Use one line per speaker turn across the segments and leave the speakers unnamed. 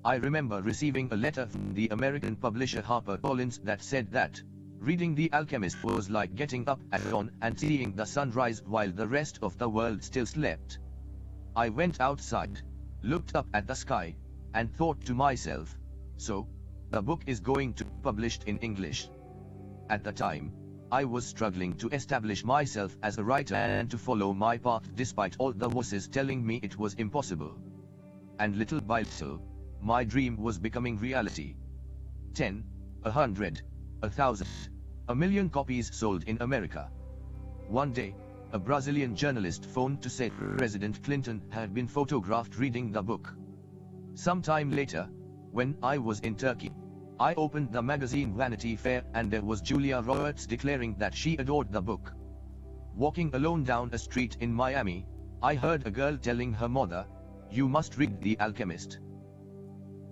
I remember receiving a letter from the American publisher HarperCollins that said that reading The Alchemist was like getting up at dawn and seeing the sunrise while the rest of the world still slept. I went outside, looked up at the sky, and thought to myself, so, the book is going to be published in English. At the time, I was struggling to establish myself as a writer and to follow my path despite all the voices telling me it was impossible. And little by little, my dream was becoming reality. 10, 100, 1,000, 1,000,000 copies sold in America. One day, a Brazilian journalist phoned to say President Clinton had been photographed reading the book. Sometime later, when I was in Turkey, I opened the magazine Vanity Fair and there was Julia Roberts declaring that she adored the book. Walking alone down a street in Miami, I heard a girl telling her mother, "You must read The Alchemist."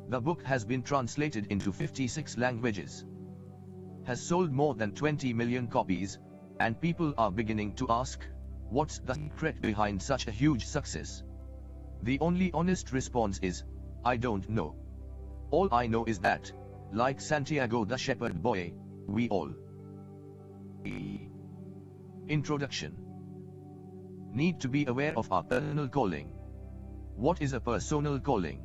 The book has been translated into 56 languages, has sold more than 20 million copies, and people are beginning to ask, what's the secret behind such a huge success? The only honest response is, I don't know. All I know is that, like Santiago the shepherd boy, we all. Introduction. Need to be aware of our personal calling. What is a personal calling?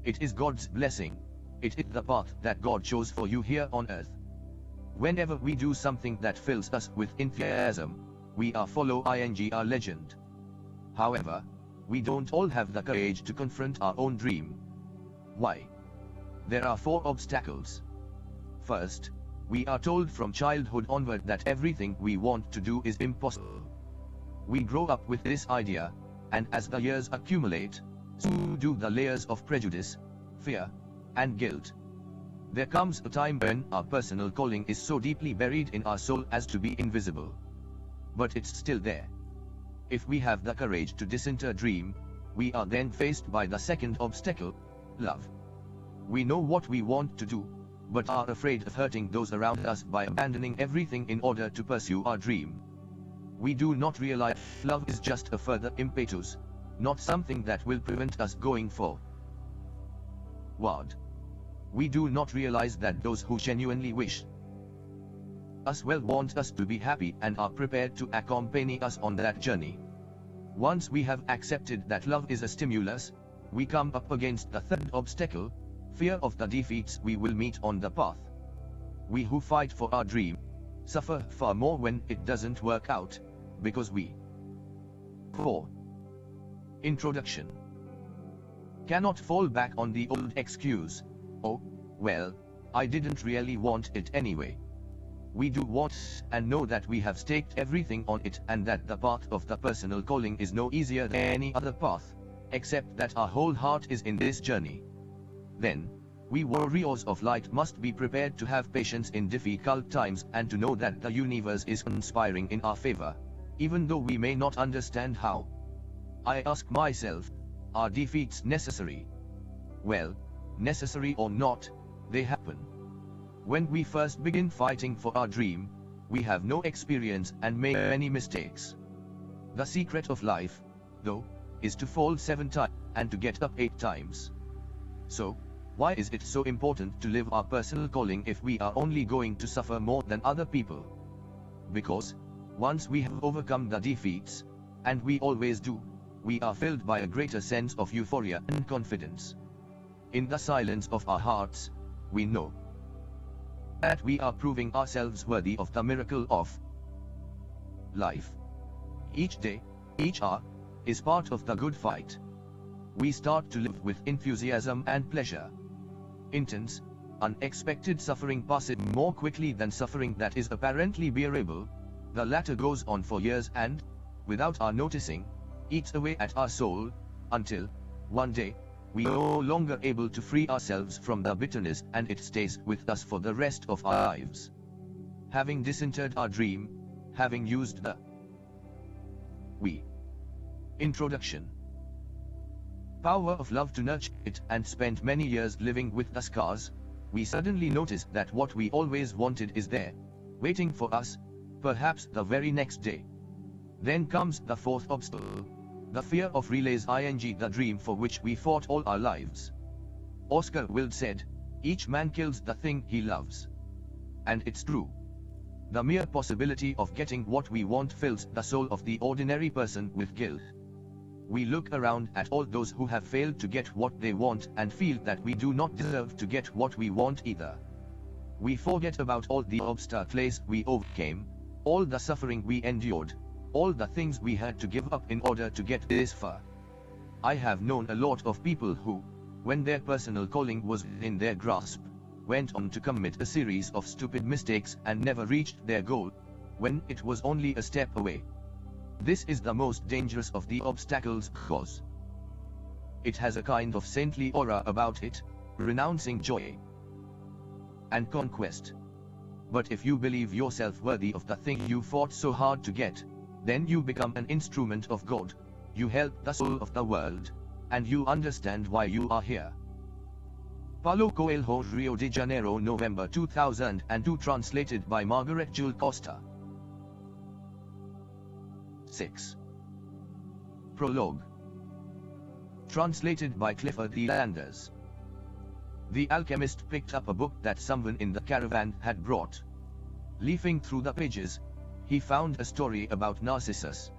It is God's blessing. It is the path that God chose for you here on earth. Whenever we do something that fills us with enthusiasm, we are follow our legend. However, we don't all have the courage to confront our own dream. Why? There are 4 obstacles. First, we are told from childhood onward that everything we want to do is impossible. We grow up with this idea, and as the years accumulate, so do the layers of prejudice, fear, and guilt. There comes a time when our personal calling is so deeply buried in our soul as to be invisible. But it's still there. If we have the courage to disinter dream, we are then faced by the second obstacle, love. We know what we want to do, but are afraid of hurting those around us by abandoning everything in order to pursue our dream. We do not realize love is just a further impetus, not something that will prevent us going forward. We do not realize that those who genuinely wish us well want us to be happy and are prepared to accompany us on that journey. Once we have accepted that love is a stimulus, we come up against the third obstacle, fear of the defeats we will meet on the path. We who fight for our dream suffer far more when it doesn't work out, because we 4. Introduction. Cannot fall back on the old excuse, oh, well, I didn't really want it anyway. We do want and know that we have staked everything on it and that the path of the personal calling is no easier than any other path, except that our whole heart is in this journey. Then, we warriors of light must be prepared to have patience in difficult times and to know that the universe is conspiring in our favor, even though we may not understand how. I ask myself, are defeats necessary? Well, necessary or not, they happen. When we first begin fighting for our dream, we have no experience and make many mistakes. The secret of life, though, is to fall 7 times and to get up 8 times. So, why is it so important to live our personal calling if we are only going to suffer more than other people? Because, once we have overcome the defeats, and we always do, we are filled by a greater sense of euphoria and confidence. In the silence of our hearts, we know that we are proving ourselves worthy of the miracle of life. Each day, each hour, is part of the good fight. We start to live with enthusiasm and pleasure. Intense, unexpected suffering passes more quickly than suffering that is apparently bearable. The latter goes on for years and, without our noticing, eats away at our soul, until, one day, we are no longer able to free ourselves from the bitterness and it stays with us for the rest of our lives. Having disinterred our dream, having used the introduction power of love to nurture it and spent many years living with the scars, we suddenly notice that what we always wanted is there, waiting for us, perhaps the very next day. Then comes the 4th obstacle, the fear of realizing the dream for which we fought all our lives. Oscar Wilde said, "Each man kills the thing he loves." And it's true. The mere possibility of getting what we want fills the soul of the ordinary person with guilt. We look around at all those who have failed to get what they want and feel that we do not deserve to get what we want either. We forget about all the obstacles we overcame, all the suffering we endured, all the things we had to give up in order to get this far. I have known a lot of people who, when their personal calling was in their grasp, went on to commit a series of stupid mistakes and never reached their goal, when it was only a step away. This is the most dangerous of the obstacles because it has a kind of saintly aura about it, renouncing joy and conquest. But if you believe yourself worthy of the thing you fought so hard to get, then you become an instrument of God, you help the soul of the world, and you understand why you are here. Paulo Coelho, Rio de Janeiro, November 2002, translated by Margaret Jewel Costa. 6. Prologue. Translated by Clifford E. Landers. The alchemist picked up a book that someone in the caravan had brought. Leafing through the pages, he found a story about Narcissus.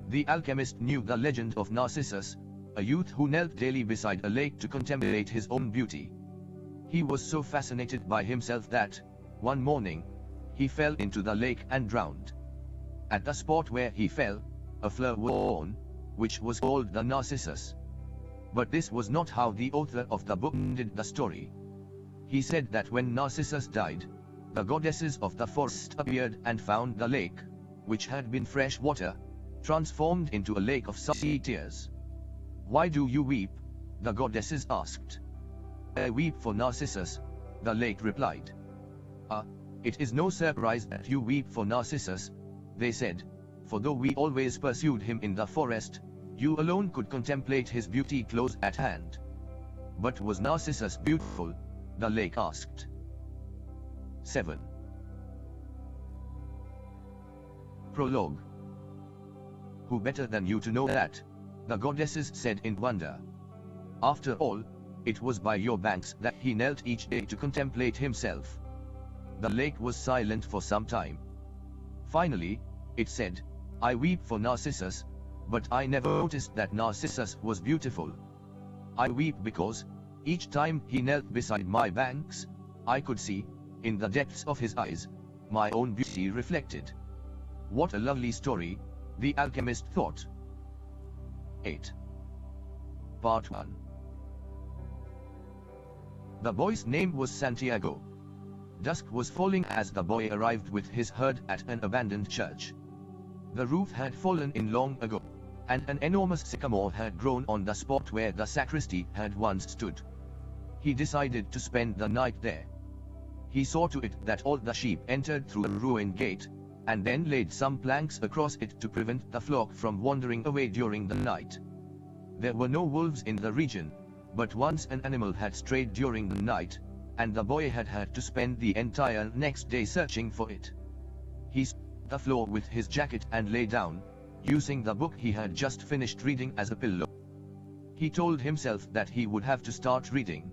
The alchemist knew the legend of Narcissus, a youth who knelt daily beside a lake to contemplate his own beauty. He was so fascinated by himself that, one morning, he fell into the lake and drowned. At the spot where he fell, a flower was born, which was called the Narcissus. But this was not how the author of the book ended the story. He said that when Narcissus died, the goddesses of the forest appeared and found the lake, which had been fresh water, transformed into a lake of salty tears. "Why do you weep?" the goddesses asked. "I weep for Narcissus," the lake replied. "Ah, it is no surprise that you weep for Narcissus," they said, "for though we always pursued him in the forest, you alone could contemplate his beauty close at hand." "But was Narcissus beautiful?" the lake asked. 7. Prologue. "Who better than you to know that?" the goddesses said in wonder. "After all, it was by your banks that he knelt each day to contemplate himself." The lake was silent for some time. Finally, it said, "I weep for Narcissus, but I never noticed that Narcissus was beautiful. I weep because, each time he knelt beside my banks, I could see, in the depths of his eyes, my own beauty reflected." What a lovely story, the alchemist thought. 8. Part 1. The boy's name was Santiago. Dusk was falling as the boy arrived with his herd at an abandoned church. The roof had fallen in long ago, and an enormous sycamore had grown on the spot where the sacristy had once stood. He decided to spend the night there. He saw to it that all the sheep entered through the ruined gate, and then laid some planks across it to prevent the flock from wandering away during the night. There were no wolves in the region, but once an animal had strayed during the night, and the boy had had to spend the entire next day searching for it. He spread the floor with his jacket and lay down, using the book he had just finished reading as a pillow. He told himself that he would have to start reading.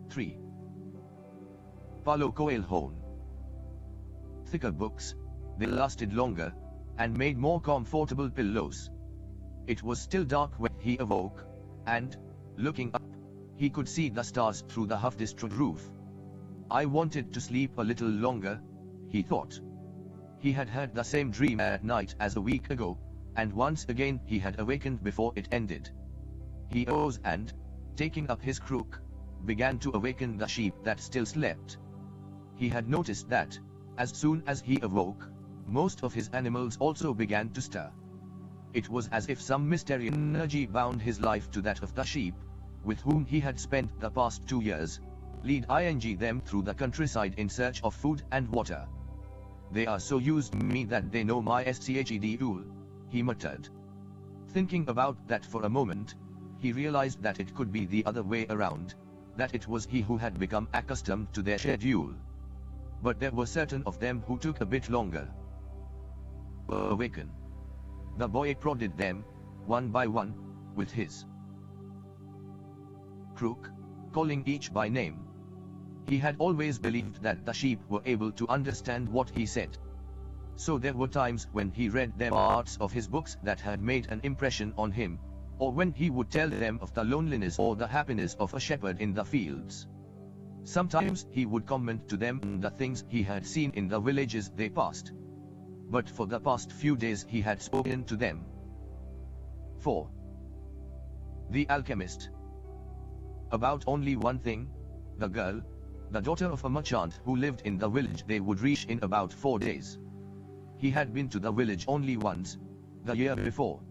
3. Paulo Coelho. Thicker books, they lasted longer, and made more comfortable pillows. It was still dark when he awoke, and, looking up, he could see the stars through the half-destroyed roof. "I wanted to sleep a little longer," he thought. He had had the same dream at night as a week ago, and once again he had awakened before it ended. He rose and, taking up his crook, began to awaken the sheep that still slept. He had noticed that, as soon as he awoke, most of his animals also began to stir. It was as if some mysterious energy bound his life to that of the sheep, with whom he had spent the past 2 years, leading them through the countryside in search of food and water. "They are so used to me that they know my schedule," he muttered. Thinking about that for a moment, he realized that it could be the other way around, that it was he who had become accustomed to their schedule. But there were certain of them who took a bit longer. "Awaken." The boy prodded them, one by one, with his crook. calling each by name. He had always believed that the sheep were able to understand what he said. So there were times when he read them parts of his books that had made an impression on him, or when he would tell them of the loneliness or the happiness of a shepherd in the fields. Sometimes he would comment to them on the things he had seen in the villages they passed. But for the past few days he had spoken to them. 4. The Alchemist. About only one thing: the girl, the daughter of a merchant who lived in the village they would reach in about 4 days. He had been to the village only once, the year before.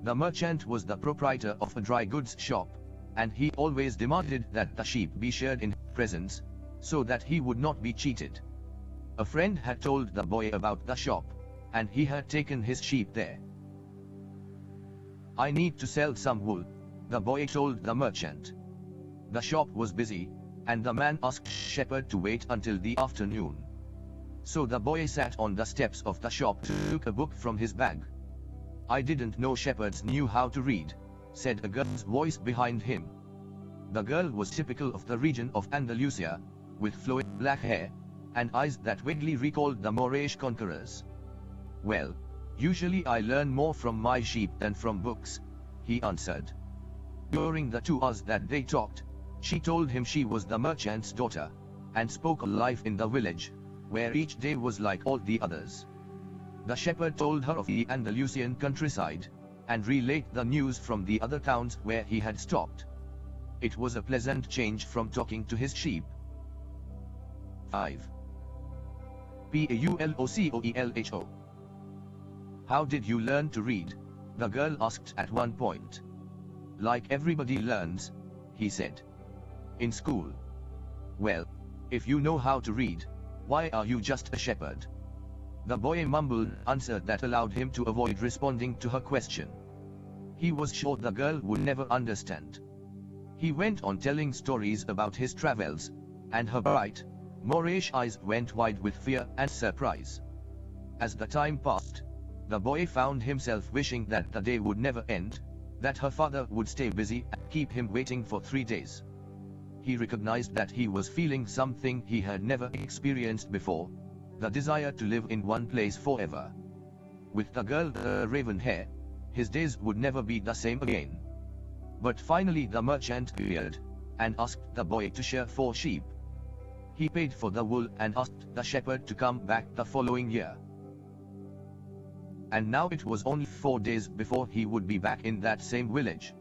The merchant was the proprietor of a dry goods shop, and he always demanded that the sheep be sheared in his presence, so that he would not be cheated. A friend had told the boy about the shop, and he had taken his sheep there. "I need to sell some wool," the boy told the merchant. The shop was busy, and the man asked the shepherd to wait until the afternoon. So the boy sat on the steps of the shop and took a book from his bag. "I didn't know shepherds knew how to read," said a girl's voice behind him. The girl was typical of the region of Andalusia, with flowing black hair, and eyes that vaguely recalled the Moorish conquerors. "Well, usually I learn more from my sheep than from books," he answered. During the 2 hours that they talked, she told him she was the merchant's daughter, and spoke of life in the village, where each day was like all the others. The shepherd told her of the Andalusian countryside, and relayed the news from the other towns where he had stopped. It was a pleasant change from talking to his sheep. 5. Paulo. How did you learn to read? The girl asked at one point. "Like everybody learns," he said. "In school." "Well, if you know how to read, why are you just a shepherd?" The boy mumbled an answer that allowed him to avoid responding to her question. He was sure the girl would never understand. He went on telling stories about his travels, and her bright, Moorish eyes went wide with fear and surprise. As the time passed, the boy found himself wishing that the day would never end, that her father would stay busy and keep him waiting for 3 days. He recognized that he was feeling something he had never experienced before, the desire to live in one place forever. With the girl with the raven hair, his days would never be the same again. But finally the merchant appeared, and asked the boy to shear 4 sheep. He paid for the wool and asked the shepherd to come back the following year. And now it was only 4 days before he would be back in that same village.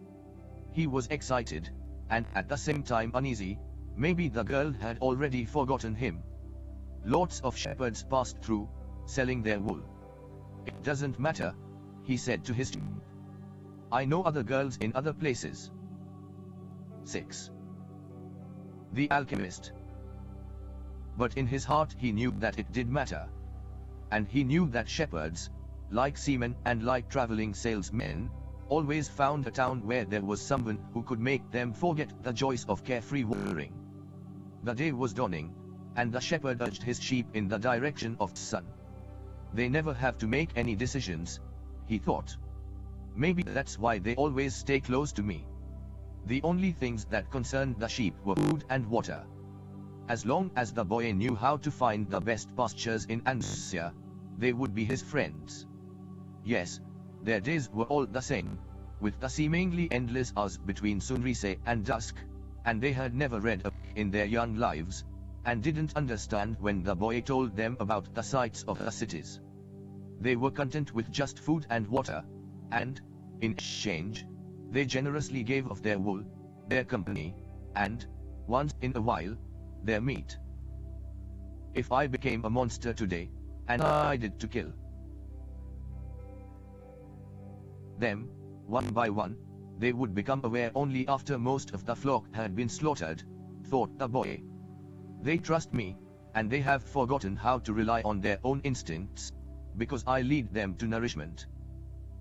He was excited, and at the same time uneasy. Maybe the girl had already forgotten him. Lots of shepherds passed through, selling their wool. "It doesn't matter," he said to his sheep. "I know other girls in other places." 6. The Alchemist. But in his heart he knew that it did matter. And he knew that shepherds, like seamen and like traveling salesmen, always found a town where there was someone who could make them forget the joys of carefree wandering. The day was dawning, and the shepherd urged his sheep in the direction of the sun. "They never have to make any decisions," he thought. "Maybe that's why they always stay close to me." The only things that concerned the sheep were food and water. As long as the boy knew how to find the best pastures in Andalusia, they would be his friends. Yes, their days were all the same, with the seemingly endless hours between sunrise and dusk, and they had never read a book in their young lives, and didn't understand when the boy told them about the sights of the cities. They were content with just food and water, and, in exchange, they generously gave of their wool, their company, and, once in a while, their meat. "If I became a monster today, and I did to kill them, one by one, they would become aware only after most of the flock had been slaughtered," thought the boy. "They trust me, and they have forgotten how to rely on their own instincts, because I lead them to nourishment."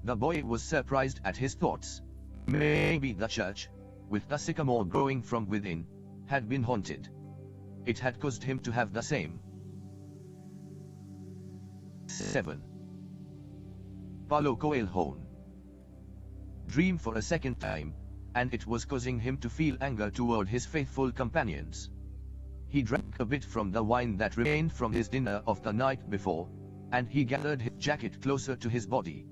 The boy was surprised at his thoughts. Maybe the church, with the sycamore growing from within, had been haunted. It had caused him to have the same. 7. Paulo Coelho. Dream for a second time, and it was causing him to feel anger toward his faithful companions. He drank a bit from the wine that remained from his dinner of the night before, and he gathered his jacket closer to his body.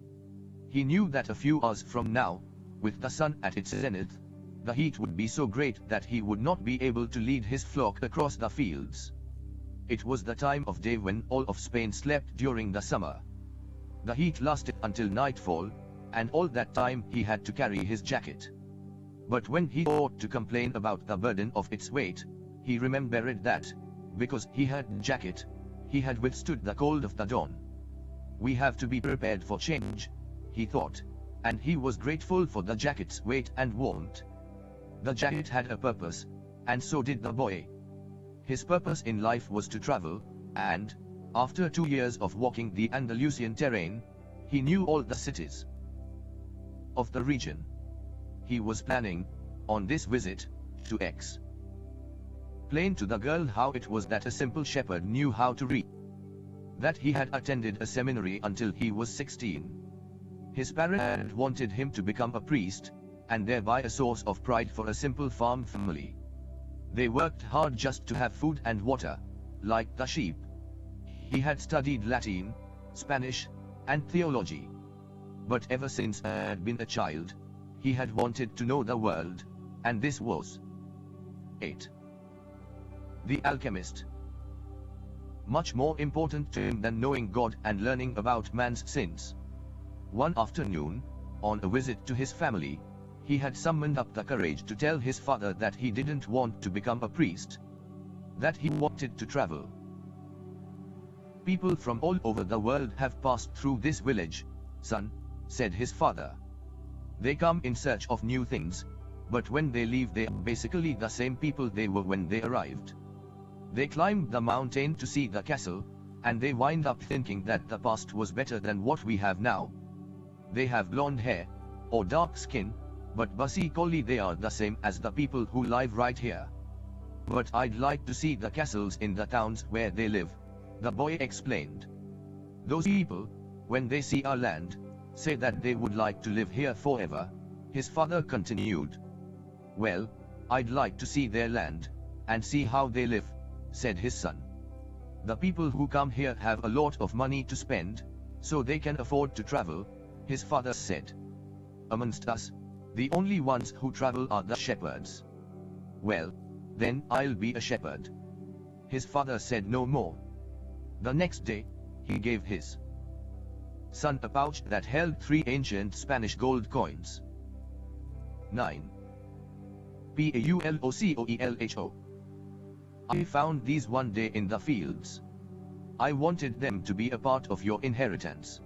He knew that a few hours from now, with the sun at its zenith, the heat would be so great that he would not be able to lead his flock across the fields. It was the time of day when all of Spain slept during the summer. The heat lasted until nightfall, and all that time he had to carry his jacket. But when he thought to complain about the burden of its weight, he remembered that, because he had a jacket, he had withstood the cold of the dawn. We have to be prepared for change, he thought, and he was grateful for the jacket's weight and warmth. The jacket had a purpose, and so did the boy. His purpose in life was to travel, and, after 2 years of walking the Andalusian terrain, he knew all the cities of the region. He was planning, on this visit, to explain to the girl how it was that a simple shepherd knew how to read, that he had attended a seminary until he was 16. His parents had wanted him to become a priest, and thereby a source of pride for a simple farm family. They worked hard just to have food and water, like the sheep. He had studied Latin, Spanish, and theology. But ever since he had been a child, he had wanted to know the world, and this was 8. The alchemist. Much more important to him than knowing God and learning about man's sins. One afternoon, on a visit to his family, he had summoned up the courage to tell his father that he didn't want to become a priest, that he wanted to travel. People from all over the world have passed through this village, son, said his father. They come in search of new things, but when they leave they are basically the same people they were when they arrived. They climbed the mountain to see the castle, and they wind up thinking that the past was better than what we have now. They have blonde hair, or dark skin, but basically they are the same as the people who live right here. But I'd like to see the castles in the towns where they live, the boy explained. Those people, when they see our land, say that they would like to live here forever, his father continued. Well, I'd like to see their land, and see how they live, said his son. The people who come here have a lot of money to spend, so they can afford to travel, his father said. Amongst us, the only ones who travel are the shepherds. Well, then I'll be a shepherd. His father said no more. The next day, he gave his son a pouch that held 3 ancient Spanish gold coins. 9. Paulocoelho. I found these one day in the fields. I wanted them to be a part of your inheritance.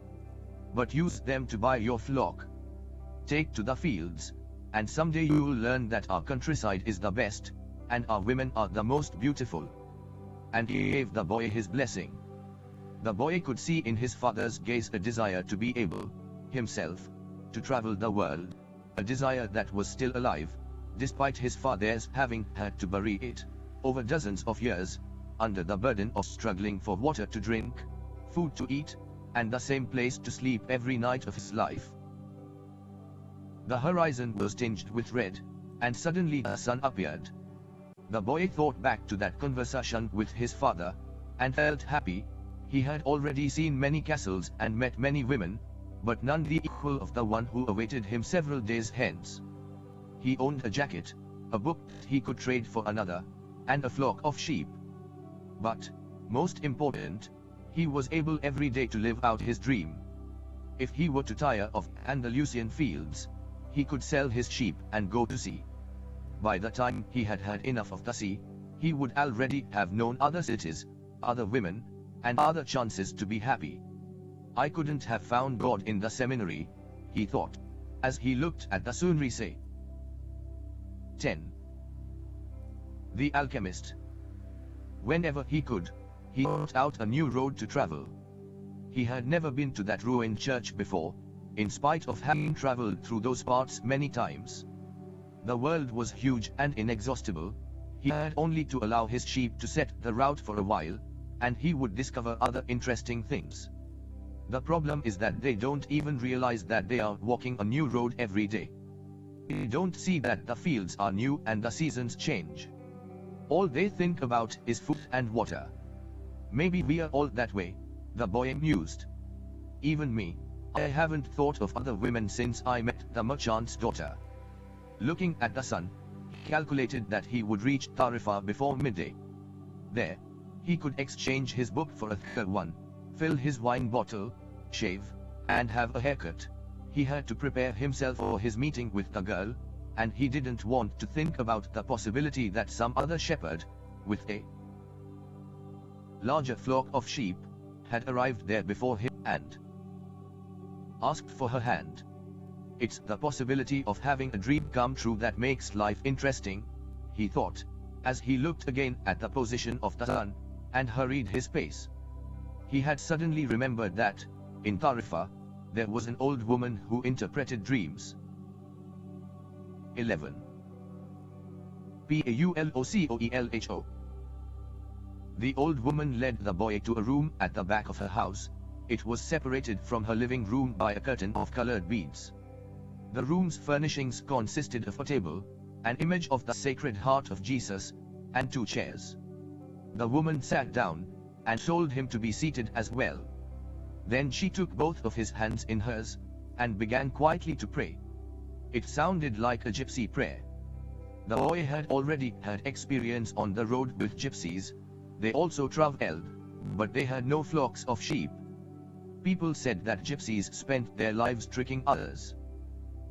But use them to buy your flock. Take to the fields, and someday you will learn that our countryside is the best, and our women are the most beautiful. And he gave the boy his blessing. The boy could see in his father's gaze a desire to be able, himself, to travel the world, a desire that was still alive, despite his father's having had to bury it, over dozens of years, under the burden of struggling for water to drink, food to eat, and the same place to sleep every night of his life. The horizon was tinged with red, and suddenly the sun appeared. The boy thought back to that conversation with his father, and felt happy. He had already seen many castles and met many women, but none the equal of the one who awaited him several days hence. He owned a jacket, a book he could trade for another, and a flock of sheep. But, most important, he was able every day to live out his dream. If he were to tire of Andalusian fields, he could sell his sheep and go to sea. By the time he had had enough of the sea, he would already have known other cities, other women, and other chances to be happy. I couldn't have found God in the seminary, he thought, as he looked at the sunrise. 10. The alchemist. Whenever he could, he sought out a new road to travel. He had never been to that ruined church before, in spite of having traveled through those parts many times. The world was huge and inexhaustible. He had only to allow his sheep to set the route for a while, and he would discover other interesting things. The problem is that they don't even realize that they are walking a new road every day. They don't see that the fields are new and the seasons change. All they think about is food and water. Maybe we are all that way, the boy mused. Even me, I haven't thought of other women since I met the merchant's daughter. Looking at the sun, he calculated that he would reach Tarifa before midday. There, he could exchange his book for a thicker one, fill his wine bottle, shave, and have a haircut. He had to prepare himself for his meeting with the girl, and he didn't want to think about the possibility that some other shepherd, with a larger flock of sheep, had arrived there before him and asked for her hand. It's the possibility of having a dream come true that makes life interesting, he thought, as he looked again at the position of the sun, and hurried his pace. He had suddenly remembered that, in Tarifa, there was an old woman who interpreted dreams. 11. Paulocoelho. The old woman led the boy to a room at the back of her house. It was separated from her living room by a curtain of colored beads. The room's furnishings consisted of a table, an image of the Sacred Heart of Jesus, and 2 chairs. The woman sat down, and told him to be seated as well. Then she took both of his hands in hers, and began quietly to pray. It sounded like a gypsy prayer. The boy had already had experience on the road with gypsies. They also traveled, but they had no flocks of sheep. People said that gypsies spent their lives tricking others.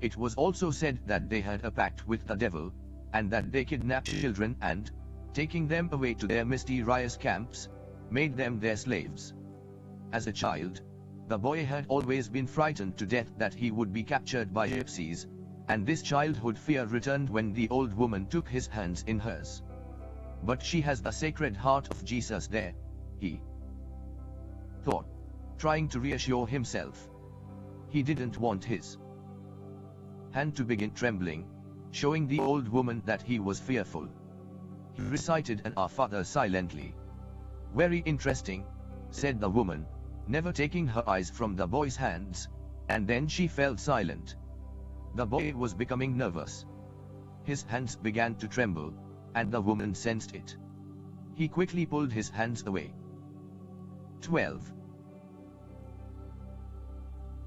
It was also said that they had a pact with the devil, and that they kidnapped children and, taking them away to their mysterious camps, made them their slaves. As a child, the boy had always been frightened to death that he would be captured by gypsies, and this childhood fear returned when the old woman took his hands in hers. But she has the Sacred Heart of Jesus there, he thought, trying to reassure himself. He didn't want his hand to begin trembling, showing the old woman that he was fearful. He recited an Our Father silently. Very interesting, said the woman, never taking her eyes from the boy's hands, and then she fell silent. The boy was becoming nervous. His hands began to tremble, and the woman sensed it. He quickly pulled his hands away. 12.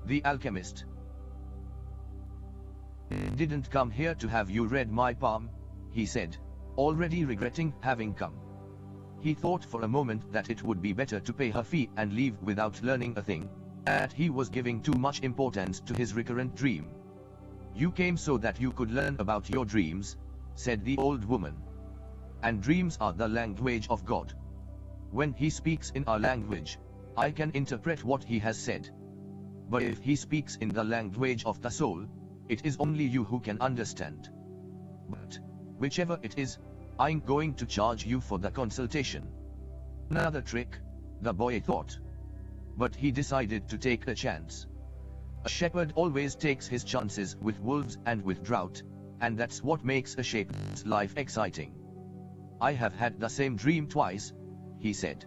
The alchemist. Didn't come here to have you read my palm, he said, already regretting having come. He thought for a moment that it would be better to pay her fee and leave without learning a thing, that he was giving too much importance to his recurrent dream. You came so that you could learn about your dreams, said the old woman. And dreams are the language of God. When he speaks in our language, I can interpret what he has said. But if he speaks in the language of the soul, it is only you who can understand. But, whichever it is, I'm going to charge you for the consultation. Another trick, the boy thought. But he decided to take a chance. A shepherd always takes his chances with wolves and with drought, and that's what makes a shepherd's life exciting. I have had the same dream twice, he said.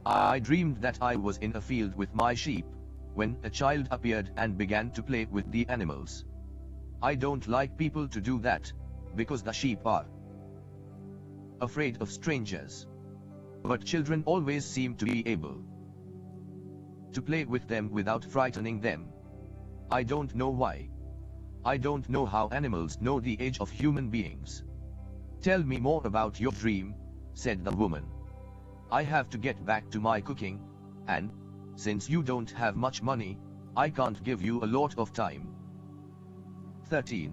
I dreamed that I was in a field with my sheep, when a child appeared and began to play with the animals. I don't like people to do that, because the sheep are afraid of strangers. But children always seem to be able to play with them without frightening them. I don't know why. I don't know how animals know the age of human beings. Tell me more about your dream, said the woman. I have to get back to my cooking, and, since you don't have much money, I can't give you a lot of time. 13.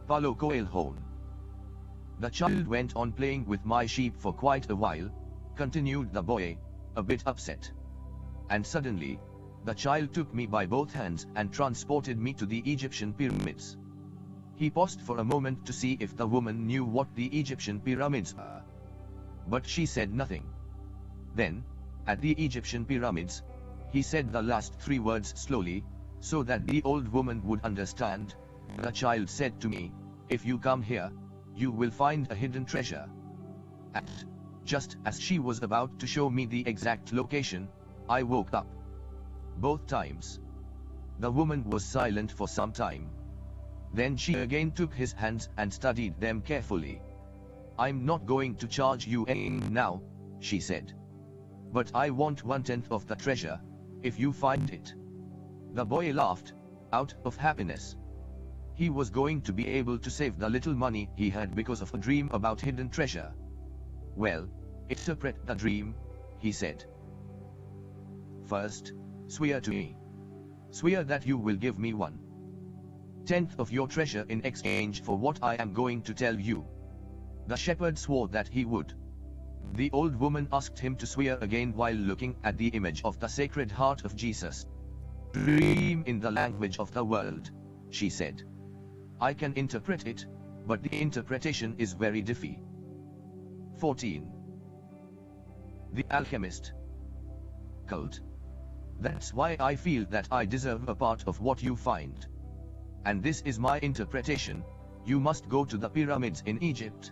Paulo Coelho. The child went on playing with my sheep for quite a while, continued the boy, a bit upset. And suddenly, the child took me by both hands and transported me to the Egyptian pyramids. He paused for a moment to see if the woman knew what the Egyptian pyramids are. But she said nothing. Then, at the Egyptian pyramids, he said the last 3 words slowly, so that the old woman would understand. The child said to me, if you come here, you will find a hidden treasure. And, just as she was about to show me the exact location, I woke up. Both times. The woman was silent for some time. Then she again took his hands and studied them carefully. "I'm not going to charge you anything now," she said. "But I want 1/10 of the treasure, if you find it." The boy laughed, out of happiness. He was going to be able to save the little money he had because of a dream about hidden treasure. "Well, interpret the dream," he said. "First, swear to me. Swear that you will give me 1/10 of your treasure in exchange for what I am going to tell you." The shepherd swore that he would. The old woman asked him to swear again while looking at the image of the Sacred Heart of Jesus. "Dream in the language of the world," she said. "I can interpret it, but the interpretation is very diffy." 14. The Alchemist. Cult. "That's why I feel that I deserve a part of what you find. And this is my interpretation: you must go to the pyramids in Egypt.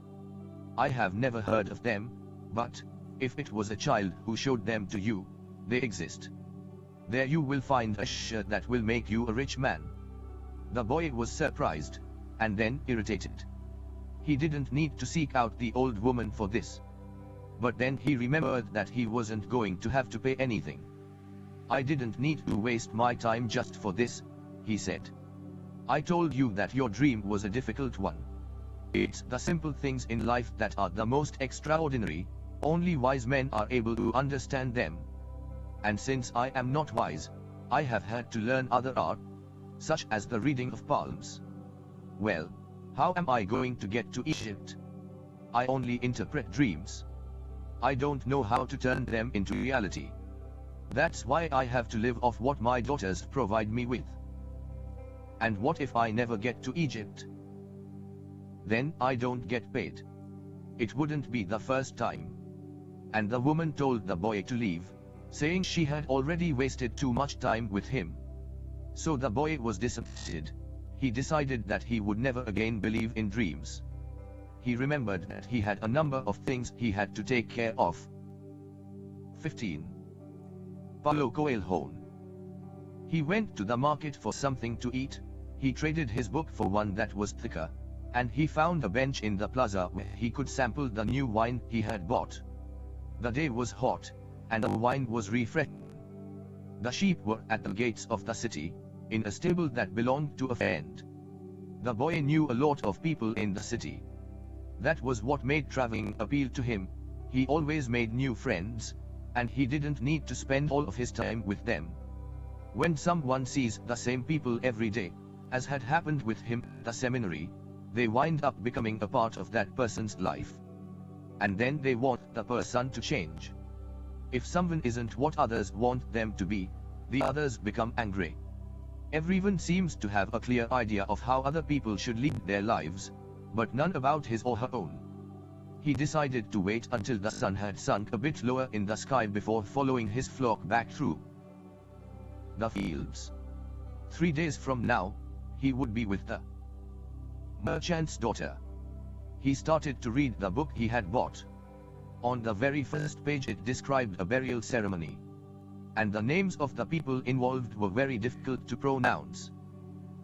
I have never heard of them, but, if it was a child who showed them to you, they exist. There you will find a treasure that will make you a rich man." The boy was surprised, and then irritated. He didn't need to seek out the old woman for this. But then he remembered that he wasn't going to have to pay anything. "I didn't need to waste my time just for this," he said. "I told you that your dream was a difficult one. It's the simple things in life that are the most extraordinary, only wise men are able to understand them. And since I am not wise, I have had to learn other art, such as the reading of palms. Well, how am I going to get to Egypt? I only interpret dreams. I don't know how to turn them into reality. That's why I have to live off what my daughters provide me with. And what if I never get to Egypt? Then I don't get paid. It wouldn't be the first time." And the woman told the boy to leave, saying she had already wasted too much time with him. So the boy was disappointed. He decided that he would never again believe in dreams. He remembered that he had a number of things he had to take care of. 15. Paulo Coelho. He went to the market for something to eat. He traded his book for one that was thicker, and he found a bench in the plaza where he could sample the new wine he had bought. The day was hot, and the wine was refreshing. The sheep were at the gates of the city, in a stable that belonged to a friend. The boy knew a lot of people in the city. That was what made traveling appeal to him. He always made new friends, and he didn't need to spend all of his time with them. When someone sees the same people every day, as had happened with him at the seminary, they wind up becoming a part of that person's life. And then they want the person to change. If someone isn't what others want them to be, the others become angry. Everyone seems to have a clear idea of how other people should lead their lives, but none about his or her own. He decided to wait until the sun had sunk a bit lower in the sky before following his flock back through the fields. 3 days from now, he would be with the merchant's daughter. He started to read the book he had bought. On the very first page it described a burial ceremony. And the names of the people involved were very difficult to pronounce.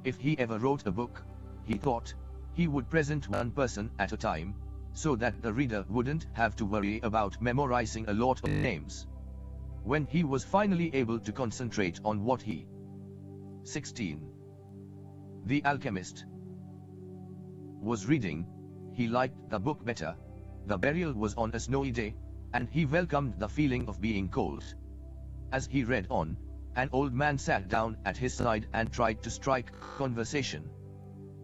If he ever wrote a book, he thought, he would present one person at a time, so that the reader wouldn't have to worry about memorizing a lot of names. When he was finally able to concentrate on what he 16. The Alchemist was reading, he liked the book better. The burial was on a snowy day, and he welcomed the feeling of being cold. As he read on, an old man sat down at his side and tried to strike conversation.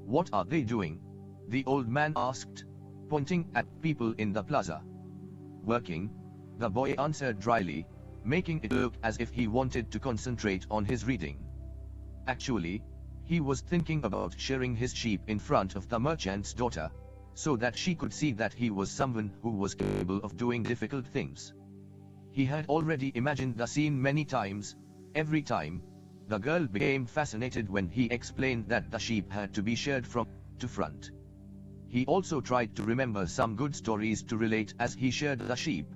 "What are they doing?" the old man asked, pointing at people in the plaza. "Working," the boy answered dryly, making it look as if he wanted to concentrate on his reading. Actually, he was thinking about shearing his sheep in front of the merchant's daughter, so that she could see that he was someone who was capable of doing difficult things. He had already imagined the scene many times. Every time, the girl became fascinated when he explained that the sheep had to be sheared from to front. He also tried to remember some good stories to relate as he sheared the sheep.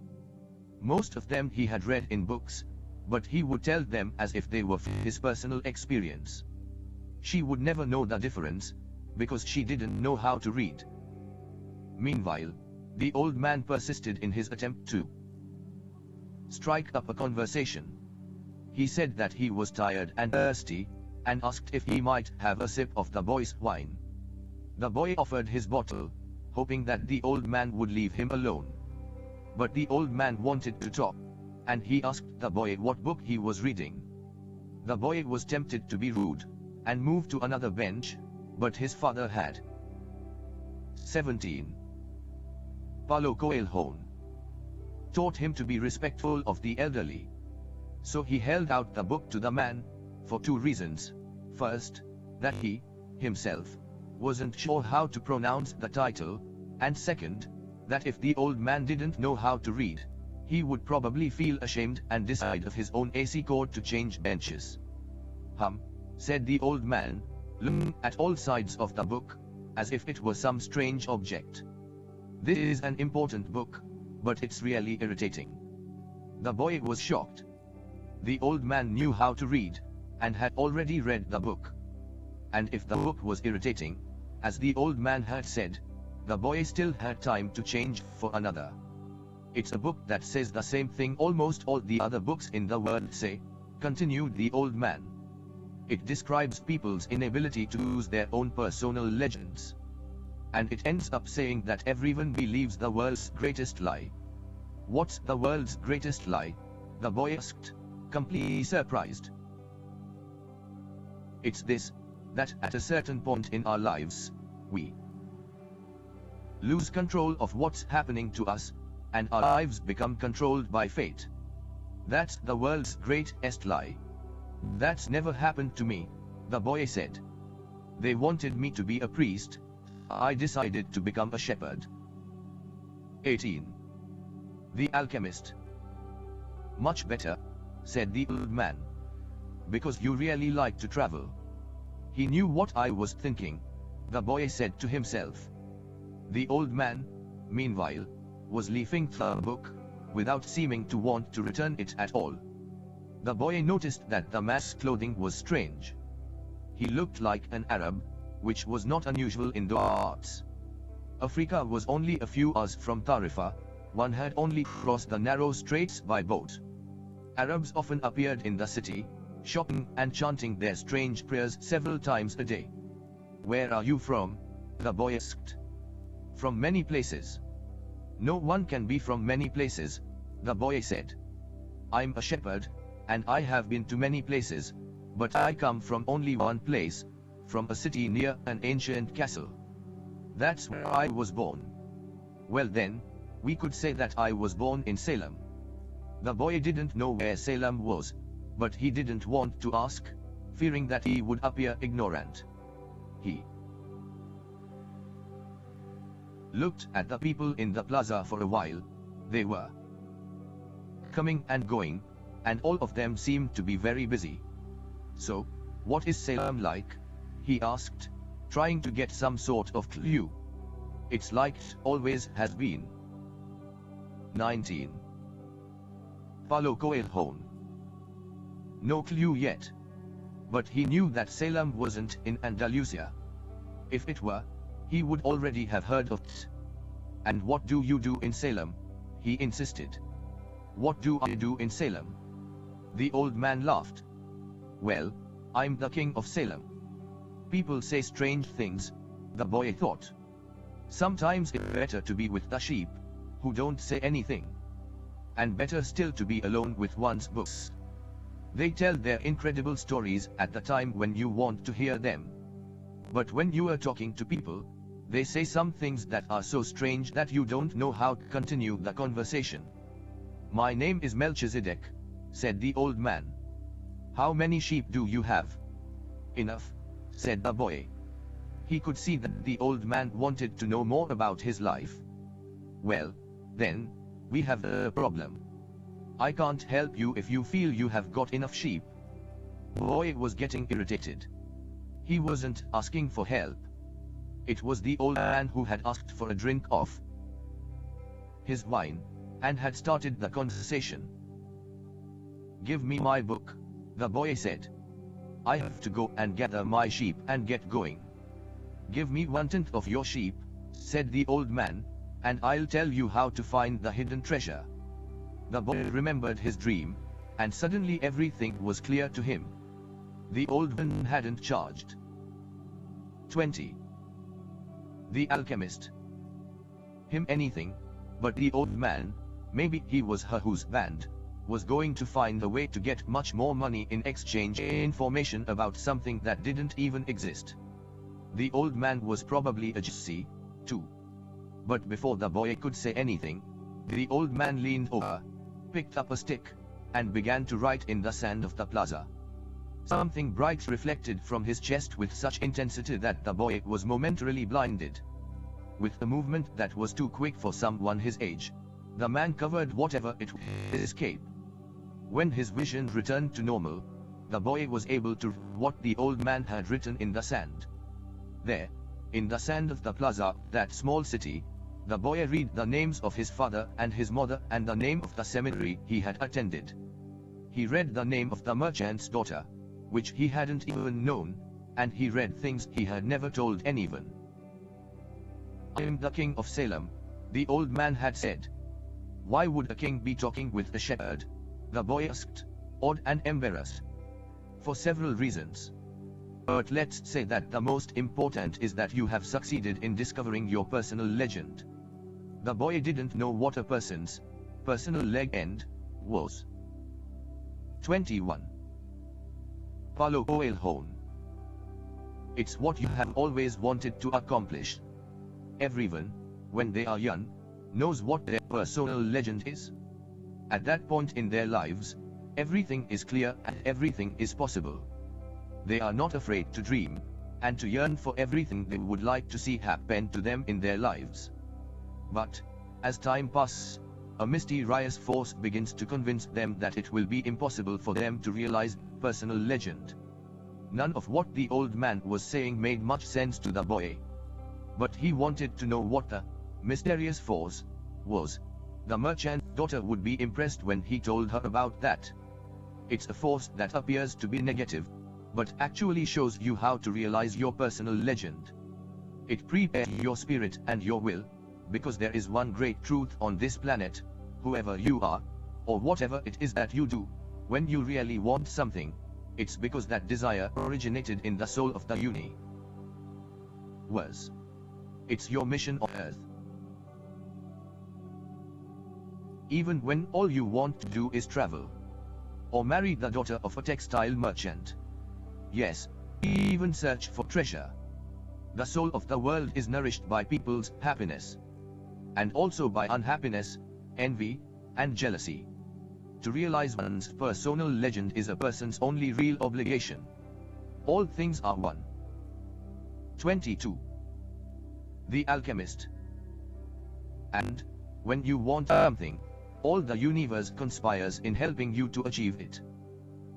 Most of them he had read in books, but he would tell them as if they were his personal experience. She would never know the difference, because she didn't know how to read. Meanwhile, the old man persisted in his attempt to strike up a conversation. He said that he was tired and thirsty, and asked if he might have a sip of the boy's wine. The boy offered his bottle, hoping that the old man would leave him alone. But the old man wanted to talk, and he asked the boy what book he was reading. The boy was tempted to be rude, and moved to another bench, but his father had 17. Paulo Coelho taught him to be respectful of the elderly. So he held out the book to the man, for two reasons. First, that he, himself, wasn't sure how to pronounce the title, and second, that if the old man didn't know how to read, he would probably feel ashamed and decide of his own AC code to change benches. Said the old man, looking at all sides of the book, as if it was some strange object. This is an important book, but it's really irritating. The boy was shocked. The old man knew how to read, and had already read the book. And if the book was irritating, as the old man had said, the boy still had time to change for another. It's a book that says the same thing almost all the other books in the world say, continued the old man. It describes people's inability to use their own personal legends. And it ends up saying that everyone believes the world's greatest lie. What's the world's greatest lie? The boy asked, completely surprised. It's this, that at a certain point in our lives, we lose control of what's happening to us, and our lives become controlled by fate. That's the world's greatest lie. That's never happened to me, the boy said. They wanted me to be a priest. I decided to become a shepherd. 18. The alchemist. Much better, said the old man. Because you really like to travel. He knew what I was thinking, the boy said to himself. The old man, meanwhile, was leafing through the book, without seeming to want to return it at all. The boy noticed that the man's clothing was strange. He looked like an Arab, which was not unusual in those parts. Africa was only a few hours from Tarifa. One had only crossed the narrow straits by boat. Arabs often appeared in the city, shopping and chanting their strange prayers several times a day. Where are you from? The boy asked. From many places. No one can be from many places, the boy said. I'm a shepherd, and I have been to many places, but I come from only one place, from a city near an ancient castle. That's where I was born. Well then, we could say that I was born in Salem. The boy didn't know where Salem was, but he didn't want to ask, fearing that he would appear ignorant. He looked at the people in the plaza for a while. They were coming and going, and all of them seemed to be very busy. So, what is Salem like? He asked, trying to get some sort of clue. It's like it always has been. 19. Paulo Coelho. No clue yet. But he knew that Salem wasn't in Andalusia. If it were, he would already have heard of it. And what do you do in Salem? He insisted. What do I do in Salem? The old man laughed. Well, I'm the king of Salem. People say strange things, the boy thought. Sometimes it's better to be with the sheep, who don't say anything. And better still to be alone with one's books. They tell their incredible stories at the time when you want to hear them. But when you are talking to people, they say some things that are so strange that you don't know how to continue the conversation. My name is Melchizedek, said the old man. How many sheep do you have? Enough, said the boy. He could see that the old man wanted to know more about his life. Well, then, we have a problem. I can't help you if you feel you have got enough sheep. The boy was getting irritated. He wasn't asking for help. It was the old man who had asked for a drink of his wine, and had started the conversation. Give me my book, the boy said. I have to go and gather my sheep and get going. "Give me 1/10 of your sheep," said the old man, "and I'll tell you how to find the hidden treasure." The boy remembered his dream, and suddenly everything was clear to him. The old man hadn't charged. 20. The alchemist. Him anything, but the old man, maybe he was her husband, was going to find a way to get much more money in exchange information about something that didn't even exist. The old man was probably a gypsy, too. But before the boy could say anything, the old man leaned over, picked up a stick, and began to write in the sand of the plaza. Something bright reflected from his chest with such intensity that the boy was momentarily blinded. With a movement that was too quick for someone his age, the man covered whatever it was his cape. When his vision returned to normal, the boy was able to read what the old man had written in the sand. There, in the sand of the plaza, that small city, the boy read the names of his father and his mother and the name of the seminary he had attended. He read the name of the merchant's daughter, which he hadn't even known, and he read things he had never told anyone. "I am the king of Salem," the old man had said. "Why would a king be talking with a shepherd?" the boy asked, awed and embarrassed. "For several reasons. But let's say that the most important is that you have succeeded in discovering your personal legend." The boy didn't know what a person's personal legend was. 21. Paulo Coelho. It's what you have always wanted to accomplish. Everyone, when they are young, knows what their personal legend is. At that point in their lives, everything is clear and everything is possible. They are not afraid to dream, and to yearn for everything they would like to see happen to them in their lives. But, as time passes, a mysterious force begins to convince them that it will be impossible for them to realize personal legend. None of what the old man was saying made much sense to the boy. But he wanted to know what the mysterious force was. The merchant's daughter would be impressed when he told her about that. It's a force that appears to be negative, but actually shows you how to realize your personal legend. It prepares your spirit and your will, because there is one great truth on this planet: whoever you are, or whatever it is that you do, when you really want something, it's because that desire originated in the soul of the universe. It's your mission on Earth. Even when all you want to do is travel, or marry the daughter of a textile merchant. Yes, even search for treasure. The soul of the world is nourished by people's happiness, and also by unhappiness, envy, and jealousy. To realize one's personal legend is a person's only real obligation. All things are one. 22. The alchemist. And, when you want something, all the universe conspires in helping you to achieve it.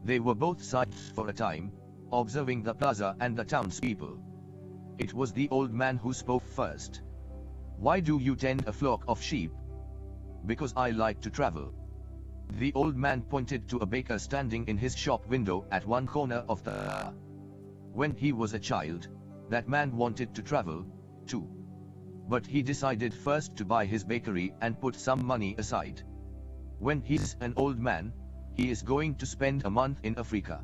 They were both sides for a time, observing the plaza and the townspeople. It was the old man who spoke first. "Why do you tend a flock of sheep?" "Because I like to travel." The old man pointed to a baker standing in his shop window at one corner of the. When he was a child, that man wanted to travel, too. But he decided first to buy his bakery and put some money aside. When he's an old man, he is going to spend a month in Africa.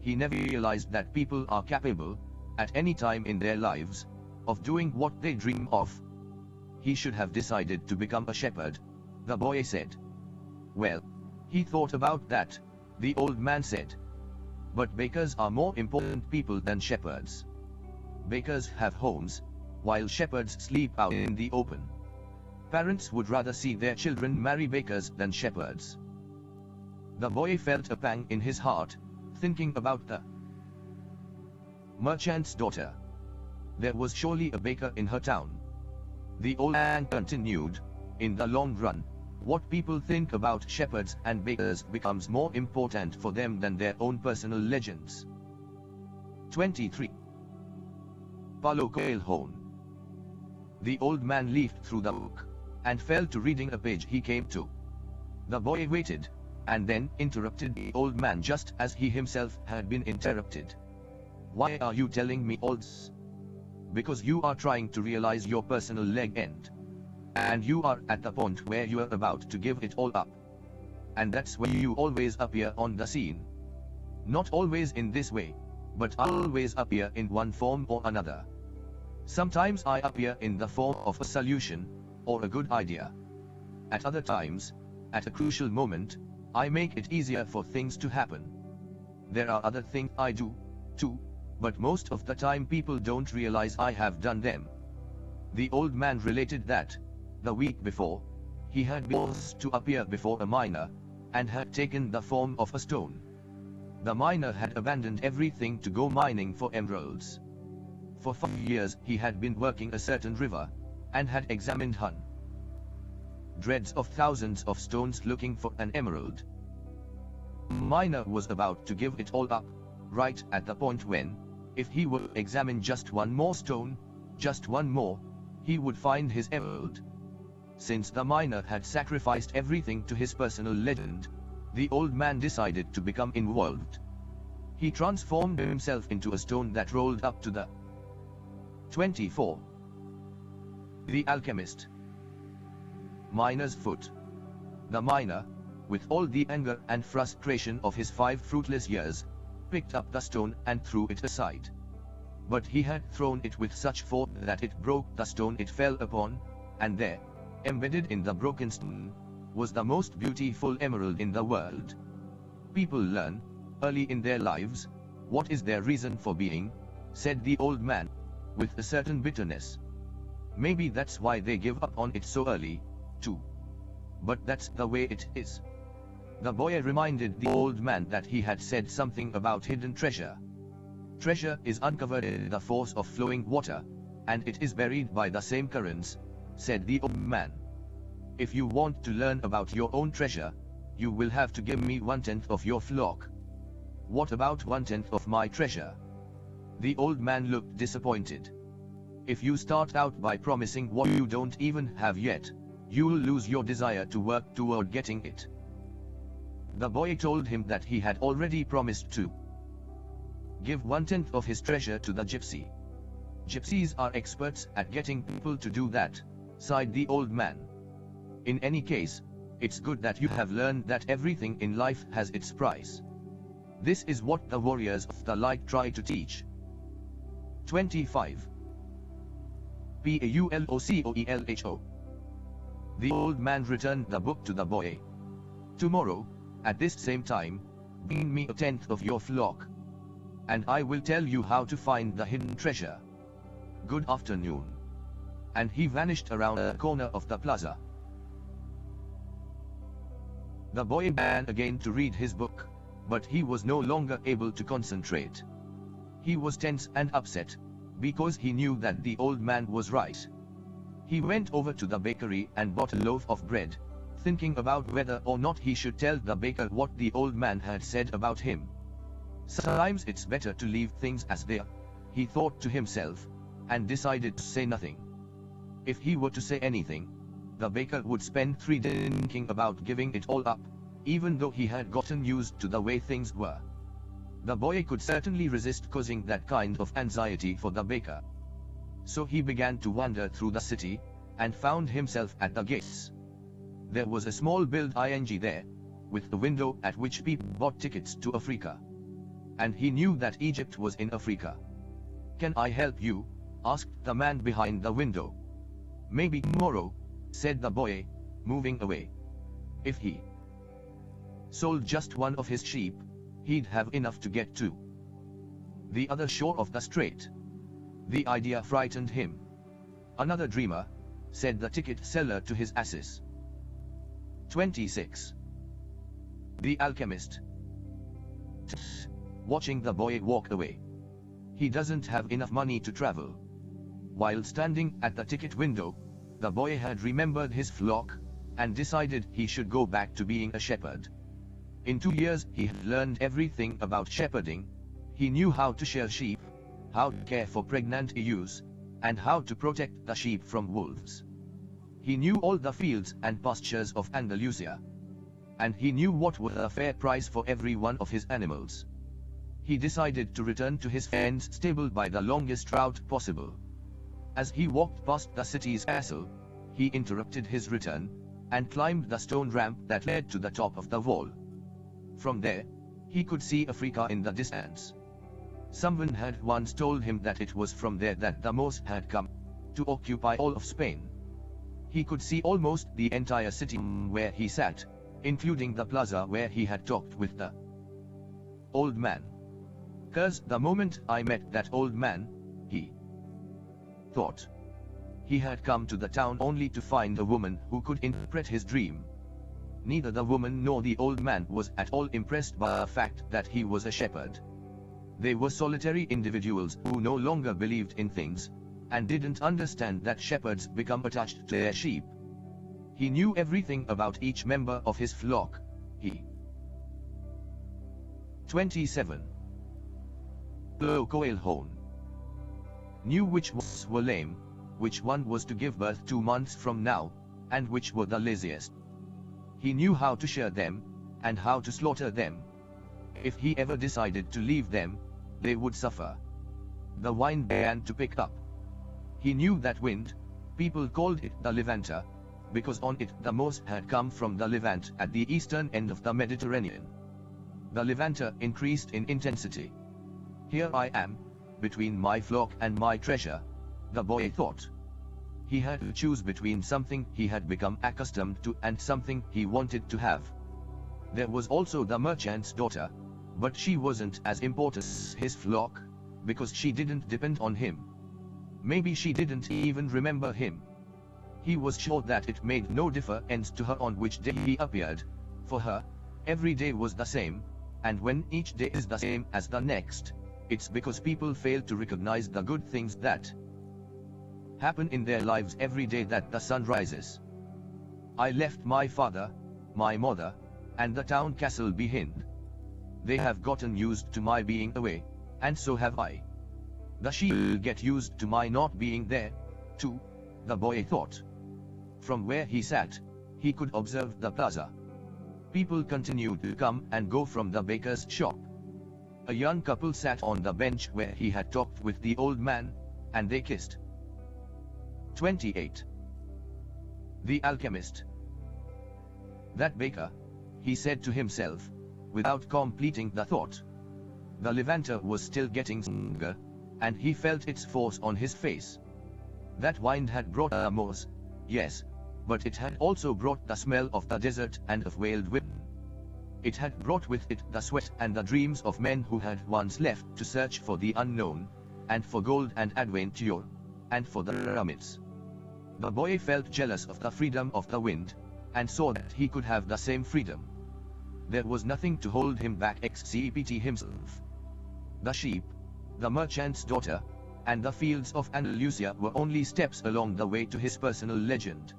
He never realized that people are capable, at any time in their lives, of doing what they dream of. He should have decided to become a shepherd, the boy said. "Well, he thought about that," the old man said. "But bakers are more important people than shepherds. Bakers have homes, while shepherds sleep out in the open. Parents would rather see their children marry bakers than shepherds." The boy felt a pang in his heart, thinking about the merchant's daughter. There was surely a baker in her town. The old man continued, "In the long run, what people think about shepherds and bakers becomes more important for them than their own personal legends." 23. Paulo Coelho. The old man leafed through the book, and fell to reading a page he came to. The boy waited, and then interrupted the old man just as he himself had been interrupted. "Why are you telling me all this?" because you are trying to realize your personal leg end. And you are at the point where you are about to give it all up. And that's when you always appear on the scene. Not always in this way, but always appear in one form or another. Sometimes I appear in the form of a solution, or a good idea. At other times, at a crucial moment, I make it easier for things to happen. There are other things I do, too, but most of the time people don't realize I have done them. The old man related that, the week before, he had been asked to appear before a miner, and had taken the form of a stone. The miner had abandoned everything to go mining for emeralds. For 5 years he had been working a certain river, and had examined hundreds of thousands of stones looking for an emerald. The miner was about to give it all up, right at the point when, if he would examine just one more stone, just one more, he would find his emerald. Since the miner had sacrificed everything to his personal legend, the old man decided to become involved. He transformed himself into a stone that rolled up to the 24. The alchemist. Miner's foot. The miner, with all the anger and frustration of his 5 fruitless years, picked up the stone and threw it aside. But he had thrown it with such force that it broke the stone it fell upon, and there, embedded in the broken stone, was the most beautiful emerald in the world. People learn, early in their lives, what is their reason for being, said the old man, with a certain bitterness. Maybe that's why they give up on it so early, too. But that's the way it is. The boy reminded the old man that he had said something about hidden treasure. Treasure is uncovered in the force of flowing water, and it is buried by the same currents, said the old man. If you want to learn about your own treasure, you will have to give me 1/10 of your flock. What about 1/10 of my treasure? The old man looked disappointed. If you start out by promising what you don't even have yet, you'll lose your desire to work toward getting it. The boy told him that he had already promised to give 1/10 of his treasure to the gypsy. Gypsies are experts at getting people to do that, sighed the old man. In any case, it's good that you have learned that everything in life has its price. This is what the warriors of the light try to teach. 25. Paulocoelho. The old man returned the book to the boy. Tomorrow, at this same time, bring me 1/10 of your flock, and I will tell you how to find the hidden treasure. Good afternoon. And he vanished around a corner of the plaza. The boy began again to read his book, but he was no longer able to concentrate. He was tense and upset, because he knew that the old man was right. He went over to the bakery and bought a loaf of bread, thinking about whether or not he should tell the baker what the old man had said about him. Sometimes it's better to leave things as they are, he thought to himself, and decided to say nothing. If he were to say anything, the baker would spend 3 days thinking about giving it all up, even though he had gotten used to the way things were. The boy could certainly resist causing that kind of anxiety for the baker. So he began to wander through the city, and found himself at the gates. There was a small building there, with a window at which people bought tickets to Africa. And he knew that Egypt was in Africa. "Can I help you?" asked the man behind the window. "Maybe tomorrow," said the boy, moving away. If he sold just one of his sheep, he'd have enough to get to the other shore of the strait. The idea frightened him. "Another dreamer," said the ticket seller to his asses. 26. The alchemist. Watching the boy walk away. He doesn't have enough money to travel. While standing at the ticket window, the boy had remembered his flock, and decided he should go back to being a shepherd. In 2 years he had learned everything about shepherding. He knew how to shear sheep, how to care for pregnant ewes, and how to protect the sheep from wolves. He knew all the fields and pastures of Andalusia. And he knew what was a fair price for every one of his animals. He decided to return to his friend's stable by the longest route possible. As he walked past the city's castle, he interrupted his return, and climbed the stone ramp that led to the top of the wall. From there, he could see Africa in the distance. Someone had once told him that it was from there that the Moors had come to occupy all of Spain. He could see almost the entire city where he sat, including the plaza where he had talked with the old man. "'Cause the moment I met that old man," he thought. He had come to the town only to find a woman who could interpret his dream. Neither the woman nor the old man was at all impressed by the fact that he was a shepherd. They were solitary individuals who no longer believed in things, and didn't understand that shepherds become attached to their sheep. He knew everything about each member of his flock. He 27. Coelho knew which ones were lame, which one was to give birth 2 months from now, and which were the laziest. He knew how to shear them, and how to slaughter them. If he ever decided to leave them, they would suffer. The wind began to pick up. He knew that wind, people called it the Levanter, because on it the Moors had come from the Levant at the eastern end of the Mediterranean. The Levanter increased in intensity. "Here I am, between my flock and my treasure," the boy thought. He had to choose between something he had become accustomed to and something he wanted to have. There was also the merchant's daughter, but she wasn't as important as his flock, because she didn't depend on him. Maybe she didn't even remember him. He was sure that it made no difference to her on which day he appeared. For her, every day was the same, and when each day is the same as the next, it's because people fail to recognize the good things that happen in their lives every day that the sun rises. "I left my father, my mother, and the town castle behind. They have gotten used to my being away, and so have I. The sheep will get used to my not being there, too," the boy thought. From where he sat, he could observe the plaza. People continued to come and go from the baker's shop. A young couple sat on the bench where he had talked with the old man, and they kissed. 28. The alchemist. "That baker," he said to himself, without completing the thought. The Levanter was still getting stronger, and he felt its force on his face. That wind had brought the Moors, yes, but it had also brought the smell of the desert and of wailed women. It had brought with it the sweat and the dreams of men who had once left to search for the unknown, and for gold and adventure, and for the Pvmits. The boy felt jealous of the freedom of the wind, and saw that he could have the same freedom. There was nothing to hold him back except himself. The sheep, the merchant's daughter, and the fields of Andalusia were only steps along the way to his personal legend.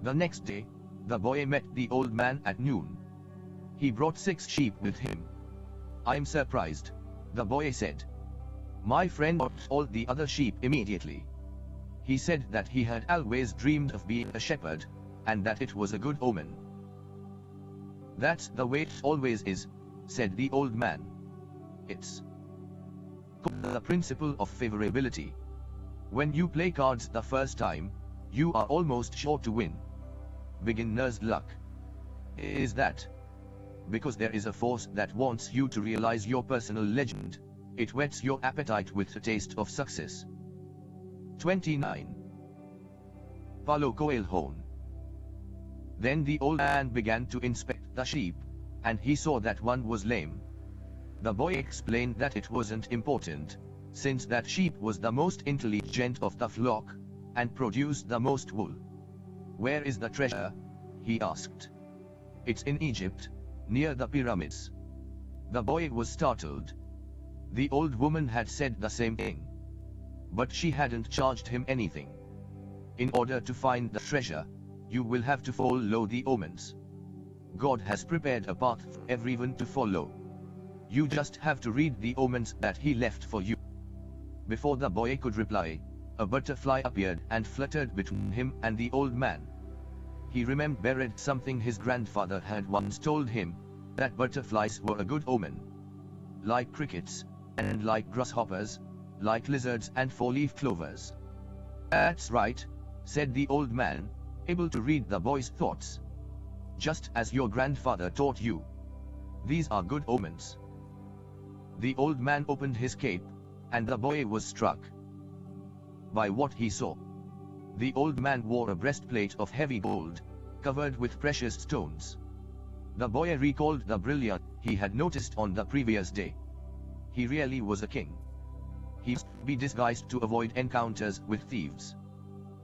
The next day, the boy met the old man at noon. He brought 6 sheep with him. "I'm surprised," the boy said. "My friend bought all the other sheep immediately. He said that he had always dreamed of being a shepherd, and that it was a good omen." "That's the way it always is," said the old man. "It's called the principle of favorability. When you play cards the first time, you are almost sure to win. Beginner's luck. Is that? Because there is a force that wants you to realize your personal legend. It whets your appetite with a taste of success." 29. Paulo Coelho. Then the old man began to inspect the sheep, and he saw that one was lame. The boy explained that it wasn't important, since that sheep was the most intelligent of the flock, and produced the most wool. "Where is the treasure?" he asked. "It's in Egypt, near the pyramids." The boy was startled. The old woman had said the same thing. But she hadn't charged him anything. "In order to find the treasure, you will have to follow the omens. God has prepared a path for everyone to follow. You just have to read the omens that he left for you." Before the boy could reply, a butterfly appeared and fluttered between him and the old man. He remembered something his grandfather had once told him, that butterflies were a good omen. Like crickets, and like grasshoppers, like lizards and 4-leaf clovers. That's right, said the old man, able to read the boy's thoughts. Just as your grandfather taught you. These are good omens. The old man opened his cape, and the boy was struck by what he saw. The old man wore a breastplate of heavy gold, covered with precious stones. The boy recalled the brilliance he had noticed on the previous day. He really was a king. He must be disguised to avoid encounters with thieves.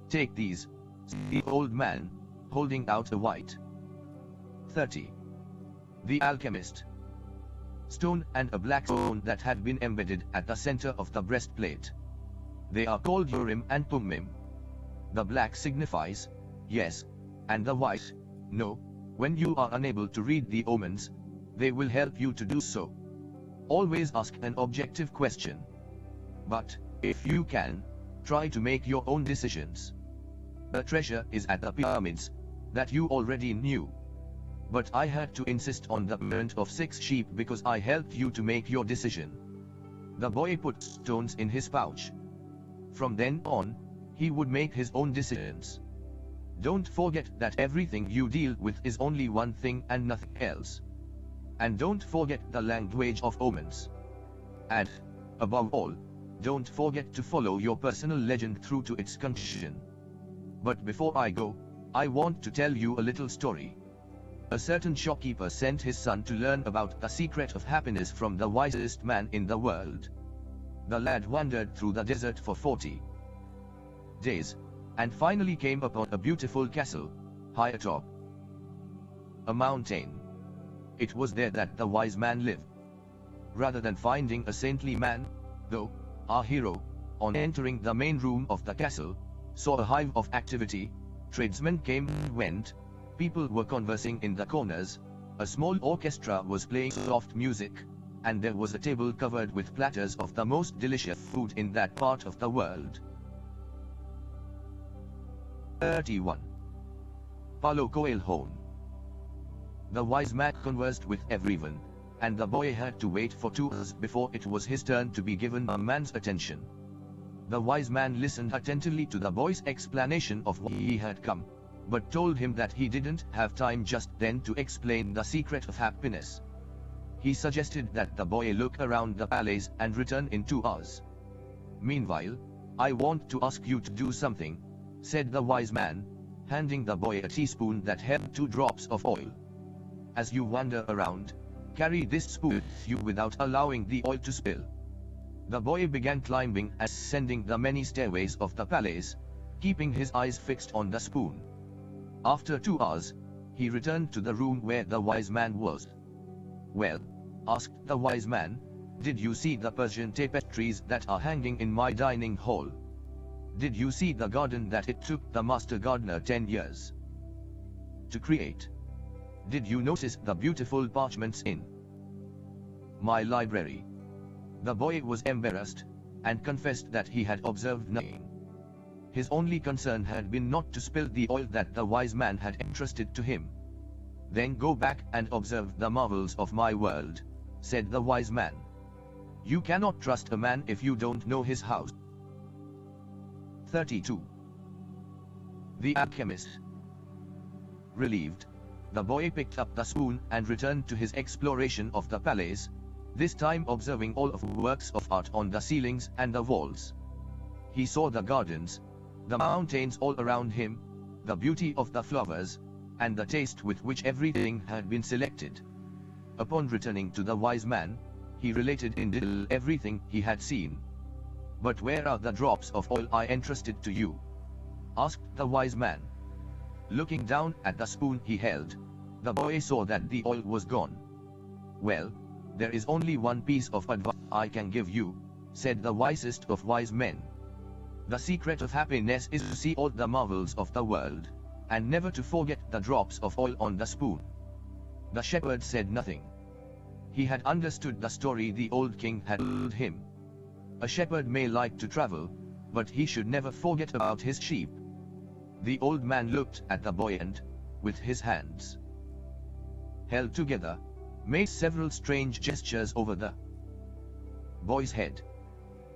Take these, said the old man, holding out a white 30. The alchemist stone and a black stone that had been embedded at the center of the breastplate. They are called Urim and Thummim. The black signifies yes, and the white no. When you are unable to read the omens, they will help you to do so. Always ask an objective question. But, if you can, try to make your own decisions. The treasure is at the Pvmits, that you already knew. But I had to insist on the payment of 6 sheep because I helped you to make your decision. The boy put stones in his pouch. From then on, he would make his own decisions. Don't forget that everything you deal with is only one thing and nothing else. And don't forget the language of omens. And, above all, don't forget to follow your personal legend through to its conclusion. But before I go, I want to tell you a little story. A certain shopkeeper sent his son to learn about the secret of happiness from the wisest man in the world. The lad wandered through the desert for 40 days, and finally came upon a beautiful castle, high atop a mountain. It was there that the wise man lived. Rather than finding a saintly man, though, our hero, on entering the main room of the castle, saw a hive of activity. Tradesmen came and went, people were conversing in the corners, a small orchestra was playing soft music, and there was a table covered with platters of the most delicious food in that part of the world. 31. Paulo Coelho. The wise man conversed with everyone, and the boy had to wait for 2 hours before it was his turn to be given a man's attention. The wise man listened attentively to the boy's explanation of why he had come, but told him that he didn't have time just then to explain the secret of happiness. He suggested that the boy look around the palace and return in 2 hours. Meanwhile, I want to ask you to do something, said the wise man, handing the boy a teaspoon that held 2 drops of oil. As you wander around, carry this spoon with you without allowing the oil to spill. The boy began climbing and ascending the many stairways of the palace, keeping his eyes fixed on the spoon. After 2 hours, he returned to the room where the wise man was. Well, asked the wise man, did you see the Persian tapestries that are hanging in my dining hall? Did you see the garden that it took the master gardener 10 years to create? Did you notice the beautiful parchments in my library? The boy was embarrassed, and confessed that he had observed nothing. His only concern had been not to spill the oil that the wise man had entrusted to him. Then go back and observe the marvels of my world, said the wise man. You cannot trust a man if you don't know his house. 32. The alchemist. Relieved, the boy picked up the spoon and returned to his exploration of the palace, this time observing all of the works of art on the ceilings and the walls. He saw the gardens, the mountains all around him, the beauty of the flowers, and the taste with which everything had been selected. Upon returning to the wise man, he related in detail everything he had seen. But where are the drops of oil I entrusted to you? Asked the wise man. Looking down at the spoon he held, the boy saw that the oil was gone. Well, there is only one piece of advice I can give you, said the wisest of wise men. The secret of happiness is to see all the marvels of the world, and never to forget the drops of oil on the spoon. The shepherd said nothing. He had understood the story the old king had told him. A shepherd may like to travel, but he should never forget about his sheep. The old man looked at the boy and, with his hands held together, made several strange gestures over the boy's head.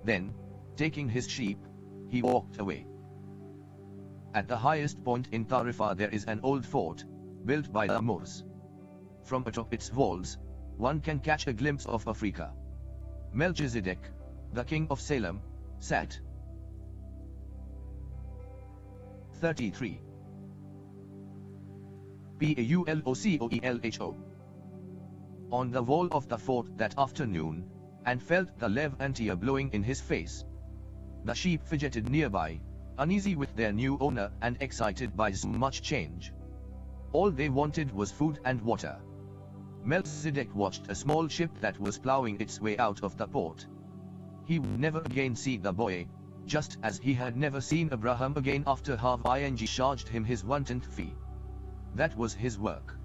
Then, taking his sheep, he walked away. At the highest point in Tarifa there is an old fort, built by the Moors. From atop its walls, one can catch a glimpse of Africa. Melchizedek, the king of Salem, sat. 33. Paulocoelho. On the wall of the fort that afternoon, and felt the Levantia blowing in his face. The sheep fidgeted nearby, uneasy with their new owner and excited by so much change. All they wanted was food and water. Melchizedek watched a small ship that was plowing its way out of the port. He would never again see the boy, just as he had never seen Abraham again after Having charged him his 1/10 fee. That was his work.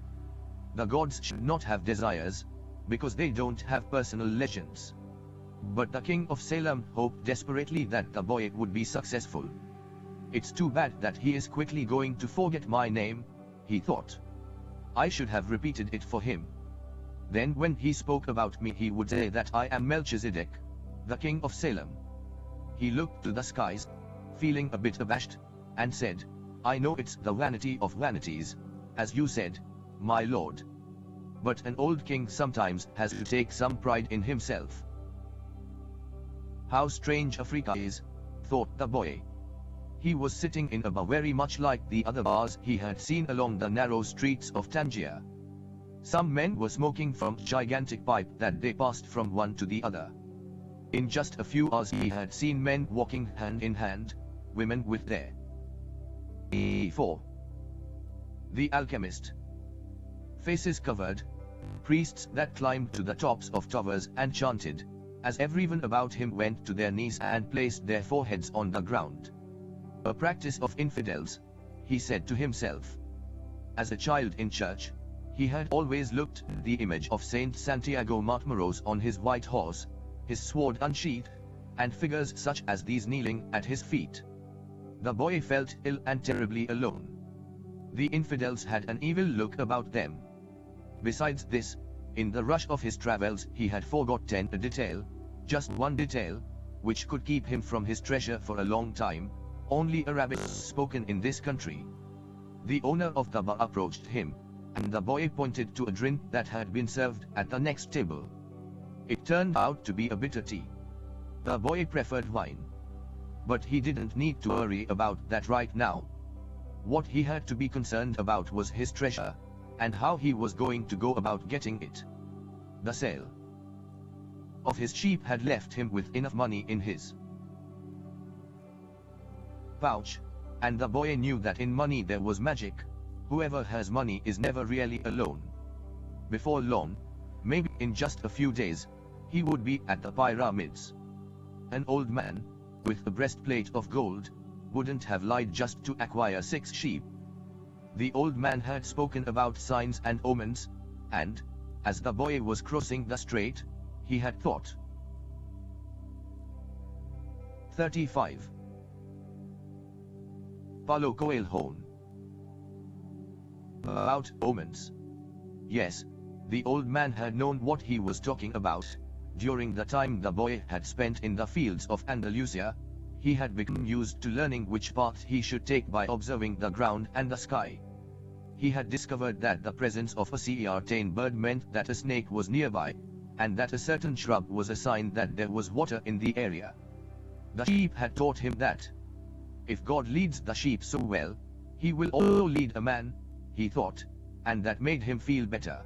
The gods should not have desires, because they don't have personal legends. But the king of Salem hoped desperately that the boy would be successful. It's too bad that he is quickly going to forget my name, he thought. I should have repeated it for him. Then when he spoke about me he would say that I am Melchizedek, the king of Salem. He looked to the skies, feeling a bit abashed, and said, I know it's the vanity of vanities, as you said, my lord. But an old king sometimes has to take some pride in himself. How strange Africa is, thought the boy. He was sitting in a bar very much like the other bars he had seen along the narrow streets of Tangier. Some men were smoking from gigantic pipe that they passed from one to the other. In just a few hours he had seen men walking hand in hand, women with their 4. The alchemist. Faces covered, priests that climbed to the tops of towers and chanted, as everyone about him went to their knees and placed their foreheads on the ground. A practice of infidels, he said to himself. As a child in church, he had always looked at the image of Saint Santiago Matamoros on his white horse, his sword unsheathed, and figures such as these kneeling at his feet. The boy felt ill and terribly alone. The infidels had an evil look about them. Besides this, in the rush of his travels he had forgotten a detail, just one detail, which could keep him from his treasure for a long time. Only Arabic was spoken in this country. The owner of the bar approached him, and the boy pointed to a drink that had been served at the next table. It turned out to be a bitter tea. The boy preferred wine. But he didn't need to worry about that right now. What he had to be concerned about was his treasure, and how he was going to go about getting it. The sale of his sheep had left him with enough money in his pouch, and the boy knew that in money there was magic. Whoever has money is never really alone. Before long, maybe in just a few days, he would be at the Pyramids. An old man, with a breastplate of gold, wouldn't have lied just to acquire 6 sheep. The old man had spoken about signs and omens, and, as the boy was crossing the strait, he had thought. 35. Paulo Coelho. About omens. Yes, the old man had known what he was talking about. During the time the boy had spent in the fields of Andalusia, he had become used to learning which path he should take by observing the ground and the sky. He had discovered that the presence of a certain bird meant that a snake was nearby, and that a certain shrub was a sign that there was water in the area. The sheep had taught him that if God leads the sheep so well, he will also lead a man, he thought, and that made him feel better.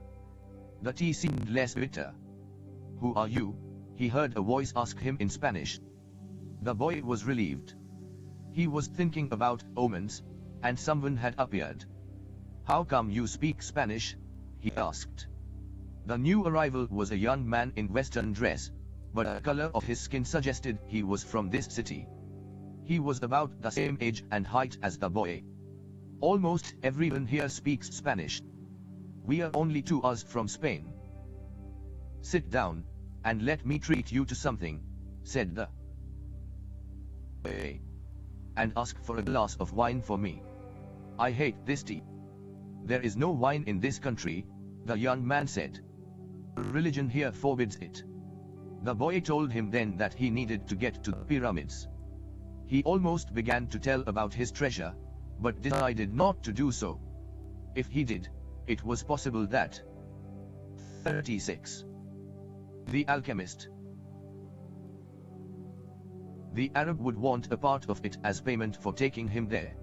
The tea seemed less bitter. Who are you? He heard a voice ask him in Spanish. The boy was relieved. He was thinking about omens, and someone had appeared. How come you speak Spanish? He asked. The new arrival was a young man in Western dress, but the color of his skin suggested he was from this city. He was about the same age and height as the boy. Almost everyone here speaks Spanish. We are only 2 hours from Spain. Sit down, and let me treat you to something, said the boy. And ask for a glass of wine for me. I hate this tea. There is no wine in this country, the young man said. Religion here forbids it. The boy told him then that he needed to get to the pyramids. He almost began to tell about his treasure, but decided not to do so. If he did, it was possible that 36. The alchemist. The Arab would want a part of it as payment for taking him there.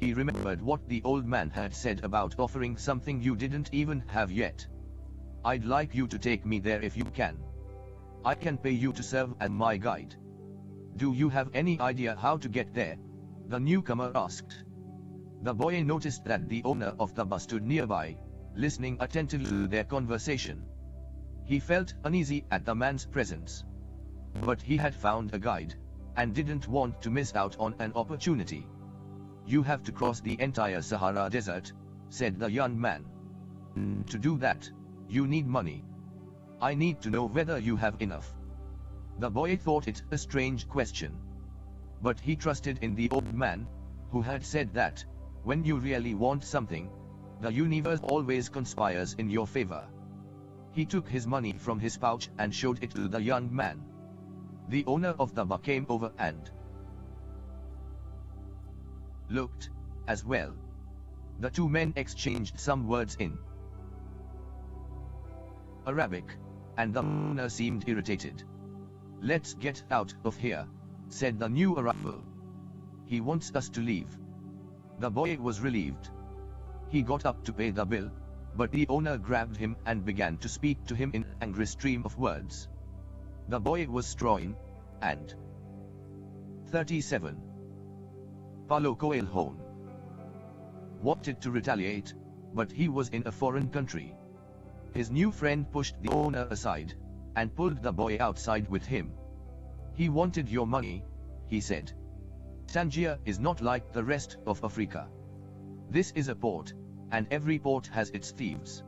He remembered what the old man had said about offering something you didn't even have yet. I'd like you to take me there if you can. I can pay you to serve as my guide. Do you have any idea how to get there? The newcomer asked. The boy noticed that the owner of the bus stood nearby, listening attentively to their conversation. He felt uneasy at the man's presence. But he had found a guide, and didn't want to miss out on an opportunity. You have to cross the entire Sahara Desert, said the young man. To do that, you need money. I need to know whether you have enough. The boy thought it a strange question. But he trusted in the old man, who had said that, when you really want something, the universe always conspires in your favor. He took his money from his pouch and showed it to the young man. The owner of the bar came over and looked as well. The two men exchanged some words in Arabic, and the owner seemed irritated. Let's get out of here, said the new arrival. He wants us to leave. The boy was relieved. He got up to pay the bill, but the owner grabbed him and began to speak to him in an angry stream of words. The boy was strong, and 37. Paulo Coelho wanted to retaliate, but he was in a foreign country. His new friend pushed the owner aside, and pulled the boy outside with him. He wanted your money, he said. Tangier is not like the rest of Africa. This is a port, and every port has its thieves.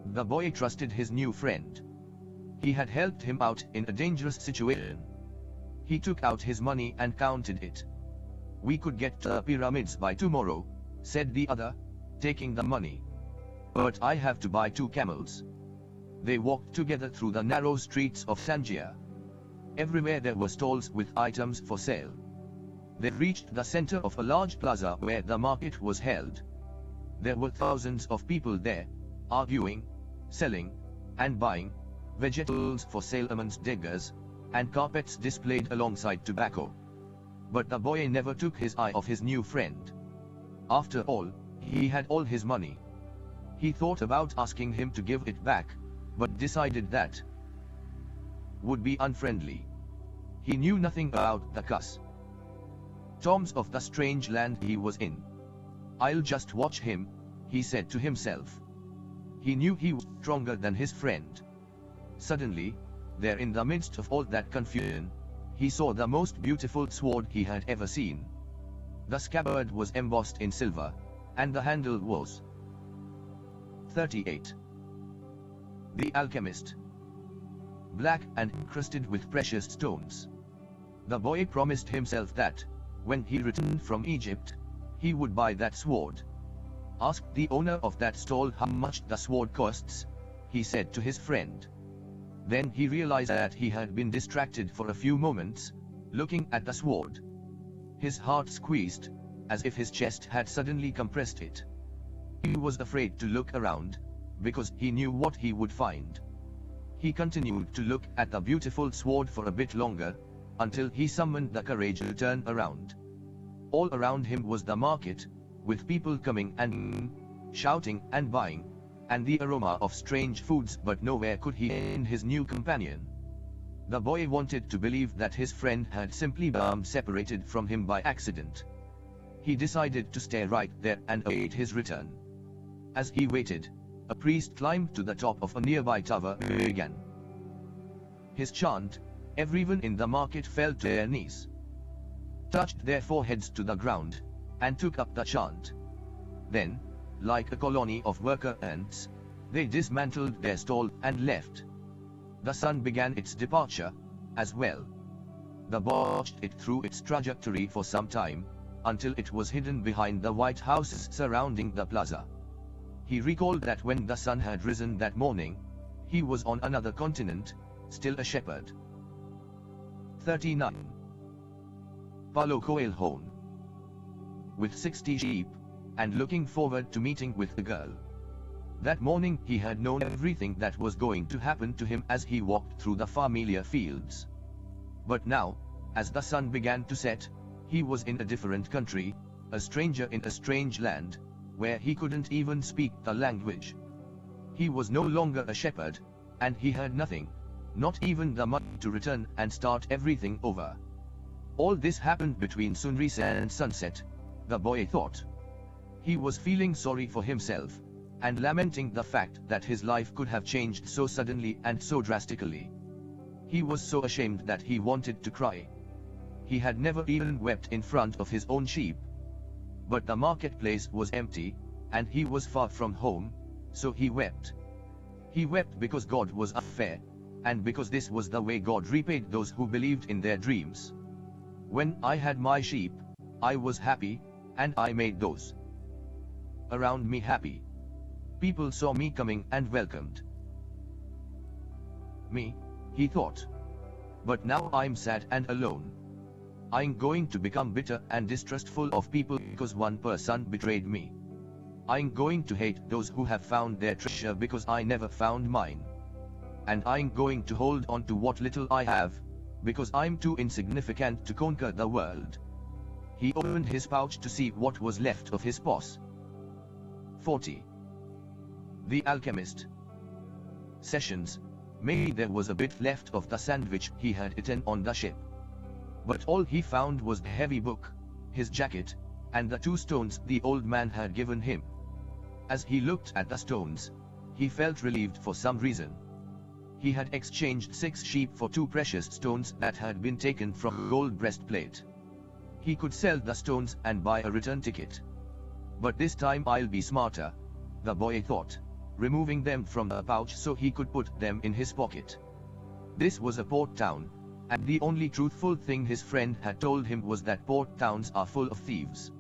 The boy trusted his new friend. He had helped him out in a dangerous situation. He took out his money and counted it. We could get to the Pyramids by tomorrow, said the other, taking the money. But I have to buy 2 camels. They walked together through the narrow streets of Tangier. Everywhere there were stalls with items for sale. They reached the center of a large plaza where the market was held. There were thousands of people there, arguing, selling, and buying vegetables for sale amongst diggers, and carpets displayed alongside tobacco. But the boy never took his eye off his new friend. After all, he had all his money. He thought about asking him to give it back, but decided that would be unfriendly. He knew nothing about the customs of the strange land he was in. I'll just watch him, he said to himself. He knew he was stronger than his friend. Suddenly, there in the midst of all that confusion, he saw the most beautiful sword he had ever seen. The scabbard was embossed in silver, and the handle was 38. The alchemist. Black and encrusted with precious stones. The boy promised himself that, when he returned from Egypt, he would buy that sword. Ask the owner of that stall how much the sword costs, he said to his friend. Then he realized that he had been distracted for a few moments, looking at the sword. His heart squeezed, as if his chest had suddenly compressed it. He was afraid to look around, because he knew what he would find. He continued to look at the beautiful sword for a bit longer, until he summoned the courage to turn around. All around him was the market, with people coming and shouting and buying, and the aroma of strange foods, but nowhere could he find his new companion. The boy wanted to believe that his friend had simply become separated from him by accident. He decided to stay right there and await his return. As he waited, a priest climbed to the top of a nearby tower and began his chant. Everyone in the market fell to their knees, touched their foreheads to the ground, and took up the chant. Then, like a colony of worker ants, they dismantled their stall and left. The sun began its departure, as well. The boy watched it through its trajectory for some time, until it was hidden behind the white houses surrounding the plaza. He recalled that when the sun had risen that morning, he was on another continent, still a shepherd. 39. Paulo Coelho with 60 sheep, and looking forward to meeting with the girl. That morning he had known everything that was going to happen to him as he walked through the familiar fields. But now, as the sun began to set, he was in a different country, a stranger in a strange land, where he couldn't even speak the language. He was no longer a shepherd, and he had nothing, not even the money to return and start everything over. All this happened between sunrise and sunset, the boy thought. He was feeling sorry for himself, and lamenting the fact that his life could have changed so suddenly and so drastically. He was so ashamed that he wanted to cry. He had never even wept in front of his own sheep. But the marketplace was empty, and he was far from home, so he wept. He wept because God was unfair, and because this was the way God repaid those who believed in their dreams. When I had my sheep, I was happy, and I made those around me happy. People saw me coming and welcomed me, he thought. But now I'm sad and alone. I'm going to become bitter and distrustful of people because one person betrayed me. I'm going to hate those who have found their treasure because I never found mine. And I'm going to hold on to what little I have, because I'm too insignificant to conquer the world. He opened his pouch to see what was left of his purse. 40. The Alchemist. Sessions. Maybe there was a bit left of the sandwich he had eaten on the ship. But all he found was the heavy book, his jacket, and the 2 stones the old man had given him. As he looked at the stones, he felt relieved for some reason. He had exchanged 6 sheep for 2 precious stones that had been taken from a gold breastplate. He could sell the stones and buy a return ticket. But this time I'll be smarter, the boy thought, removing them from the pouch so he could put them in his pocket. This was a port town, and the only truthful thing his friend had told him was that port towns are full of thieves.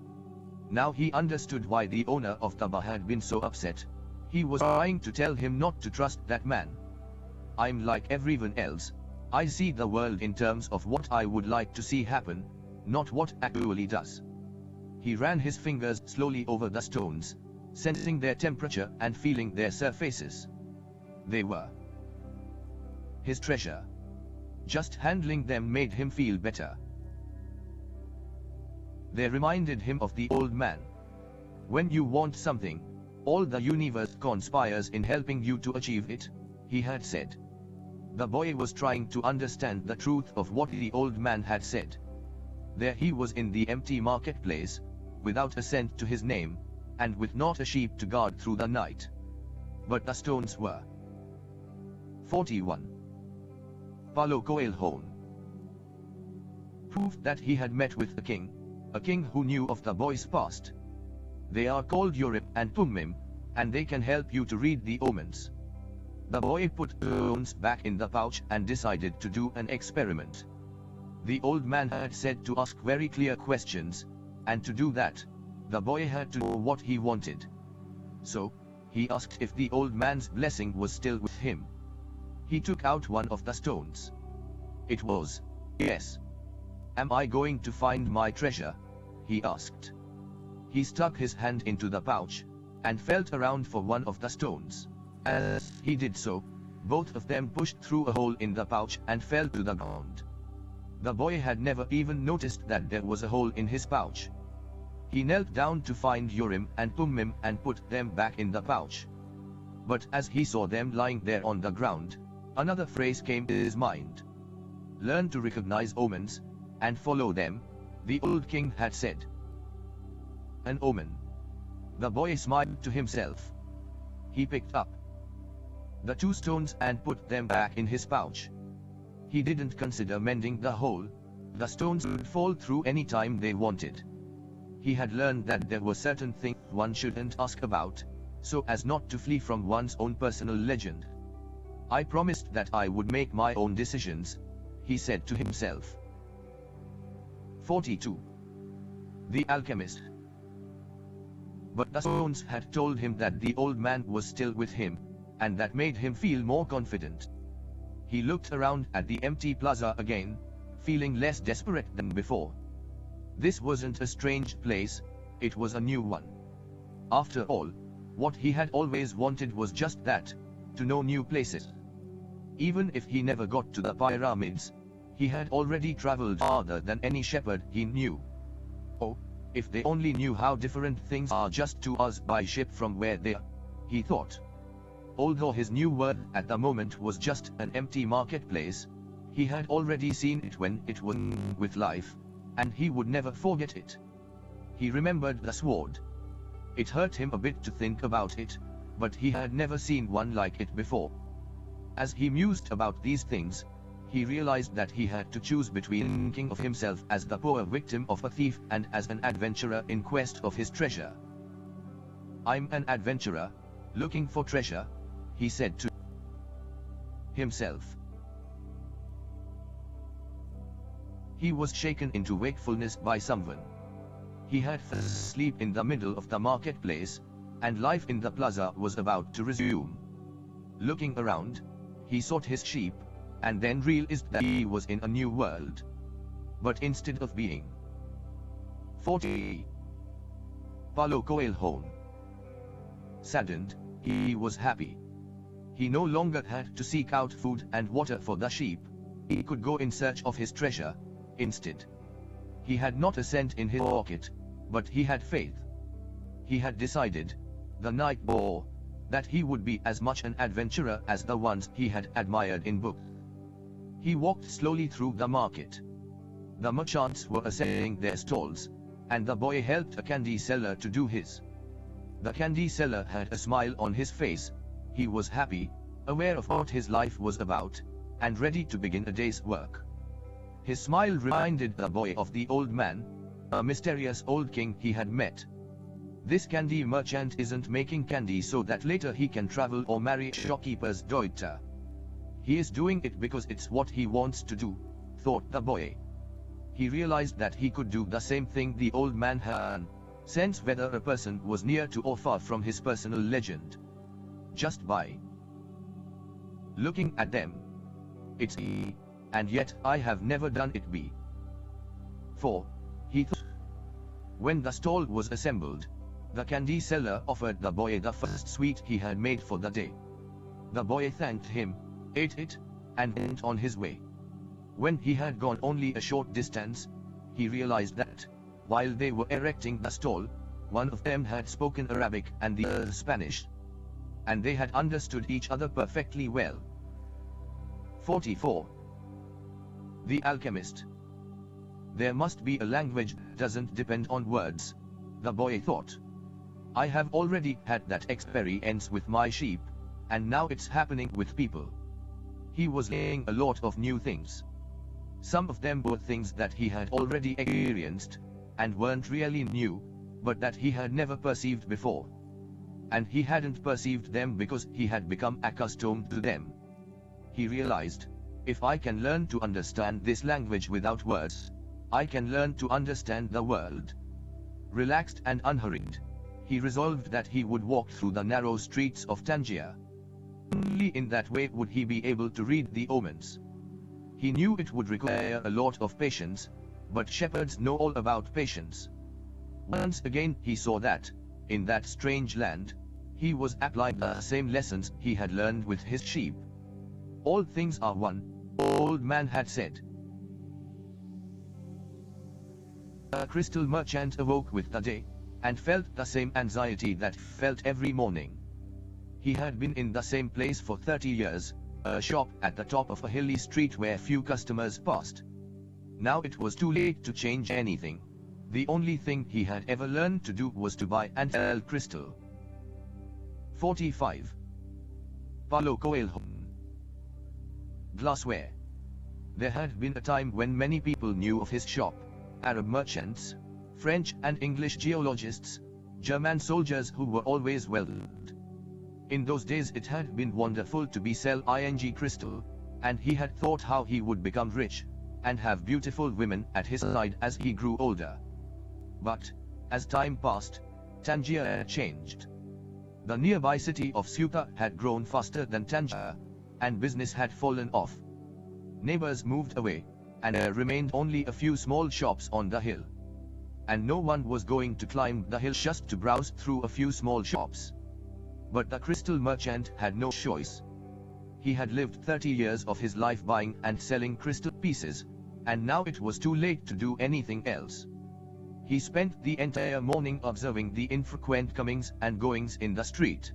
Now he understood why the owner of the bar had been so upset. He was trying to tell him not to trust that man. I'm like everyone else. I see the world in terms of what I would like to see happen, not what actually does. He ran his fingers slowly over the stones, sensing their temperature and feeling their surfaces. They were his treasure. Just handling them made him feel better. They reminded him of the old man. When you want something, all the universe conspires in helping you to achieve it, he had said. The boy was trying to understand the truth of what the old man had said. There he was in the empty marketplace, without a cent to his name, and with not a sheep to guard through the night. But the stones were 41. Paulo Coelho. Proof that he had met with a king who knew of the boy's past. They are called Urim and Thummim, and they can help you to read the omens. The boy put the stones back in the pouch and decided to do an experiment. The old man had said to ask very clear questions, and to do that, the boy had to know what he wanted. So, he asked if the old man's blessing was still with him. He took out one of the stones. It was yes. Am I going to find my treasure? He asked. He stuck his hand into the pouch, and felt around for one of the stones. As he did so, both of them pushed through a hole in the pouch and fell to the ground. The boy had never even noticed that there was a hole in his pouch. He knelt down to find Urim and Thummim and put them back in the pouch. But as he saw them lying there on the ground, another phrase came to his mind. Learn to recognize omens, and follow them, the old king had said. An omen. The boy smiled to himself. He picked up the 2 stones and put them back in his pouch. He didn't consider mending the hole. The stones would fall through any time they wanted. He had learned that there were certain things one shouldn't ask about, so as not to flee from one's own personal legend. I promised that I would make my own decisions, he said to himself. 42. The Alchemist. But the stones had told him that the old man was still with him, and that made him feel more confident. He looked around at the empty plaza again, feeling less desperate than before. This wasn't a strange place, it was a new one. After all, what he had always wanted was just that, to know new places. Even if he never got to the pyramids, he had already traveled farther than any shepherd he knew. Oh, if they only knew how different things are just 2 hours by ship from where they are, he thought. Although his new world at the moment was just an empty marketplace, he had already seen it when it was with life, and he would never forget it. He remembered the sword. It hurt him a bit to think about it, but he had never seen one like it before. As he mused about these things, he realized that he had to choose between thinking of himself as the poor victim of a thief and as an adventurer in quest of his treasure. "I'm an adventurer, looking for treasure," he said to himself. He was shaken into wakefulness by someone. He had fallen asleep in the middle of the marketplace, and life in the plaza was about to resume. Looking around, he sought his sheep, and then realized that he was in a new world. But instead of being 40, Paulo Coelho saddened, he was happy. He no longer had to seek out food and water for the sheep. He could go in search of his treasure. Instead, he had not a cent in his pocket, but he had faith. He had decided, the night before, that he would be as much an adventurer as the ones he had admired in books. He walked slowly through the market. The merchants were assembling their stalls, and the boy helped a candy seller to do his. The candy seller had a smile on his face. He was happy, aware of what his life was about, and ready to begin a day's work. His smile reminded the boy of the old man, a mysterious old king he had met. This candy merchant isn't making candy so that later he can travel or marry a shopkeeper's daughter. He is doing it because it's what he wants to do, thought the boy. He realized that he could do the same thing the old man had, sense whether a person was near to or far from his personal legend. Just by looking at them. It's he, and yet I have never done it before, he thought. When the stall was assembled, the candy seller offered the boy the first sweet he had made for the day. The boy thanked him, ate it, and went on his way. When he had gone only a short distance, he realized that, while they were erecting the stall, one of them had spoken Arabic and the other Spanish, and they had understood each other perfectly well. 44. The alchemist. There must be a language that doesn't depend on words, the boy thought. I have already had that experience with my sheep, and now it's happening with people. He was learning a lot of new things. Some of them were things that he had already experienced, and weren't really new, but that he had never perceived before. And he hadn't perceived them because he had become accustomed to them. He realized, if I can learn to understand this language without words, I can learn to understand the world. Relaxed and unhurried, he resolved that he would walk through the narrow streets of Tangier. Only in that way would he be able to read the omens. He knew it would require a lot of patience, but shepherds know all about patience. Once again he saw that, in that strange land, he was applying the same lessons he had learned with his sheep. All things are one, old man had said. The crystal merchant awoke with the day, and felt the same anxiety that he felt every morning. He had been in the same place for 30 years, a shop at the top of a hilly street where few customers passed. Now it was too late to change anything. The only thing he had ever learned to do was to buy and sell crystal. 45. Paulo Coelho. Glassware. There had been a time when many people knew of his shop. Arab merchants, French and English geologists, German soldiers who were always well-known. In those days it had been wonderful to be selling crystal, and he had thought how he would become rich, and have beautiful women at his side as he grew older. But, as time passed, Tangier changed. The nearby city of Ceuta had grown faster than Tangier, and business had fallen off. Neighbors moved away, and there remained only a few small shops on the hill. and no one was going to climb the hill just to browse through a few small shops. But the crystal merchant had no choice. He had lived 30 years of his life buying and selling crystal pieces, and now it was too late to do anything else. He spent the entire morning observing the infrequent comings and goings in the street.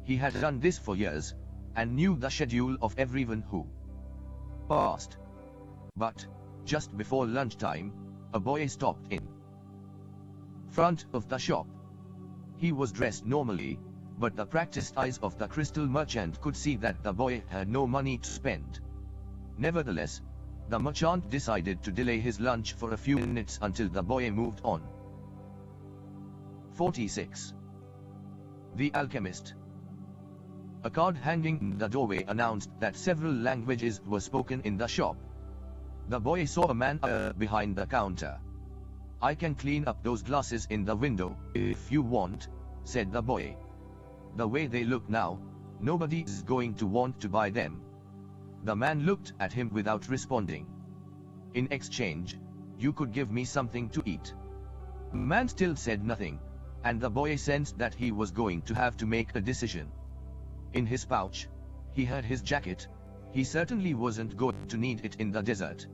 He had done this for years, and knew the schedule of everyone who passed. But, just before lunchtime, a boy stopped in front of the shop. He was dressed normally, but the practiced eyes of the crystal merchant could see that the boy had no money to spend. Nevertheless, the merchant decided to delay his lunch for a few minutes until the boy moved on. 46. The Alchemist. A card hanging in the doorway announced that several languages were spoken in the shop. The boy saw a man behind the counter. "I can clean up those glasses in the window, if you want," said the boy. "The way they look now, nobody is going to want to buy them." The man looked at him without responding. "In exchange, you could give me something to eat." The man still said nothing, and the boy sensed that he was going to have to make a decision. In his pouch, he had his jacket. He certainly wasn't going to need it in the desert.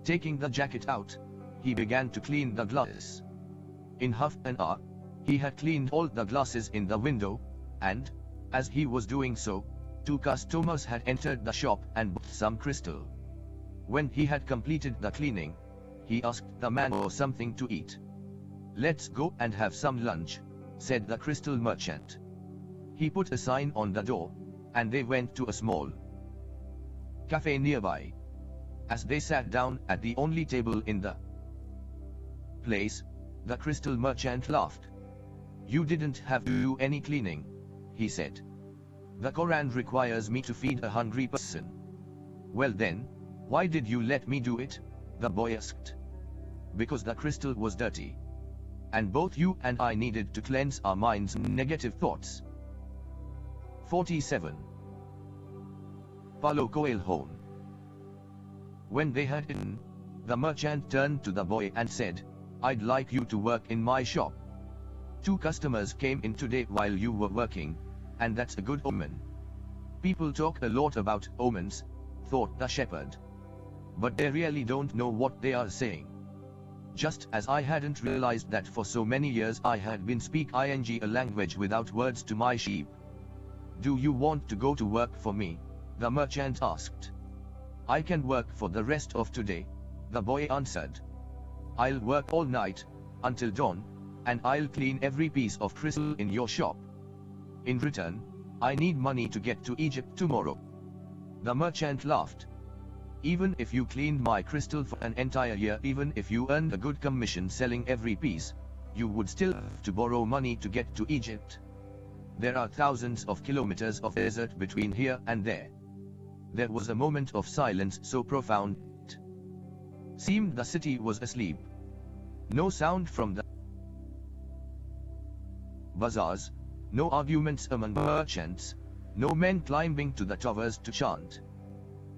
Taking the jacket out, he began to clean the glasses. In half an hour, he had cleaned all the glasses in the window, and, as he was doing so, 2 customers had entered the shop and bought some crystal. When he had completed the cleaning, he asked the man for something to eat. "Let's go and have some lunch," said the crystal merchant. He put a sign on the door, and they went to a small cafe nearby. As they sat down at the only table in the place, the crystal merchant laughed. "You didn't have to do any cleaning," he said. "The Quran requires me to feed a hungry person." "Well then, why did you let me do it?" the boy asked. "Because the crystal was dirty. And both you and I needed to cleanse our minds from negative thoughts." 47. Paulo Coelho. When they had eaten, the merchant turned to the boy and said, "I'd like you to work in my shop. 2 customers came in today while you were working, and that's a good omen." "People talk a lot about omens," thought the shepherd. "But they really don't know what they are saying." Just as I hadn't realized that for so many years I had been speaking a language without words to my sheep. "Do you want to go to work for me?" the merchant asked. "I can work for the rest of today," the boy answered. "I'll work all night, until dawn, and I'll clean every piece of crystal in your shop. In return, I need money to get to Egypt tomorrow." The merchant laughed. "Even if you cleaned my crystal for an entire year, even if you earned a good commission selling every piece, you would still have to borrow money to get to Egypt. There are thousands of kilometers of desert between here and there." There was a moment of silence so profound it seemed the city was asleep. No sound from the bazaars, no arguments among merchants, no men climbing to the towers to chant.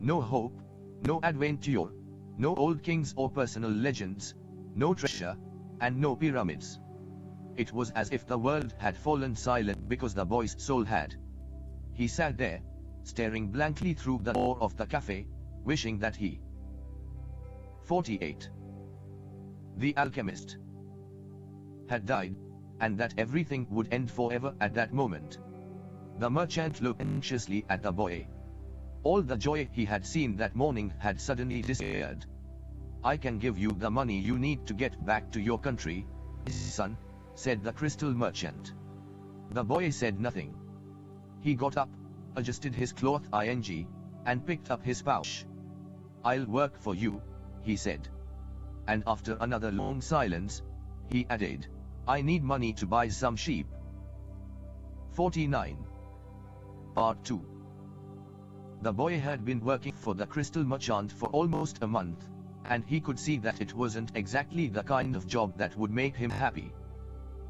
No hope, no adventure, no old kings or personal legends, no treasure, and no pyramids. It was as if the world had fallen silent because the boy's soul had. He sat there, staring blankly through the door of the cafe, wishing that he 48. The alchemist had died, and that everything would end forever at that moment. The merchant looked anxiously at the boy. All the joy he had seen that morning had suddenly disappeared. "I can give you the money you need to get back to your country, son," said the crystal merchant. The boy said nothing. He got up, adjusted his cloth and picked up his pouch. "I'll work for you," he said. And after another long silence, he added, "I need money to buy some sheep." 49. Part 2. The boy had been working for the crystal merchant for almost a month, and he could see that it wasn't exactly the kind of job that would make him happy.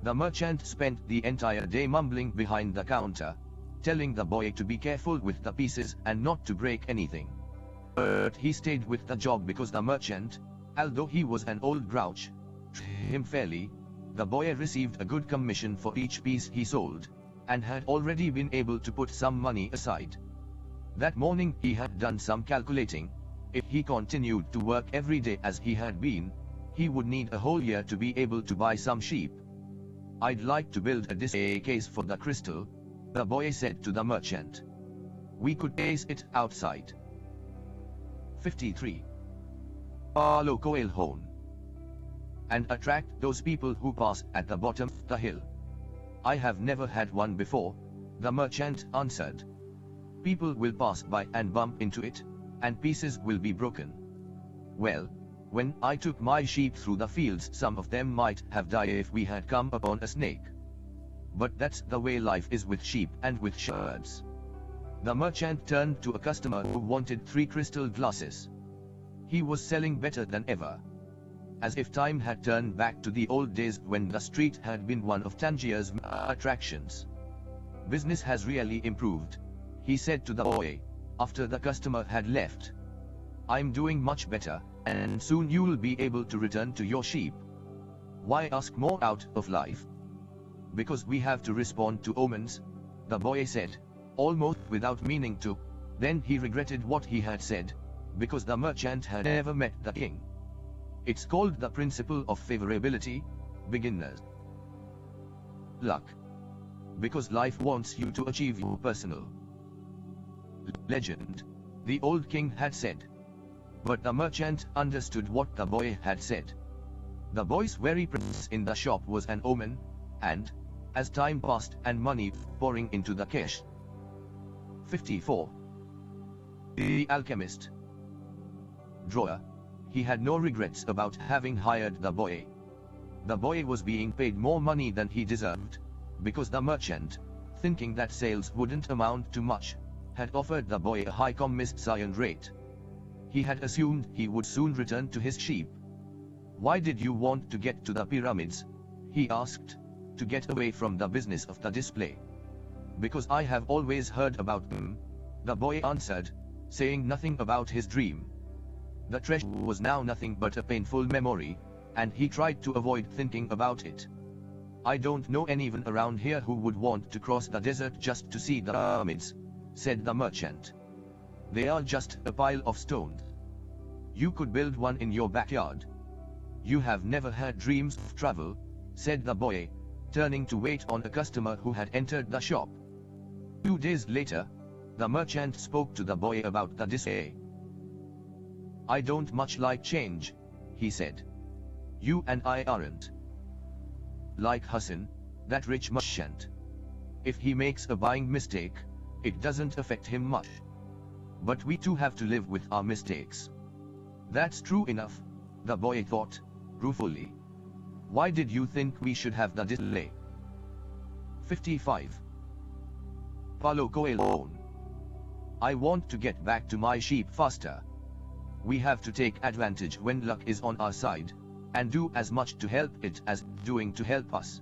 The merchant spent the entire day mumbling behind the counter, telling the boy to be careful with the pieces and not to break anything. But he stayed with the job because the merchant, although he was an old grouch, him fairly, the boy received a good commission for each piece he sold, and had already been able to put some money aside. That morning he had done some calculating. If he continued to work every day as he had been, he would need a whole year to be able to buy some sheep. "I'd like to build a display case for the crystal," the boy said to the merchant. "We could place it outside." 53. Paulo Coelho. "And attract those people who pass at the bottom of the hill." "I have never had one before," the merchant answered. "People will pass by and bump into it, and pieces will be broken. Well, when I took my sheep through the fields, some of them might have died if we had come upon a snake. But that's the way life is with sheep and with shepherds." The merchant turned to a customer who wanted 3 crystal glasses. He was selling better than ever. As if time had turned back to the old days when the street had been one of Tangier's attractions. "Business has really improved," he said to the boy, after the customer had left. "I'm doing much better, and soon you'll be able to return to your sheep. Why ask more out of life?" "Because we have to respond to omens," the boy said, almost without meaning to. Then he regretted what he had said, because the merchant had never met the king. It's called the principle of favorability, beginners. Luck. Because life wants you to achieve your personal legend, the old king had said. But the merchant understood what the boy had said. The boy's very presence in the shop was an omen, and, as time passed and money pouring into the cash. 54. The alchemist. Drawer. He had no regrets about having hired the boy. The boy was being paid more money than he deserved, because the merchant, thinking that sales wouldn't amount to much, had offered the boy a high commission rate. He had assumed he would soon return to his sheep. "Why did you want to get to the pyramids?" he asked. "To get away from the business of the display." "Because I have always heard about them," the boy answered, saying nothing about his dream. The treasure was now nothing but a painful memory, and he tried to avoid thinking about it. "I don't know anyone around here who would want to cross the desert just to see the pyramids," said the merchant. "They are just a pile of stones. You could build one in your backyard." "You have never had dreams of travel," said the boy, turning to wait on a customer who had entered the shop. 2 days later, the merchant spoke to the boy about the display. "I don't much like change," he said. "You and I aren't. Like Hassan, that rich merchant. If he makes a buying mistake, it doesn't affect him much. But we too have to live with our mistakes." "That's true enough," the boy thought, ruefully. "Why did you think we should have the display?" 55. Paulo Coelho. "I want to get back to my sheep faster. We have to take advantage when luck is on our side, and do as much to help it as doing to help us.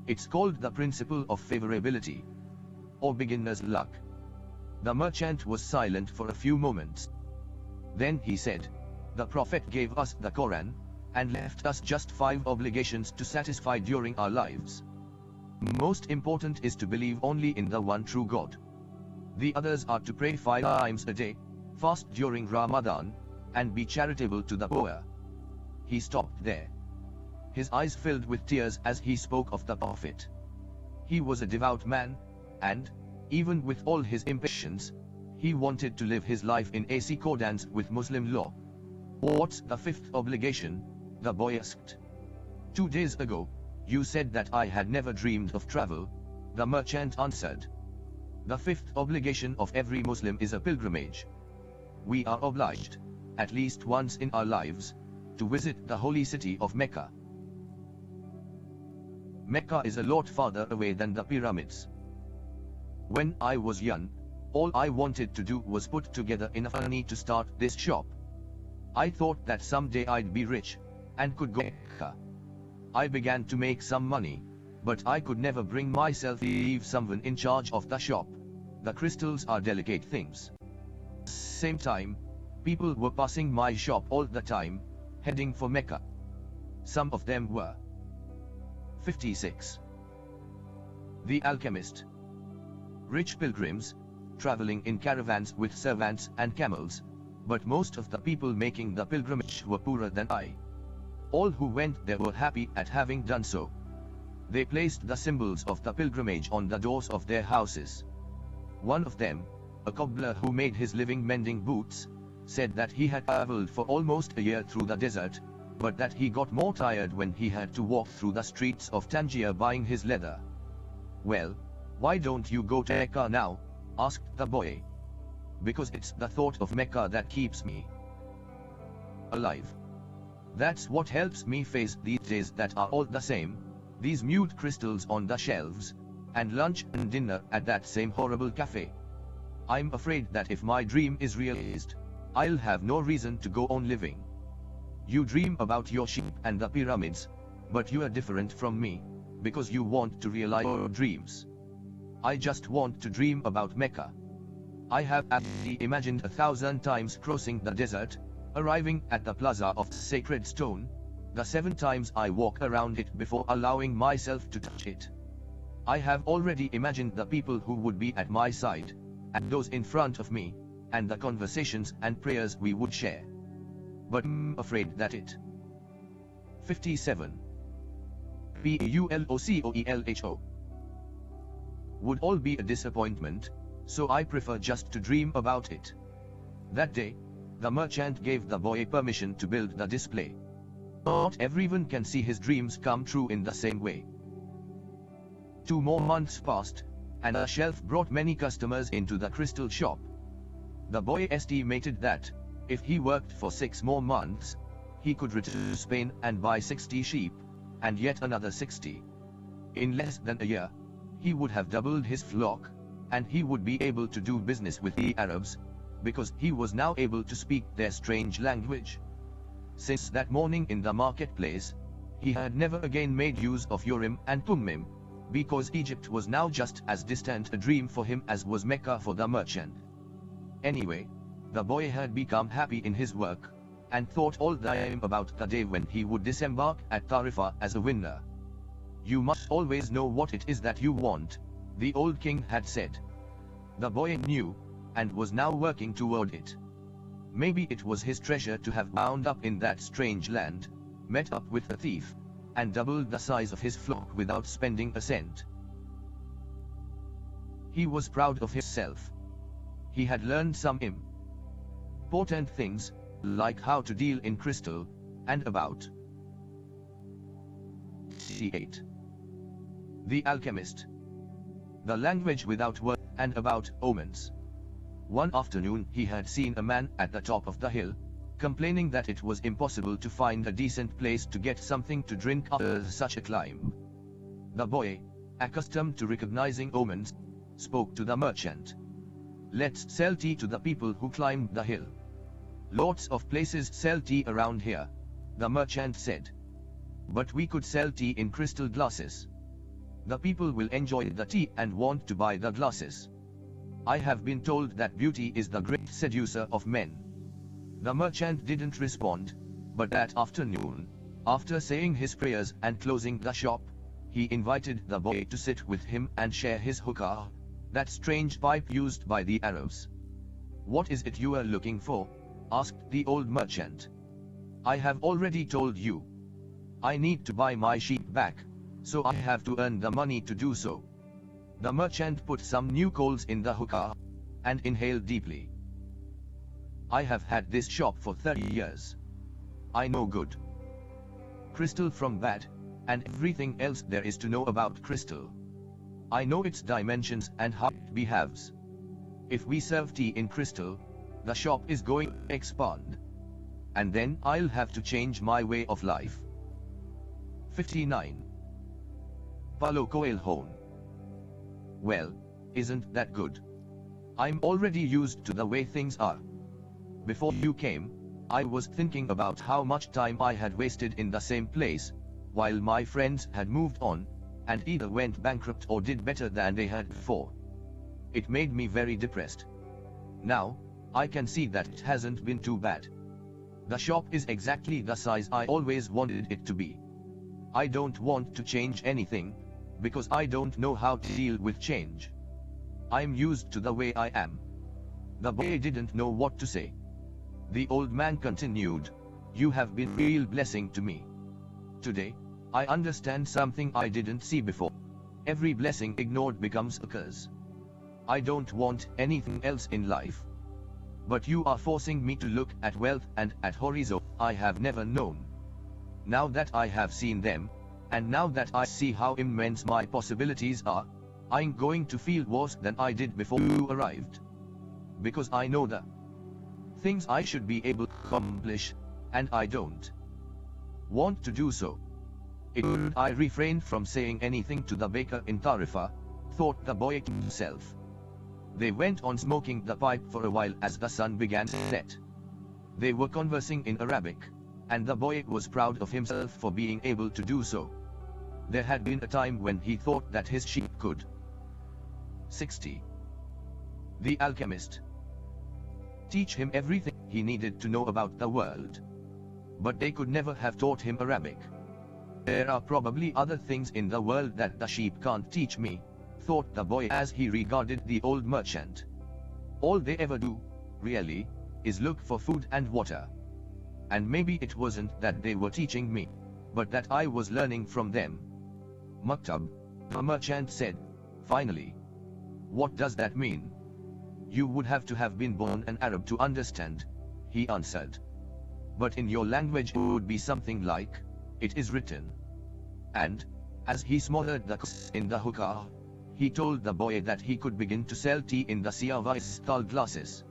It's called the principle of favorability, or beginner's luck." The merchant was silent for a few moments. Then he said, "The Prophet gave us the Quran, and left us just 5 obligations to satisfy during our lives. Most important is to believe only in the one true God. The others are to pray 5 times a day, fast during Ramadan, and be charitable to the poor." He stopped there. His eyes filled with tears as he spoke of the Prophet. He was a devout man, and, even with all his impatience, he wanted to live his life in accordance with Muslim law. "What's the 5th obligation?" the boy asked. 2 days ago, you said that I had never dreamed of travel," the merchant answered. "The 5th obligation of every Muslim is a pilgrimage. We are obliged, at least once in our lives, to visit the holy city of Mecca. Mecca is a lot farther away than the pyramids. When I was young, all I wanted to do was put together enough money to start this shop. I thought that someday I'd be rich, and could go to Mecca. I began to make some money, but I could never bring myself to leave someone in charge of the shop. The crystals are delicate things. Same time, people were passing my shop all the time, heading for Mecca. Some of them were 56. The alchemist. Rich pilgrims, traveling in caravans with servants and camels, but most of the people making the pilgrimage were poorer than I. All who went there were happy at having done so. They placed the symbols of the pilgrimage on the doors of their houses. One of them, a cobbler who made his living mending boots, said that he had traveled for almost a year through the desert, but that he got more tired when he had to walk through the streets of Tangier buying his leather. "Well, why don't you go to Mecca now?" asked the boy. "Because it's the thought of Mecca that keeps me alive. That's what helps me face these days that are all the same, these mute crystals on the shelves, and lunch and dinner at that same horrible cafe. I'm afraid that if my dream is realized, I'll have no reason to go on living. You dream about your sheep and the pyramids, but you are different from me, because you want to realize your dreams. I just want to dream about Mecca. I have actually imagined 1,000 times crossing the desert, arriving at the Plaza of Sacred Stone, the 7 times I walk around it before allowing myself to touch it. I have already imagined the people who would be at my side, and those in front of me, and the conversations and prayers we would share. But I'm afraid that it 57. PULOCOELHO would all be a disappointment, so I prefer just to dream about it. That day, the merchant gave the boy permission to build the display. Not everyone can see his dreams come true in the same way. 2 more months passed, and a shelf brought many customers into the crystal shop. The boy estimated that, if he worked for 6 more months, he could return to Spain and buy 60 sheep, and yet another 60. In less than a year, he would have doubled his flock, and he would be able to do business with the Arabs, because he was now able to speak their strange language. Since that morning in the marketplace, he had never again made use of Urim and Thummim, because Egypt was now just as distant a dream for him as was Mecca for the merchant. Anyway, the boy had become happy in his work, and thought all the time about the day when he would disembark at Tarifa as a winner. "You must always know what it is that you want," the old king had said. The boy knew, and was now working toward it. Maybe it was his treasure to have wound up in that strange land, met up with a thief, and doubled the size of his flock without spending a cent. He was proud of himself. He had learned some important things, like how to deal in crystal, and about 8. The alchemist. The language without words, and about omens. One afternoon he had seen a man at the top of the hill, complaining that it was impossible to find a decent place to get something to drink after such a climb. The boy, accustomed to recognizing omens, spoke to the merchant. "Let's sell tea to the people who climbed the hill." "Lots of places sell tea around here," the merchant said. "But we could sell tea in crystal glasses. The people will enjoy the tea and want to buy the glasses. I have been told that beauty is the great seducer of men." The merchant didn't respond, but that afternoon, after saying his prayers and closing the shop, he invited the boy to sit with him and share his hookah, that strange pipe used by the Arabs. "What is it you are looking for?" asked the old merchant. "I have already told you. I need to buy my sheep back, so I have to earn the money to do so." The merchant put some new coals in the hookah, and inhaled deeply. "I have had this shop for 30 years. I know good crystal from bad, and everything else there is to know about crystal. I know its dimensions and how it behaves. If we serve tea in crystal, the shop is going to expand. And then I'll have to change my way of life." 59. Paulo Coelho. "Well, isn't that good? I'm already used to the way things are. Before you came, I was thinking about how much time I had wasted in the same place, while my friends had moved on, and either went bankrupt or did better than they had before. It made me very depressed. Now, I can see that it hasn't been too bad. The shop is exactly the size I always wanted it to be. I don't want to change anything, because I don't know how to deal with change. I'm used to the way I am." The boy didn't know what to say. The old man continued, "You have been a real blessing to me. Today, I understand something I didn't see before. Every blessing ignored becomes a curse. I don't want anything else in life. But you are forcing me to look at wealth and at horizons I have never known. Now that I have seen them, and now that I see how immense my possibilities are, I'm going to feel worse than I did before you arrived. Because I know the things I should be able to accomplish, and I don't want to do so." I refrained from saying anything to the baker in Tarifa, thought the boy to himself. They went on smoking the pipe for a while as the sun began to set. They were conversing in Arabic, and the boy was proud of himself for being able to do so. There had been a time when he thought that his sheep could. 60. The alchemist. Teach him everything he needed to know about the world. But they could never have taught him Arabic. There are probably other things in the world that the sheep can't teach me, thought the boy as he regarded the old merchant. All they ever do, really, is look for food and water. And maybe it wasn't that they were teaching me, but that I was learning from them. "Maktab," the merchant said, finally. "What does that mean?" "You would have to have been born an Arab to understand," he answered. "But in your language it would be something like, 'It is written.'" And, as he smothered the cuss in the hookah, he told the boy that he could begin to sell tea in the service stall glasses.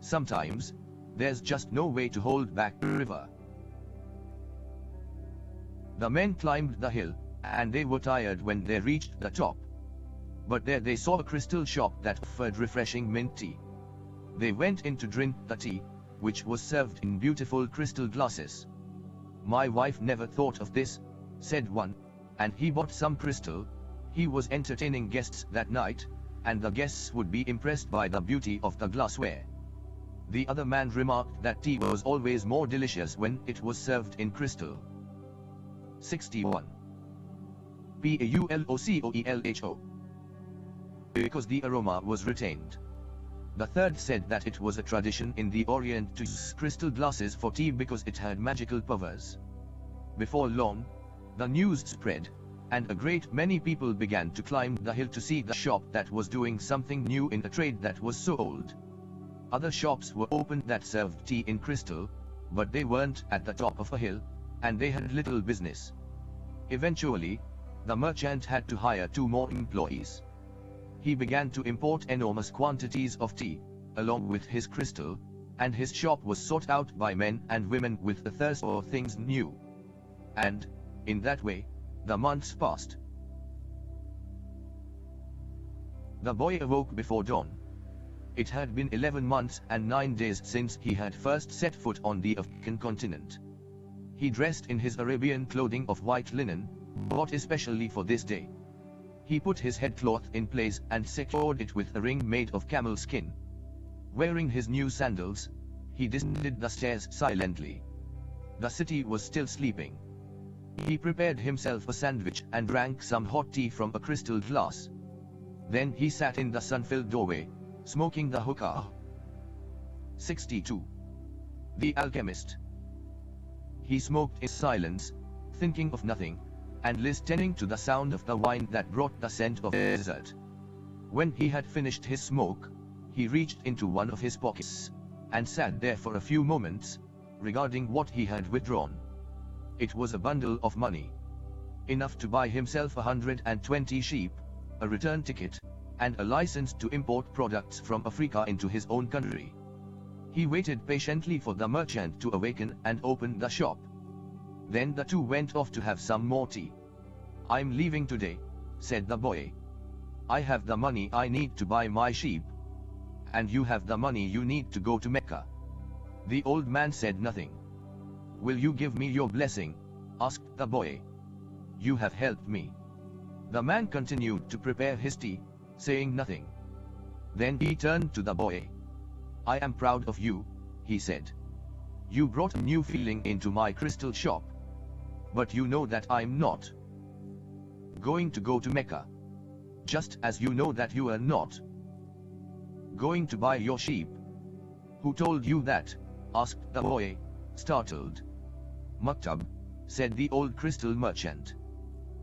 Sometimes, there's just no way to hold back the river. The men climbed the hill, and they were tired when they reached the top. But there they saw a crystal shop that offered refreshing mint tea. They went in to drink the tea, which was served in beautiful crystal glasses. "My wife never thought of this," said one, and he bought some crystal. He was entertaining guests that night, and the guests would be impressed by the beauty of the glassware. The other man remarked that tea was always more delicious when it was served in crystal. 61. Paulocoelho. Because the aroma was retained. The third said that it was a tradition in the Orient to use crystal glasses for tea because it had magical powers. Before long, the news spread, and a great many people began to climb the hill to see the shop that was doing something new in a trade that was so old. Other shops were opened that served tea in crystal, but they weren't at the top of a hill, and they had little business. Eventually, the merchant had to hire 2 more employees. He began to import enormous quantities of tea, along with his crystal, and his shop was sought out by men and women with a thirst for things new. And, in that way, the months passed. The boy awoke before dawn. It had been 11 months and 9 days since he had first set foot on the African continent. He dressed in his Arabian clothing of white linen, bought especially for this day. He put his headcloth in place and secured it with a ring made of camel skin. Wearing his new sandals, he descended the stairs silently. The city was still sleeping. He prepared himself a sandwich and drank some hot tea from a crystal glass. Then he sat in the sun-filled doorway, smoking the hookah. 62. The alchemist. He smoked in silence, thinking of nothing, and listening to the sound of the wine that brought the scent of desert. When he had finished his smoke, he reached into one of his pockets, and sat there for a few moments, regarding what he had withdrawn. It was a bundle of money. Enough to buy himself 120 sheep, a return ticket, and a license to import products from Africa into his own country. He waited patiently for the merchant to awaken and open the shop. Then the two went off to have some more tea. "I'm leaving today," said the boy. "I have the money I need to buy my sheep. And you have the money you need to go to Mecca." The old man said nothing. "Will you give me your blessing?" asked the boy. "You have helped me." The man continued to prepare his tea, saying nothing. Then he turned to the boy. "I am proud of you," he said. You brought a new feeling into my crystal shop. But you know that I'm not going to go to Mecca. Just as you know that you are not going to buy your sheep. Who told you that? Asked the boy, startled. Maktab, said the old crystal merchant.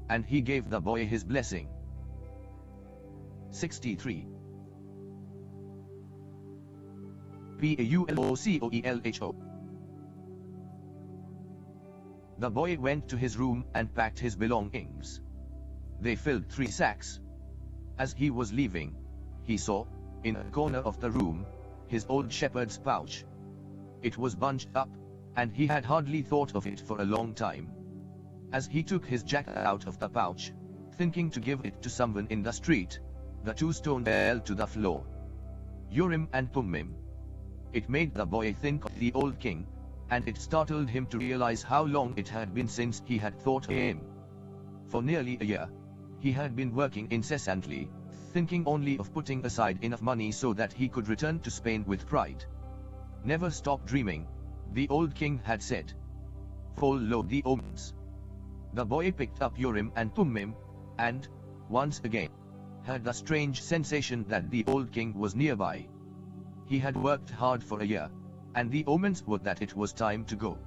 And he gave the boy his blessing. 63. Paulocoelho. The boy went to his room and packed his belongings. They filled 3 sacks. As he was leaving, he saw, in a corner of the room, his old shepherd's pouch. It was bunched up, and he had hardly thought of it for a long time. As he took his jacket out of the pouch, thinking to give it to someone in the street, the 2 stones fell to the floor. Urim and Thummim. It made the boy think of the old king, and it startled him to realize how long it had been since he had thought of him. For nearly a year, he had been working incessantly, thinking only of putting aside enough money so that he could return to Spain with pride. Never stop dreaming, the old king had said. Follow the omens. The boy picked up Urim and Thummim, and, once again, had the strange sensation that the old king was nearby. He had worked hard for a year, and the omens were that it was time to go.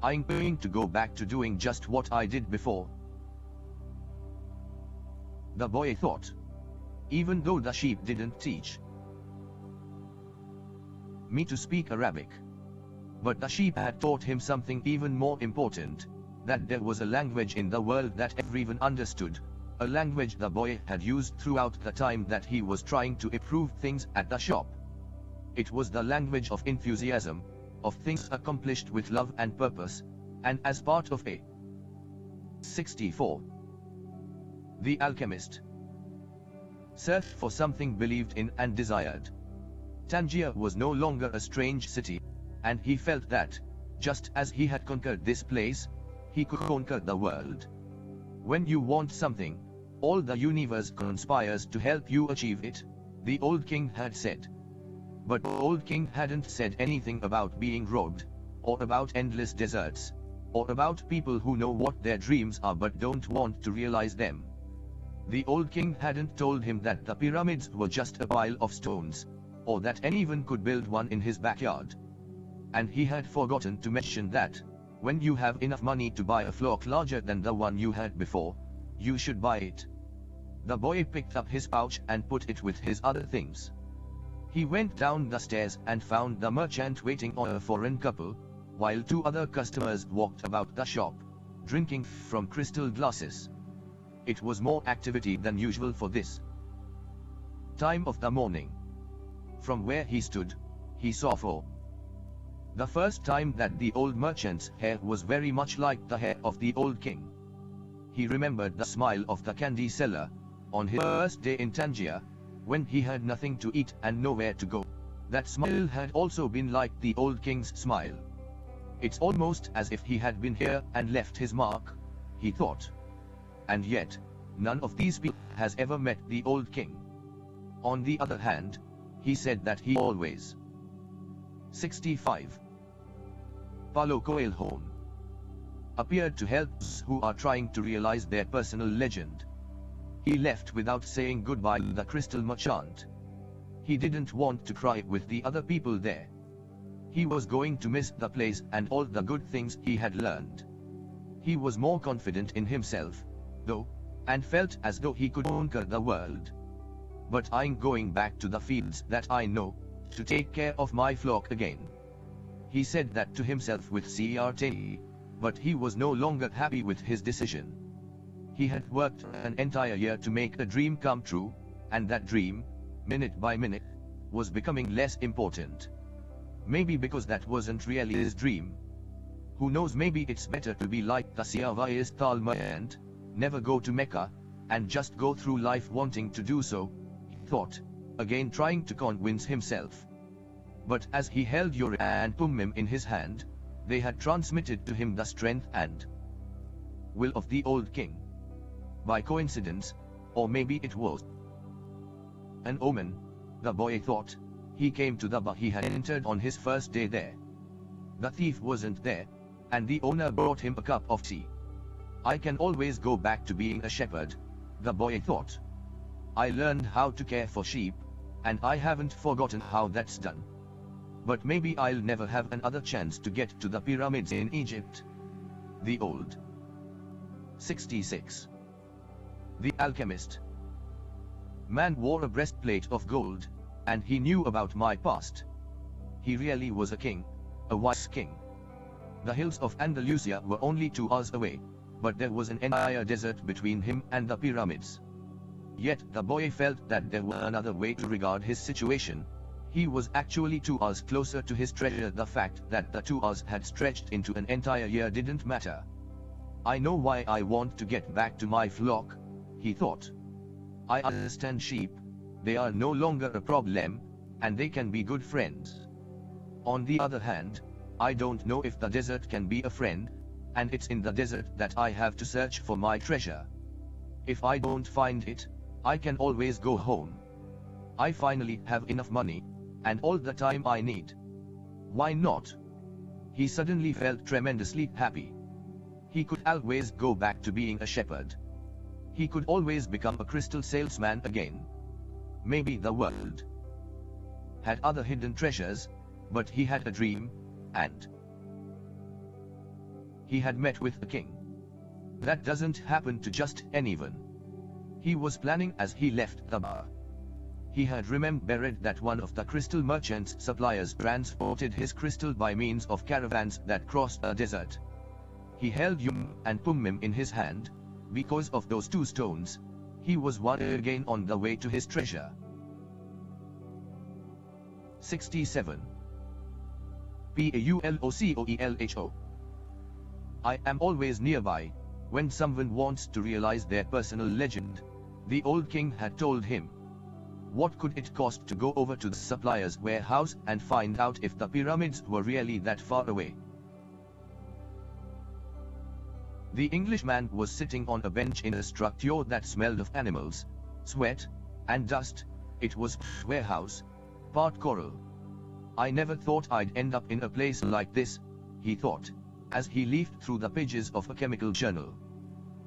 I'm going to go back to doing just what I did before, the boy thought. Even though the sheep didn't teach me to speak Arabic. But the sheep had taught him something even more important, that there was a language in the world that everyone understood, a language the boy had used throughout the time that he was trying to improve things at the shop. It was the language of enthusiasm, of things accomplished with love and purpose, and as part of a 64. The alchemist searched for something believed in and desired. Tangier was no longer a strange city, and he felt that, just as he had conquered this place, he could conquer the world. When you want something, all the universe conspires to help you achieve it, the old king had said. But the old king hadn't said anything about being robbed, or about endless deserts, or about people who know what their dreams are but don't want to realize them. The old king hadn't told him that the pyramids were just a pile of stones, or that anyone could build one in his backyard. And he had forgotten to mention that, when you have enough money to buy a flock larger than the one you had before, you should buy it. The boy picked up his pouch and put it with his other things. He went down the stairs and found the merchant waiting on a foreign couple, while 2 other customers walked about the shop, drinking from crystal glasses. It was more activity than usual for this time of the morning. From where he stood, he saw for the first time that the old merchant's hair was very much like the hair of the old king. He remembered the smile of the candy seller, on his first day in Tangier, when he had nothing to eat and nowhere to go. That smile had also been like the old king's smile. It's almost as if he had been here and left his mark, he thought. And yet, none of these people has ever met the old king. On the other hand, he said that he always 65. Paulo Coelho appeared to help those who are trying to realize their personal legend. He left without saying goodbye to the crystal merchant. He didn't want to cry with the other people there. He was going to miss the place and all the good things he had learned. He was more confident in himself, though, and felt as though he could conquer the world. But I'm going back to the fields that I know, to take care of my flock again. He said that to himself with certainty, but he was no longer happy with his decision. He had worked an entire year to make a dream come true, and that dream, minute by minute, was becoming less important. Maybe because that wasn't really his dream. Who knows, maybe it's better to be like the Qamar merchant, never go to Mecca, and just go through life wanting to do so, he thought, again trying to convince himself. But as he held Urim and Thummim in his hand, they had transmitted to him the strength and will of the old king. By coincidence, or maybe it was an omen, the boy thought, he came to the bar he had entered on his first day there. The thief wasn't there, and the owner brought him a cup of tea. I can always go back to being a shepherd, the boy thought. I learned how to care for sheep, and I haven't forgotten how that's done. But maybe I'll never have another chance to get to the pyramids in Egypt. The old. 66. The alchemist. Man wore a breastplate of gold, and he knew about my past. He really was a king, a wise king. The hills of Andalusia were only 2 hours away, but there was an entire desert between him and the pyramids. Yet the boy felt that there was another way to regard his situation. He was actually 2 hours closer to his treasure. The fact that the 2 hours had stretched into an entire year didn't matter. I know why I want to get back to my flock, he thought. I understand sheep, they are no longer a problem, and they can be good friends. On the other hand, I don't know if the desert can be a friend, and it's in the desert that I have to search for my treasure. If I don't find it, I can always go home. I finally have enough money, and all the time I need. Why not? He suddenly felt tremendously happy. He could always go back to being a shepherd. He could always become a crystal salesman again. Maybe the world had other hidden treasures, but he had a dream, and he had met with a king. That doesn't happen to just anyone. He was planning as he left the bar. He had remembered that one of the crystal merchant's suppliers transported his crystal by means of caravans that crossed a desert. He held Yum and Pvmits in his hand. Because of those 2 stones, he was once again on the way to his treasure. 67. Paulocoelho. I am always nearby, when someone wants to realize their personal legend, the old king had told him. What could it cost to go over to the supplier's warehouse and find out if the pyramids were really that far away? The Englishman was sitting on a bench in a structure that smelled of animals, sweat, and dust. It was warehouse, part coral. I never thought I'd end up in a place like this, he thought, as he leafed through the pages of a chemical journal.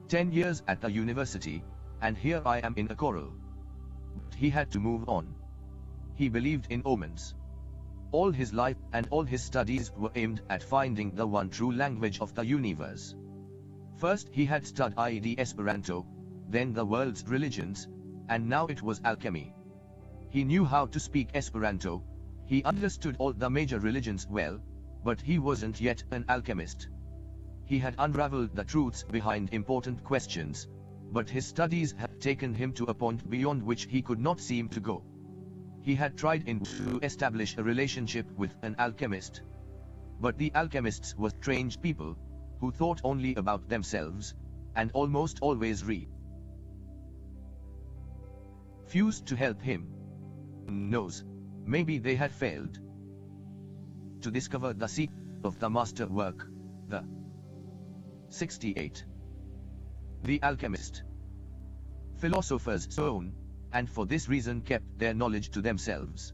10 years at the university, and here I am in a coral. But he had to move on. He believed in omens. All his life and all his studies were aimed at finding the one true language of the universe. First he had studied Esperanto, then the world's religions, and now it was alchemy. He knew how to speak Esperanto, he understood all the major religions well, but he wasn't yet an alchemist. He had unraveled the truths behind important questions, but his studies had taken him to a point beyond which he could not seem to go. He had tried to establish a relationship with an alchemist. But the alchemists were strange people, who thought only about themselves, and almost always refused to help him. Knows, maybe they had failed to discover the secret of the master work, the 68. The alchemist. Philosophers stone, and for this reason kept their knowledge to themselves.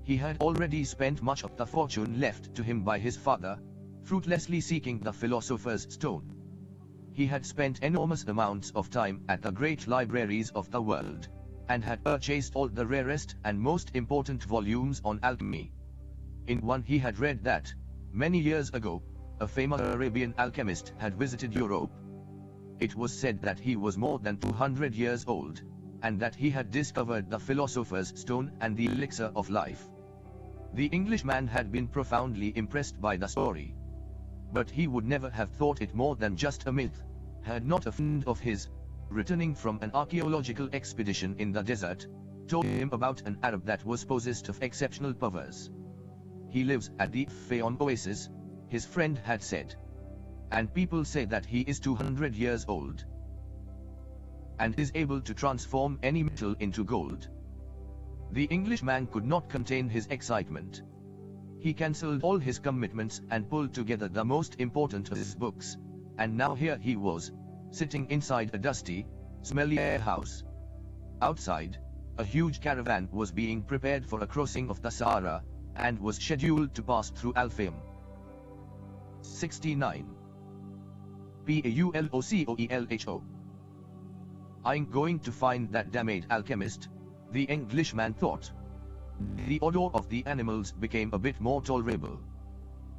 He had already spent much of the fortune left to him by his father, fruitlessly seeking the philosopher's stone. He had spent enormous amounts of time at the great libraries of the world, and had purchased all the rarest and most important volumes on alchemy. In one he had read that, many years ago, a famous Arabian alchemist had visited Europe. It was said that he was more than 200 years old, and that he had discovered the philosopher's stone and the elixir of life. The Englishman had been profoundly impressed by the story. But he would never have thought it more than just a myth, had not a friend of his, returning from an archaeological expedition in the desert, told him about an Arab that was possessed of exceptional powers. He lives at the Pvmits oasis, his friend had said. And people say that he is 200 years old, and is able to transform any metal into gold. The Englishman could not contain his excitement. He cancelled all his commitments and pulled together the most important of his books, and now here he was, sitting inside a dusty, smelly warehouse. Outside, a huge caravan was being prepared for a crossing of the Sahara, and was scheduled to pass through Alfheim. 69. Paulocoelho. I'm going to find that damned alchemist, the Englishman thought. The odor of the animals became a bit more tolerable.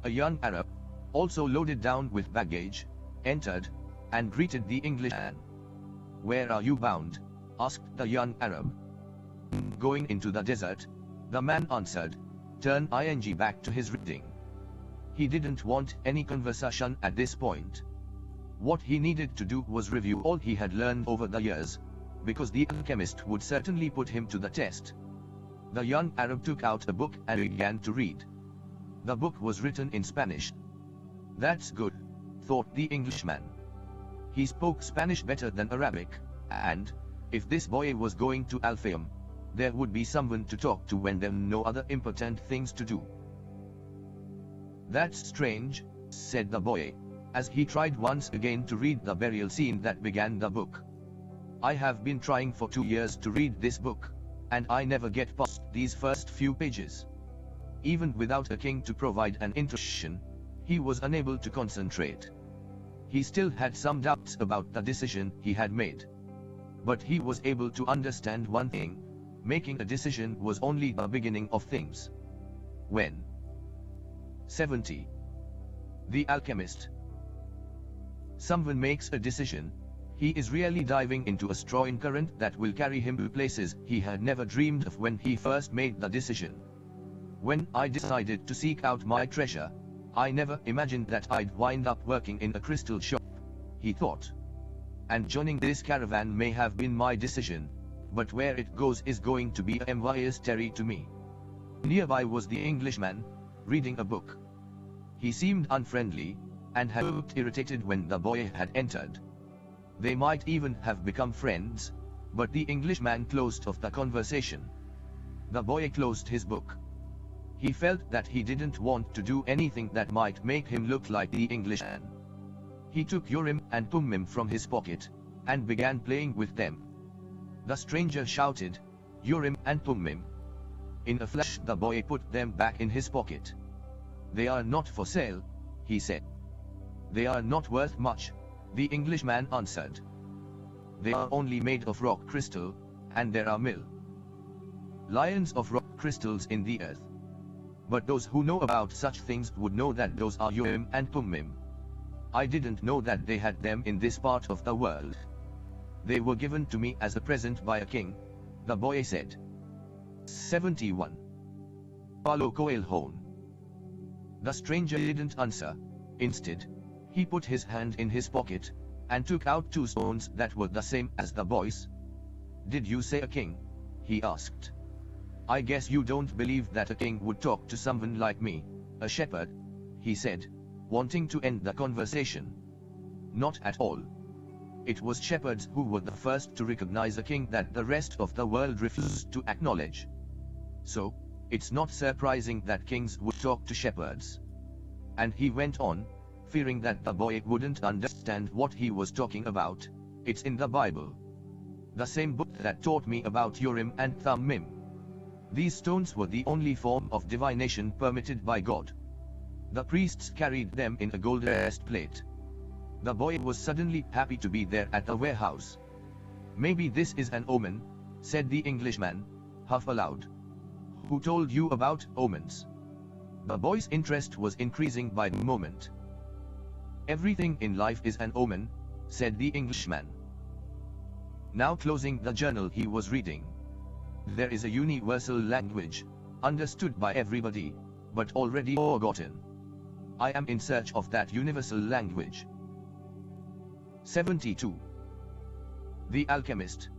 A young Arab, also loaded down with baggage, entered, and greeted the Englishman. "Where are you bound?" asked the young Arab. "Going into the desert," the man answered, turn ing back to his reading. He didn't want any conversation at this point. What he needed to do was review all he had learned over the years, because the alchemist would certainly put him to the test. The young Arab took out a book and began to read. The book was written in Spanish. "That's good," thought the Englishman. He spoke Spanish better than Arabic, and, if this boy was going to Alfheim, there would be someone to talk to when there were no other important things to do. "That's strange," said the boy, as he tried once again to read the burial scene that began the book. "I have been trying for 2 years to read this book, and I never get past these first few pages." Even without a king to provide an introduction, he was unable to concentrate. He still had some doubts about the decision he had made. But he was able to understand one thing: making a decision was only the beginning of things. When 70. The alchemist. Someone makes a decision, he is really diving into a strong current that will carry him to places he had never dreamed of when he first made the decision. "When I decided to seek out my treasure, I never imagined that I'd wind up working in a crystal shop," he thought. "And joining this caravan may have been my decision, but where it goes is going to be a mystery to me." Nearby was the Englishman, reading a book. He seemed unfriendly, and had looked irritated when the boy had entered. They might even have become friends, but the Englishman closed off the conversation. The boy closed his book. He felt that he didn't want to do anything that might make him look like the Englishman. He took Urim and Thummim from his pocket, and began playing with them. The stranger shouted, "Urim and Thummim." In a flash the boy put them back in his pocket. "They are not for sale," he said. "They are not worth much," the Englishman answered. "They are only made of rock crystal, and there are millions of rock crystals in the earth. But those who know about such things would know that those are Urim and Thummim. I didn't know that they had them in this part of the world. They were given to me as a present by a king," the boy said. 71. Paulo Coelho. The stranger didn't answer. Instead, he put his hand in his pocket, and took out 2 stones that were the same as the boy's. "Did you say a king?" he asked. "I guess you don't believe that a king would talk to someone like me, a shepherd," he said, wanting to end the conversation. "Not at all. It was shepherds who were the first to recognize a king that the rest of the world refused to acknowledge. So, it's not surprising that kings would talk to shepherds." And he went on, fearing that the boy wouldn't understand what he was talking about. "It's in the Bible. The same book that taught me about Urim and Thummim. These stones were the only form of divination permitted by God. The priests carried them in a gold breastplate." The boy was suddenly happy to be there at the warehouse. "Maybe this is an omen," said the Englishman, half aloud. "Who told you about omens?" The boy's interest was increasing by the moment. "Everything in life is an omen," said the Englishman. Now closing the journal he was reading. "There is a universal language, understood by everybody, but already forgotten. I am in search of that universal language." 72. The alchemist.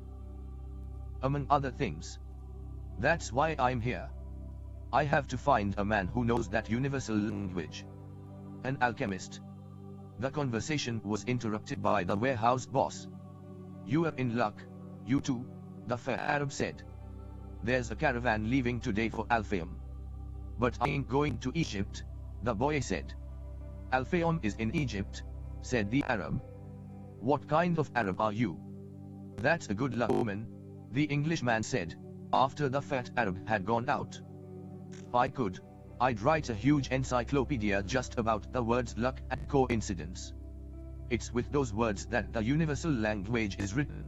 Among other things. That's why I'm here. I have to find a man who knows that universal language. An alchemist. The conversation was interrupted by the warehouse boss. "You are in luck, you two," the fair Arab said. "There's a caravan leaving today for Alfheim." "But I ain't going to Egypt," the boy said. "Alfheim is in Egypt," said the Arab. "What kind of Arab are you?" "That's a good luck omen," the Englishman said, after the fat Arab had gone out. "If I could, I'd write a huge encyclopedia just about the words luck and coincidence. It's with those words that the universal language is written.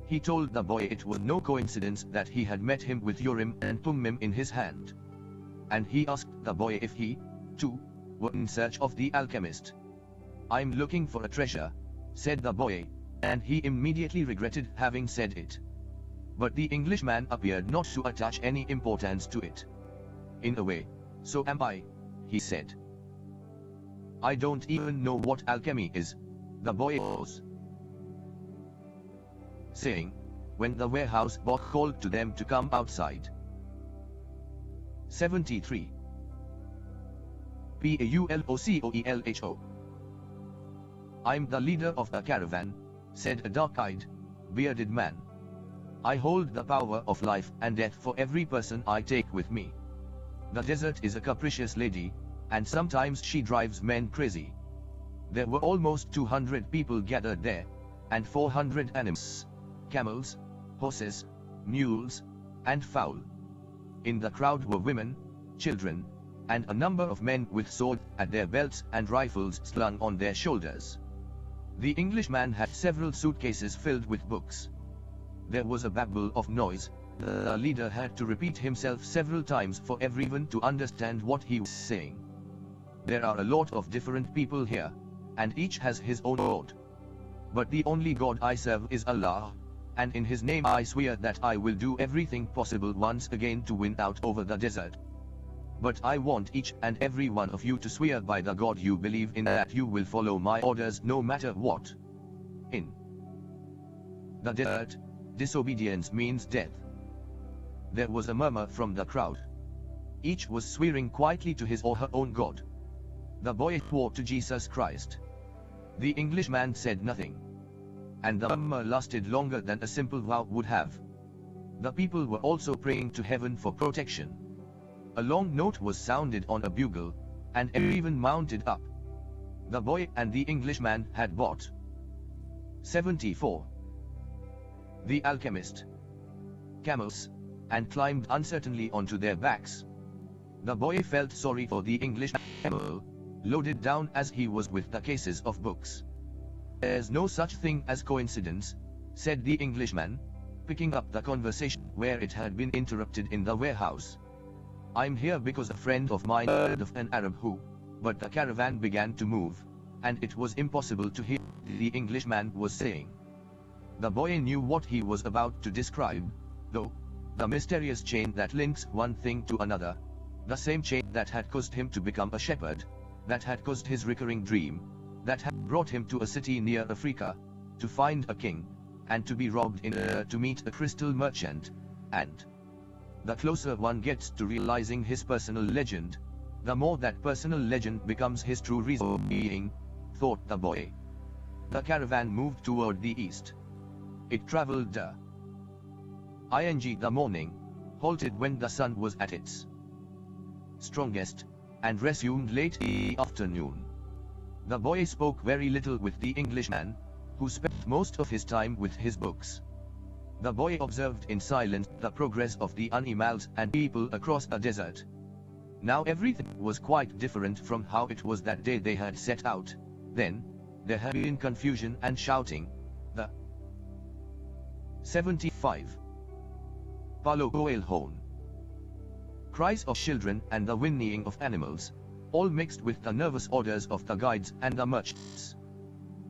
He told the boy it was no coincidence that he had met him with Urim and Thummim in his hand. And he asked the boy if he, too, were in search of the alchemist. "I'm looking for a treasure," said the boy, and he immediately regretted having said it. But the Englishman appeared not to attach any importance to it. "In a way, so am I," he said. "I don't even know what alchemy is," the boy was saying, when the warehouse boy called to them to come outside. 73. Paulocoelho. "I'm the leader of the caravan," said a dark-eyed, bearded man. "I hold the power of life and death for every person I take with me. The desert is a capricious lady, and sometimes she drives men crazy." There were almost 200 people gathered there, and 400 animals, camels, horses, mules, and fowl. In the crowd were women, children, and a number of men with swords at their belts and rifles slung on their shoulders. The Englishman had several suitcases filled with books. There was a babble of noise. The leader had to repeat himself several times for everyone to understand what he was saying. "There are a lot of different people here, and each has his own God. But the only God I serve is Allah, and in His name I swear that I will do everything possible once again to win out over the desert. But I want each and every one of you to swear by the God you believe in that you will follow my orders no matter what. In the desert, disobedience means death." There was a murmur from the crowd. Each was swearing quietly to his or her own God. The boy swore to Jesus Christ. The Englishman said nothing. And the murmur lasted longer than a simple vow would have. The people were also praying to heaven for protection. A long note was sounded on a bugle, and everyone mounted up. The boy and the Englishman had bought 74. The alchemist. Camels, and climbed uncertainly onto their backs. The boy felt sorry for the Englishman, loaded down as he was with the cases of books. "There's no such thing as coincidence," said the Englishman, picking up the conversation where it had been interrupted in the warehouse. "I'm here because a friend of mine heard of an Arab who..." But the caravan began to move, and it was impossible to hear what the Englishman was saying. The boy knew what he was about to describe, though. The mysterious chain that links one thing to another. The same chain that had caused him to become a shepherd, that had caused his recurring dream, that had brought him to a city near Africa, to find a king, and to be robbed in order to meet a crystal merchant, and the closer one gets to realizing his personal legend, the more that personal legend becomes his true reason for being, thought the boy. The caravan moved toward the east. It traveled the morning, halted when the sun was at its strongest, and resumed late in the afternoon. The boy spoke very little with the Englishman, who spent most of his time with his books. The boy observed in silence the progress of the animals and people across the desert. Now everything was quite different from how it was that day they had set out. Then, there had been confusion and shouting. The 75. Paulo Coelho. Cries of children and the whinnying of animals, all mixed with the nervous orders of the guides and the merchants.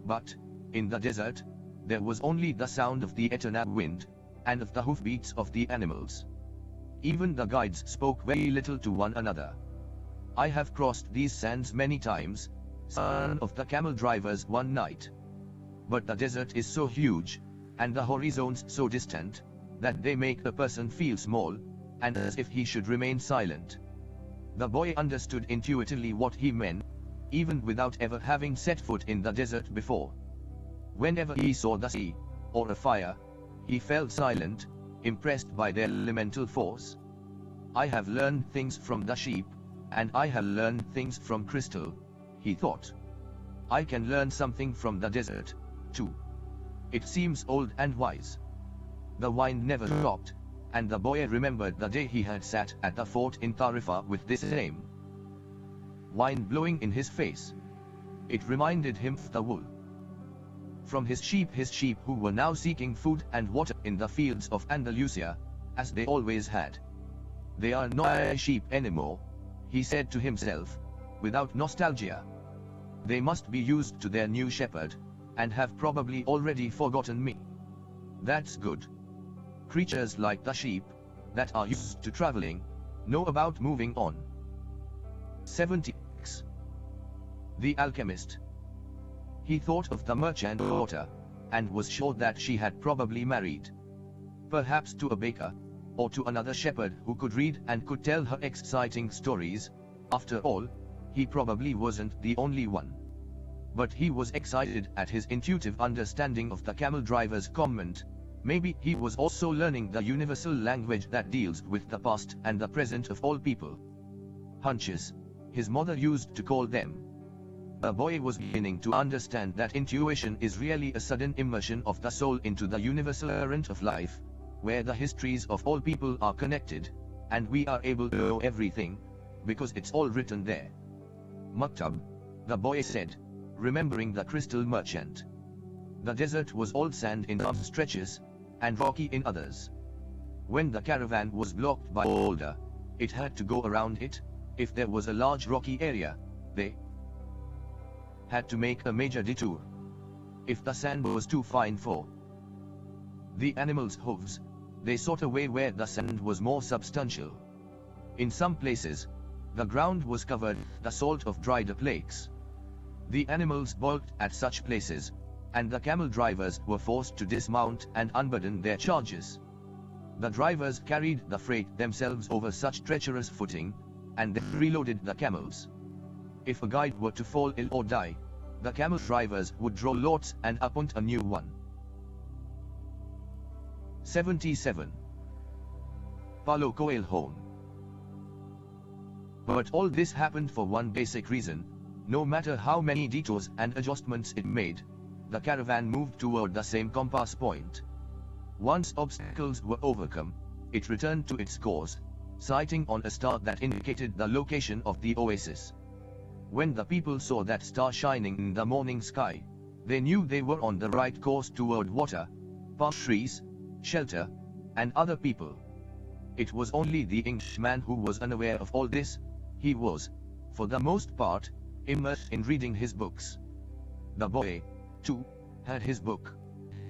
But, in the desert, there was only the sound of the eternal wind, and of the hoofbeats of the animals. Even the guides spoke very little to one another. "I have crossed these sands many times," son of the camel drivers one night. "But the desert is so huge, and the horizons so distant, that they make a person feel small, and as if he should remain silent." The boy understood intuitively what he meant, even without ever having set foot in the desert before. Whenever he saw the sea, or a fire, he felt silent, impressed by their elemental force. "I have learned things from the sheep, and I have learned things from crystal," he thought. "I can learn something from the desert, too. It seems old and wise. The wind never stopped, and the boy remembered the day he had sat at the fort in Tarifa with this same wine blowing in his face. It reminded him of the wool from his sheep who were now seeking food and water in the fields of Andalusia, as they always had. They are not my sheep anymore, he said to himself, without nostalgia. They must be used to their new shepherd, and have probably already forgotten me. That's good. Creatures like the sheep, that are used to traveling, know about moving on. 76. The alchemist. He thought of the merchant daughter, and was sure that she had probably married. Perhaps to a baker, or to another shepherd who could read and could tell her exciting stories. After all, he probably wasn't the only one. But he was excited at his intuitive understanding of the camel driver's comment. Maybe he was also learning the universal language that deals with the past and the present of all people. Hunches, his mother used to call them. The boy was beginning to understand that intuition is really a sudden immersion of the soul into the universal current of life, where the histories of all people are connected, and we are able to know everything, because it's all written there. Maktab, the boy said, remembering the crystal merchant. The desert was all sand in some stretches, and rocky in others. When the caravan was blocked by a boulder, it had to go around it. If there was a large rocky area, they had to make a major detour. If the sand was too fine for the animals' hooves, they sought a way where the sand was more substantial. In some places, the ground was covered with the salt of dried up lakes. The animals balked at such places, and the camel drivers were forced to dismount and unburden their charges. The drivers carried the freight themselves over such treacherous footing, and then reloaded the camels. If a guide were to fall ill or die, the camel drivers would draw lots and appoint a new one. 77. Paulo Coelho. But all this happened for one basic reason. No matter how many detours and adjustments it made, the caravan moved toward the same compass point. Once obstacles were overcome, it returned to its course, sighting on a star that indicated the location of the oasis. When the people saw that star shining in the morning sky, they knew they were on the right course toward water, palm trees, shelter, and other people. It was only the Englishman who was unaware of all this. He was, for the most part, immersed in reading his books. The boy, too, had his book.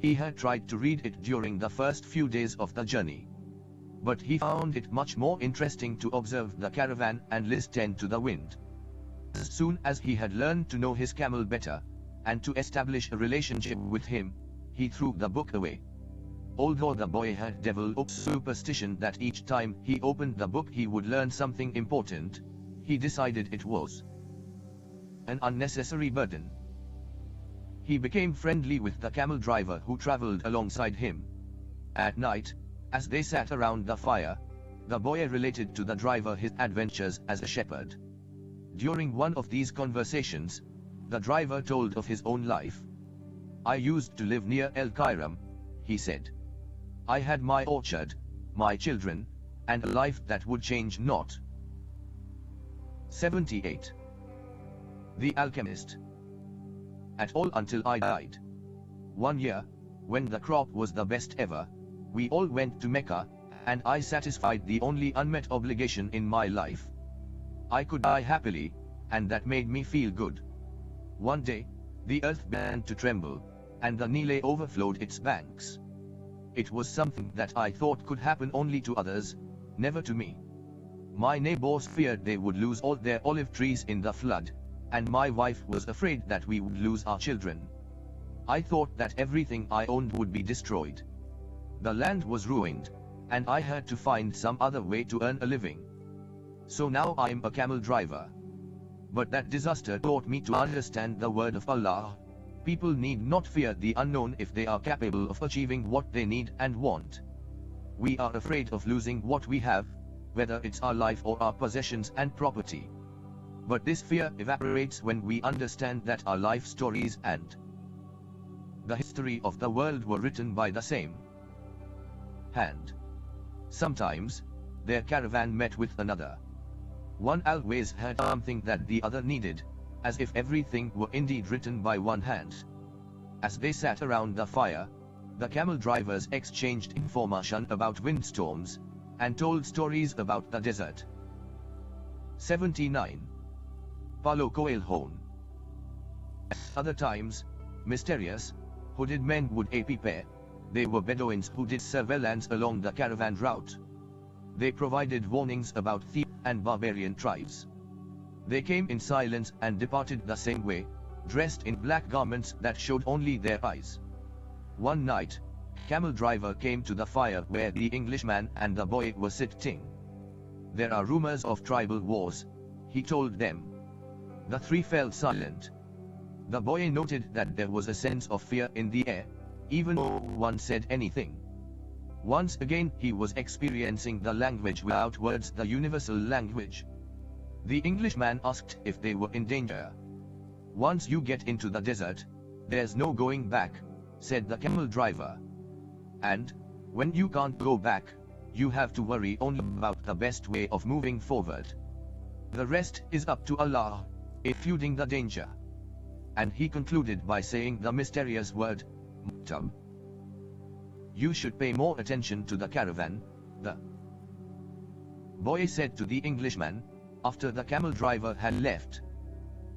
He had tried to read it during the first few days of the journey. But he found it much more interesting to observe the caravan and listen to the wind. As soon as he had learned to know his camel better, and to establish a relationship with him, he threw the book away. Although the boy had developed superstition that each time he opened the book he would learn something important, he decided it was an unnecessary burden. He became friendly with the camel driver who traveled alongside him. At night, as they sat around the fire, the boy related to the driver his adventures as a shepherd. During one of these conversations, the driver told of his own life. I used to live near El Kairam, he said. I had my orchard, my children, and a life that would change not. 78. The alchemist. At all until I died. One year, when the crop was the best ever, we all went to Mecca, and I satisfied the only unmet obligation in my life. I could die happily, and that made me feel good. One day, the earth began to tremble, and the Nile overflowed its banks. It was something that I thought could happen only to others, never to me. My neighbors feared they would lose all their olive trees in the flood, and my wife was afraid that we would lose our children. I thought that everything I owned would be destroyed. The land was ruined, and I had to find some other way to earn a living. So now I am a camel driver. But that disaster taught me to understand the word of Allah. People need not fear the unknown if they are capable of achieving what they need and want. We are afraid of losing what we have, whether it's our life or our possessions and property. But this fear evaporates when we understand that our life stories and the history of the world were written by the same hand. Sometimes, their caravan met with another. One always had something that the other needed, as if everything were indeed written by one hand. As they sat around the fire, the camel drivers exchanged information about windstorms, and told stories about the desert. 79. Paulo Coelho. At other times, mysterious, hooded men would appear. They were Bedouins who did surveillance along the caravan route. They provided warnings about thieves and barbarian tribes. They came in silence and departed the same way, dressed in black garments that showed only their eyes. One night, camel driver came to the fire where the Englishman and the boy were sitting. There are rumors of tribal wars, he told them. The three fell silent. The boy noted that there was a sense of fear in the air, even though no one said anything. Once again he was experiencing the language without words, the universal language. The Englishman asked if they were in danger. Once you get into the desert, there's no going back, said the camel driver. And, when you can't go back, you have to worry only about the best way of moving forward. The rest is up to Allah, eluding the danger. And he concluded by saying the mysterious word, Mutab. You should pay more attention to the caravan, the boy said to the Englishman, after the camel driver had left.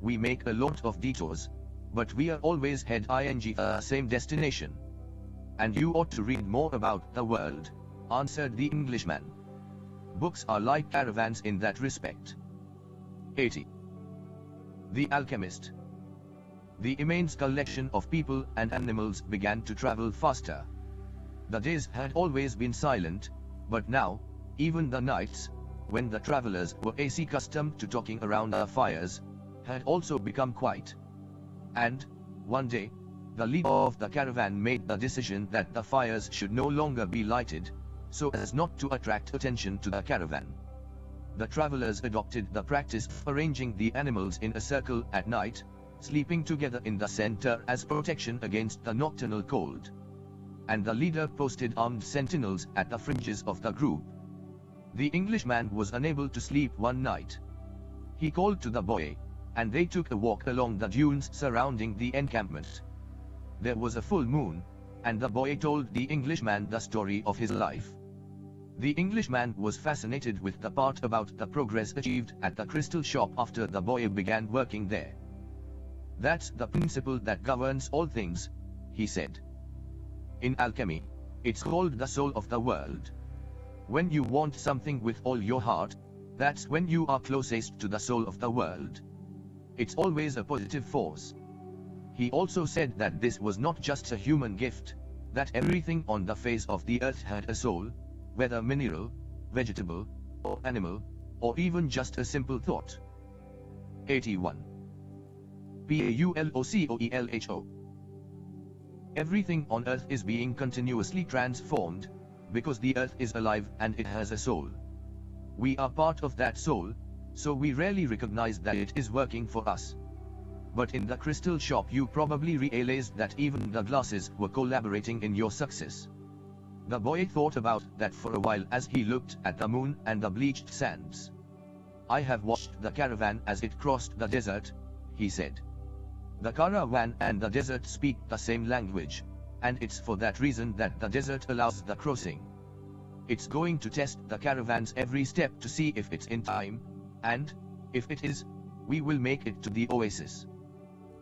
We make a lot of detours, but we are always heading the same destination. And you ought to read more about the world, answered the Englishman. Books are like caravans in that respect. 80. The alchemist. The immense collection of people and animals began to travel faster. The days had always been silent, but now, even the nights, when the travelers were accustomed to talking around their fires, had also become quiet. And, one day, the leader of the caravan made the decision that the fires should no longer be lighted, so as not to attract attention to the caravan. The travelers adopted the practice of arranging the animals in a circle at night, sleeping together in the center as protection against the nocturnal cold. And the leader posted armed sentinels at the fringes of the group. The Englishman was unable to sleep one night. He called to the boy, and they took a walk along the dunes surrounding the encampment. There was a full moon, and the boy told the Englishman the story of his life. The Englishman was fascinated with the part about the progress achieved at the crystal shop after the boy began working there. That's the principle that governs all things, he said. In alchemy, it's called the soul of the world. When you want something with all your heart, that's when you are closest to the soul of the world. It's always a positive force. He also said that this was not just a human gift, that everything on the face of the earth had a soul, whether mineral, vegetable, or animal, or even just a simple thought. 81. Paulocoelho. Everything on earth is being continuously transformed, because the earth is alive and it has a soul. We are part of that soul, so we rarely recognize that it is working for us. But in the crystal shop you probably realized that even the glasses were collaborating in your success. The boy thought about that for a while as he looked at the moon and the bleached sands. I have watched the caravan as it crossed the desert, he said. The caravan and the desert speak the same language, and it's for that reason that the desert allows the crossing. It's going to test the caravans every step to see if it's in time, and, if it is, we will make it to the oasis.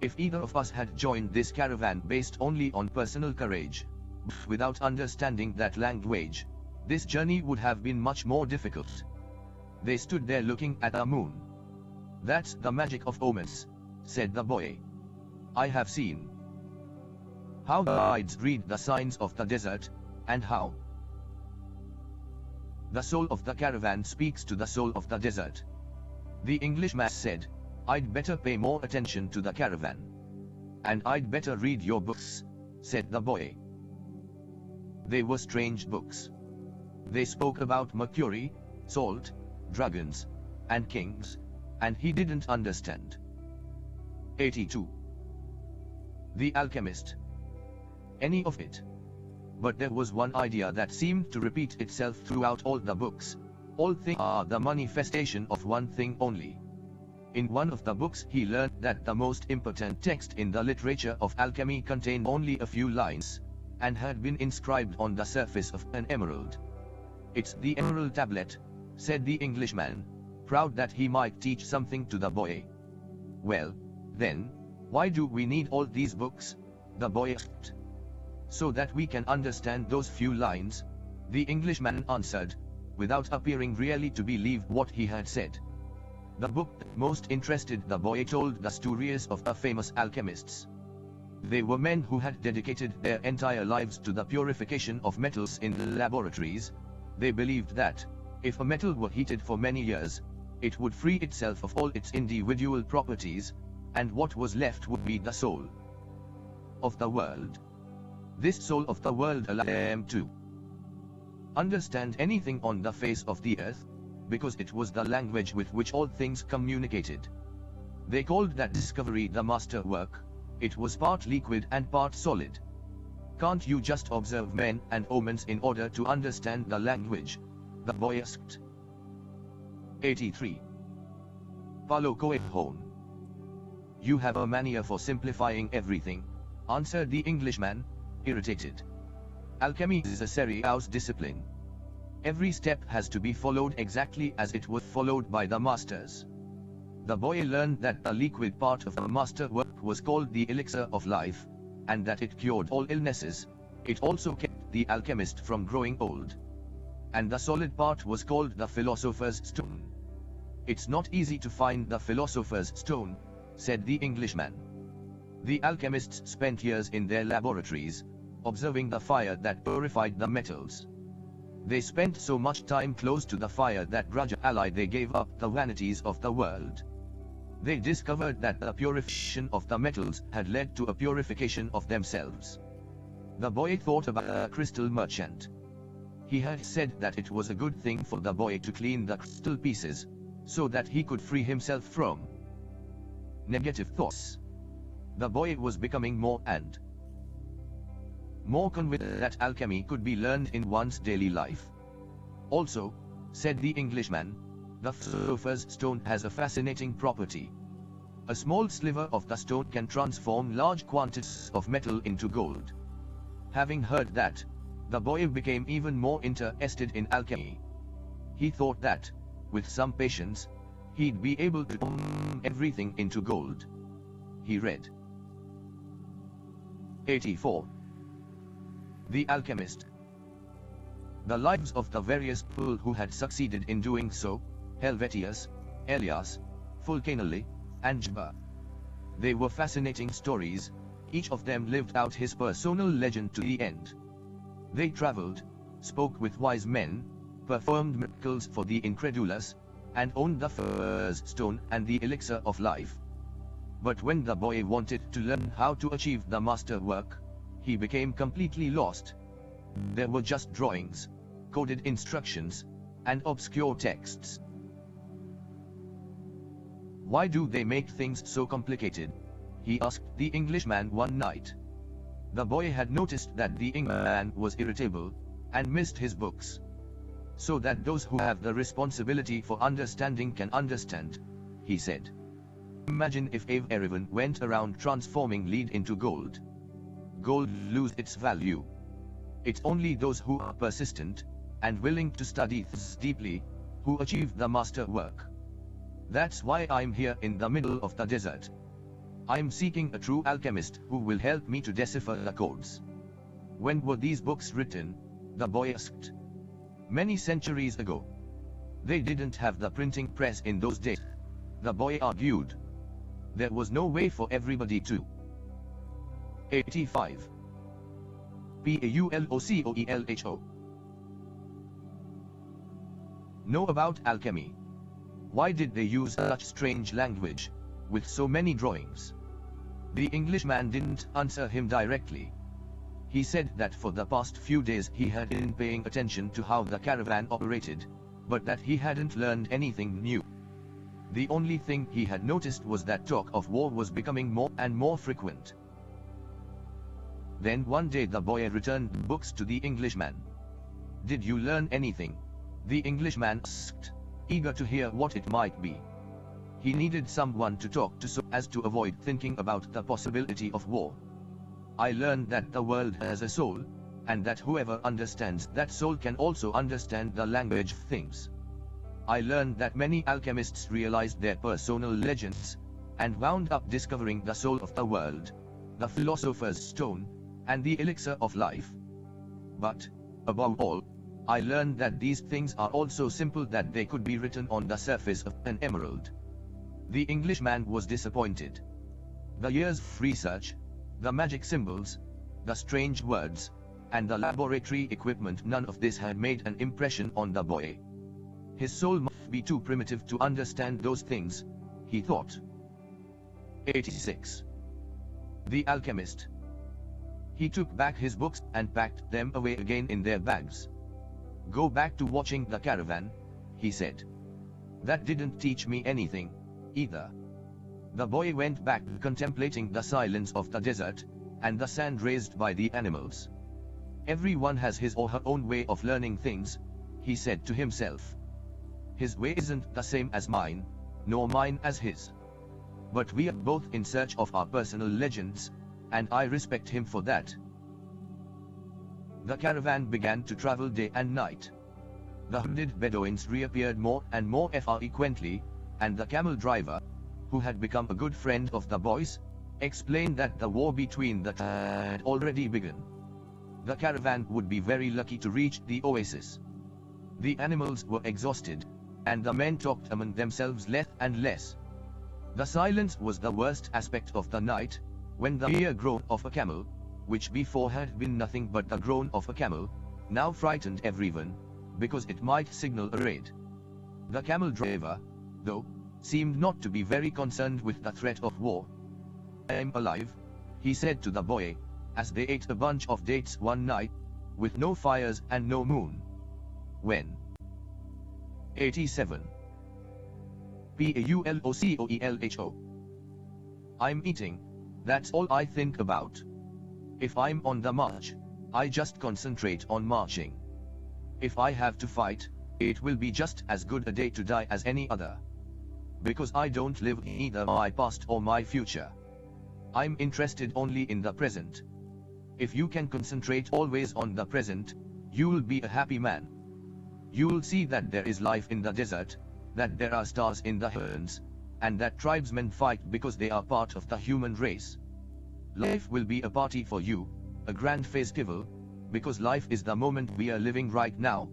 If either of us had joined this caravan based only on personal courage, without understanding that language, this journey would have been much more difficult. They stood there looking at the moon. That's the magic of omens, said the boy. I have seen how the guides read the signs of the desert, and how the soul of the caravan speaks to the soul of the desert. The Englishman said, I'd better pay more attention to the caravan. And I'd better read your books, said the boy. They were strange books. They spoke about mercury, salt, dragons, and kings, and he didn't understand. 82. The alchemist. Any of it. But there was one idea that seemed to repeat itself throughout all the books. All things are the manifestation of one thing only. In one of the books he learned that the most important text in the literature of alchemy contained only a few lines, and had been inscribed on the surface of an emerald. "It's the emerald tablet," said the Englishman, proud that he might teach something to the boy. "Well, then, why do we need all these books?" the boy asked. "So that we can understand those few lines," the Englishman answered, without appearing really to believe what he had said. The book that most interested the boy told the stories of the famous alchemists. They were men who had dedicated their entire lives to the purification of metals in the laboratories. They believed that, if a metal were heated for many years, it would free itself of all its individual properties, and what was left would be the soul of the world. This soul of the world allowed them to understand anything on the face of the earth, because it was the language with which all things communicated. They called that discovery the master work. It was part liquid and part solid. "Can't you just observe men and omens in order to understand the language?" the boy asked. 83. Paulo Coelho. "You have a mania for simplifying everything," answered the Englishman, irritated. "Alchemy is a serious discipline. Every step has to be followed exactly as it was followed by the masters." The boy learned that the liquid part of the master work was called the elixir of life, and that it cured all illnesses. It also kept the alchemist from growing old. And the solid part was called the philosopher's stone. "It's not easy to find the philosopher's stone," said the Englishman. "The alchemists spent years in their laboratories, observing the fire that purified the metals. They spent so much time close to the fire that gradually they gave up the vanities of the world. They discovered that the purification of the metals had led to a purification of themselves." The boy thought about a crystal merchant. He had said that it was a good thing for the boy to clean the crystal pieces, so that he could free himself from negative thoughts. The boy was becoming more and more convinced that alchemy could be learned in one's daily life. "Also," said the Englishman, "the philosopher's stone has a fascinating property. A small sliver of the stone can transform large quantities of metal into gold." Having heard that, the boy became even more interested in alchemy. He thought that, with some patience, he'd be able to turn everything into gold. He read. 84. The Alchemist. The lives of the various people who had succeeded in doing so: Helvetius, Elias, Fulcanelli, and Jabba. They were fascinating stories. Each of them lived out his personal legend to the end. They traveled, spoke with wise men, performed miracles for the incredulous, and owned the philosopher's stone and the elixir of life. But when the boy wanted to learn how to achieve the master work, he became completely lost. There were just drawings, coded instructions, and obscure texts. "Why do they make things so complicated?" he asked the Englishman one night. The boy had noticed that the Englishman was irritable, and missed his books. "So that those who have the responsibility for understanding can understand," he said. "Imagine if everyone went around transforming lead into gold. Gold loses its value. It's only those who are persistent, and willing to study this deeply, who achieve the master work. That's why I'm here in the middle of the desert. I'm seeking a true alchemist who will help me to decipher the codes." "When were these books written?" the boy asked. "Many centuries ago. They didn't have the printing press in those days," the boy argued. "There was no way for everybody to." 85. Paulocoelho. Know about alchemy. Why did they use such strange language, with so many drawings? The Englishman didn't answer him directly. He said that for the past few days he had been paying attention to how the caravan operated, but that he hadn't learned anything new. The only thing he had noticed was that talk of war was becoming more and more frequent. Then one day the boy returned books to the Englishman. "Did you learn anything?" the Englishman asked, eager to hear what it might be. He needed someone to talk to so as to avoid thinking about the possibility of war. "I learned that the world has a soul, and that whoever understands that soul can also understand the language of things. I learned that many alchemists realized their personal legends, and wound up discovering the soul of the world, the philosopher's stone, and the elixir of life. But, above all, I learned that these things are also simple, that they could be written on the surface of an emerald." The Englishman was disappointed. The years of research, the magic symbols, the strange words, and the laboratory equipment, none of this had made an impression on the boy. His soul must be too primitive to understand those things, he thought. 86. The alchemist. He took back his books and packed them away again in their bags. "Go back to watching the caravan," he said. "That didn't teach me anything, either." The boy went back, contemplating the silence of the desert, and the sand raised by the animals. "Everyone has his or her own way of learning things," he said to himself. "His way isn't the same as mine, nor mine as his. But we are both in search of our personal legends, and I respect him for that." The caravan began to travel day and night. The hooded Bedouins reappeared more and more frequently, and the camel driver, who had become a good friend of the boys, explained that the war between the had already begun. The caravan would be very lucky to reach the oasis. The animals were exhausted, and the men talked among themselves less and less. The silence was the worst aspect of the night, when the mere groan of a camel, which before had been nothing but the groan of a camel, now frightened everyone, because it might signal a raid. The camel driver, though, seemed not to be very concerned with the threat of war. "I'm alive," he said to the boy, as they ate a bunch of dates one night, with no fires and no moon. When? 87. Paulocoelho. "I'm eating, that's all I think about. If I'm on the march, I just concentrate on marching. If I have to fight, it will be just as good a day to die as any other. Because I don't live either my past or my future. I'm interested only in the present. If you can concentrate always on the present, you'll be a happy man. You'll see that there is life in the desert, that there are stars in the heavens, and that tribesmen fight because they are part of the human race. Life will be a party for you, a grand festival, because life is the moment we are living right now."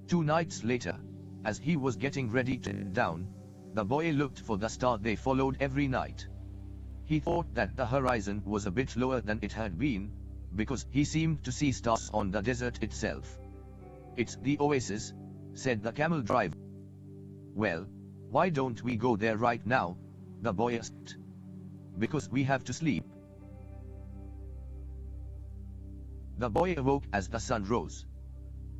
2 nights later, as he was getting ready to down, the boy looked for the star they followed every night. He thought that the horizon was a bit lower than it had been, because he seemed to see stars on the desert itself. "It's the oasis," said the camel driver. "Well, why don't we go there right now?" the boy asked. "Because we have to sleep." The boy awoke as the sun rose.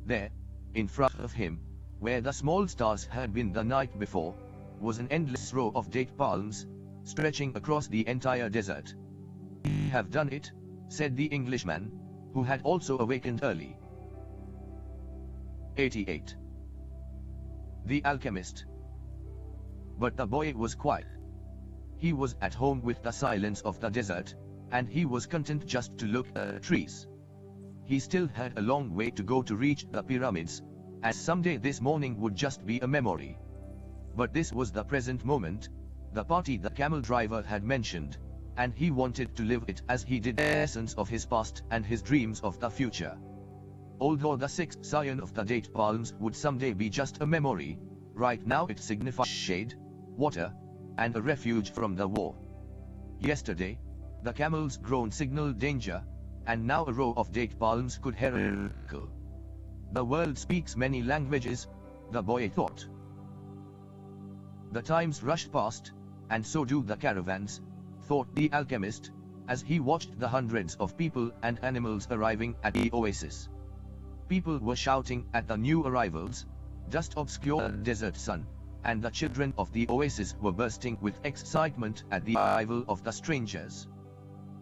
There, in front of him, where the small stars had been the night before, was an endless row of date palms, stretching across the entire desert. "We have done it," said the Englishman, who had also awakened early. 88. The alchemist. But the boy was quiet. He was at home with the silence of the desert, and he was content just to look at trees. He still had a long way to go to reach the pyramids, as someday this morning would just be a memory. But this was the present moment, the party the camel driver had mentioned, and he wanted to live it as he did the essence of his past and his dreams of the future. Although the sixth scion of the date palms would someday be just a memory, right now it signifies shade, water, and a refuge from the war. Yesterday, the camel's groan signaled danger, and now a row of date palms could herald. The world speaks many languages, the boy thought. The times rushed past, and so do the caravans, thought the alchemist, as he watched the hundreds of people and animals arriving at the oasis. People were shouting at the new arrivals, dust obscured the desert sun, and the children of the oasis were bursting with excitement at the arrival of the strangers.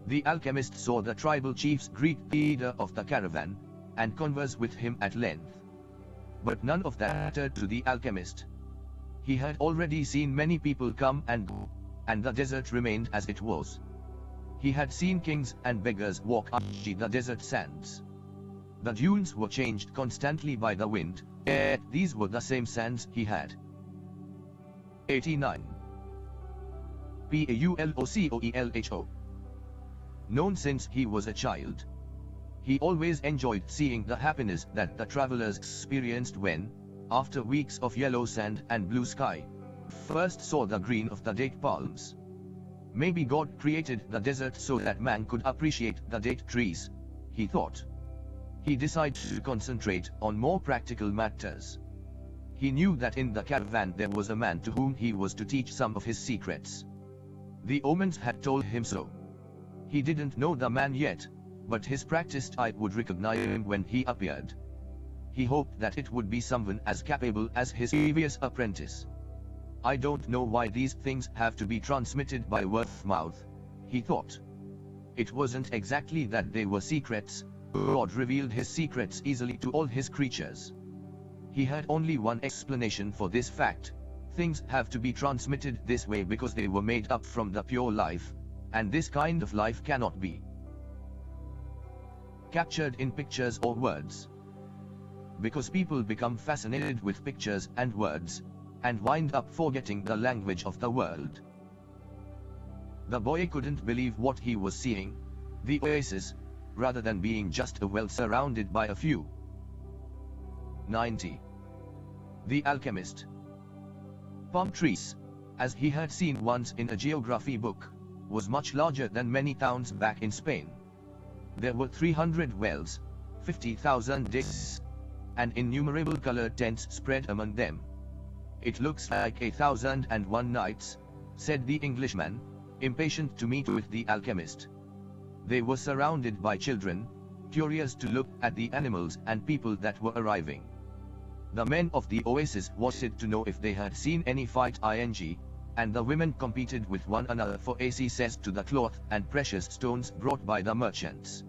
The alchemist saw the tribal chiefs greet the leader of the caravan, and converse with him at length. But none of that mattered to the alchemist. He had already seen many people come and go, and the desert remained as it was. He had seen kings and beggars walk on the desert sands. The dunes were changed constantly by the wind, yet these were the same sands he had. 89. Paulocoelho. Known since he was a child, he always enjoyed seeing the happiness that the travelers experienced when, after weeks of yellow sand and blue sky, first saw the green of the date palms. Maybe God created the desert so that man could appreciate the date trees, he thought. He decided to concentrate on more practical matters. He knew that in the caravan there was a man to whom he was to teach some of his secrets. The omens had told him so. He didn't know the man yet, but his practiced eye would recognize him when he appeared. He hoped that it would be someone as capable as his previous apprentice. I don't know why these things have to be transmitted by word of mouth, he thought. It wasn't exactly that they were secrets. God revealed his secrets easily to all his creatures. He had only one explanation for this fact: things have to be transmitted this way because they were made up from the pure life, and this kind of life cannot be captured in pictures or words. Because people become fascinated with pictures and words, and wind up forgetting the language of the world. The boy couldn't believe what he was seeing, the oasis, rather than being just a well surrounded by a few. 90. The alchemist. Palm trees, as he had seen once in a geography book, was much larger than many towns back in Spain. There were 300 wells, 50,000 discs, and innumerable colored tents spread among them. It looks like 1,001 nights, said the Englishman, impatient to meet with the alchemist. They were surrounded by children, curious to look at the animals and people that were arriving. The men of the oasis wanted to know if they had seen any fight ing, and the women competed with one another for access to the cloth and precious stones brought by the merchants.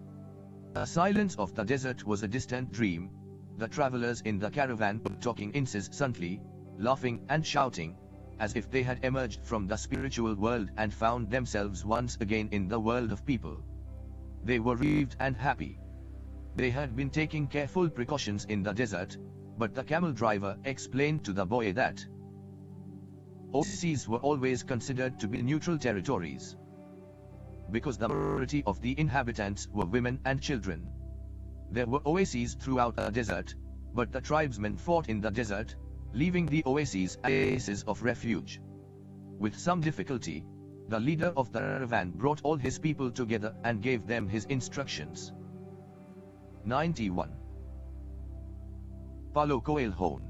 The silence of the desert was a distant dream. The travelers in the caravan were talking incessantly, laughing and shouting, as if they had emerged from the spiritual world and found themselves once again in the world of people. They were relieved and happy. They had been taking careful precautions in the desert, but the camel driver explained to the boy that oases were always considered to be neutral territories, because the majority of the inhabitants were women and children. There were oases throughout the desert, but the tribesmen fought in the desert, leaving the oases as places of refuge. With some difficulty, the leader of the caravan brought all his people together and gave them his instructions. 91. Paulo Coelho.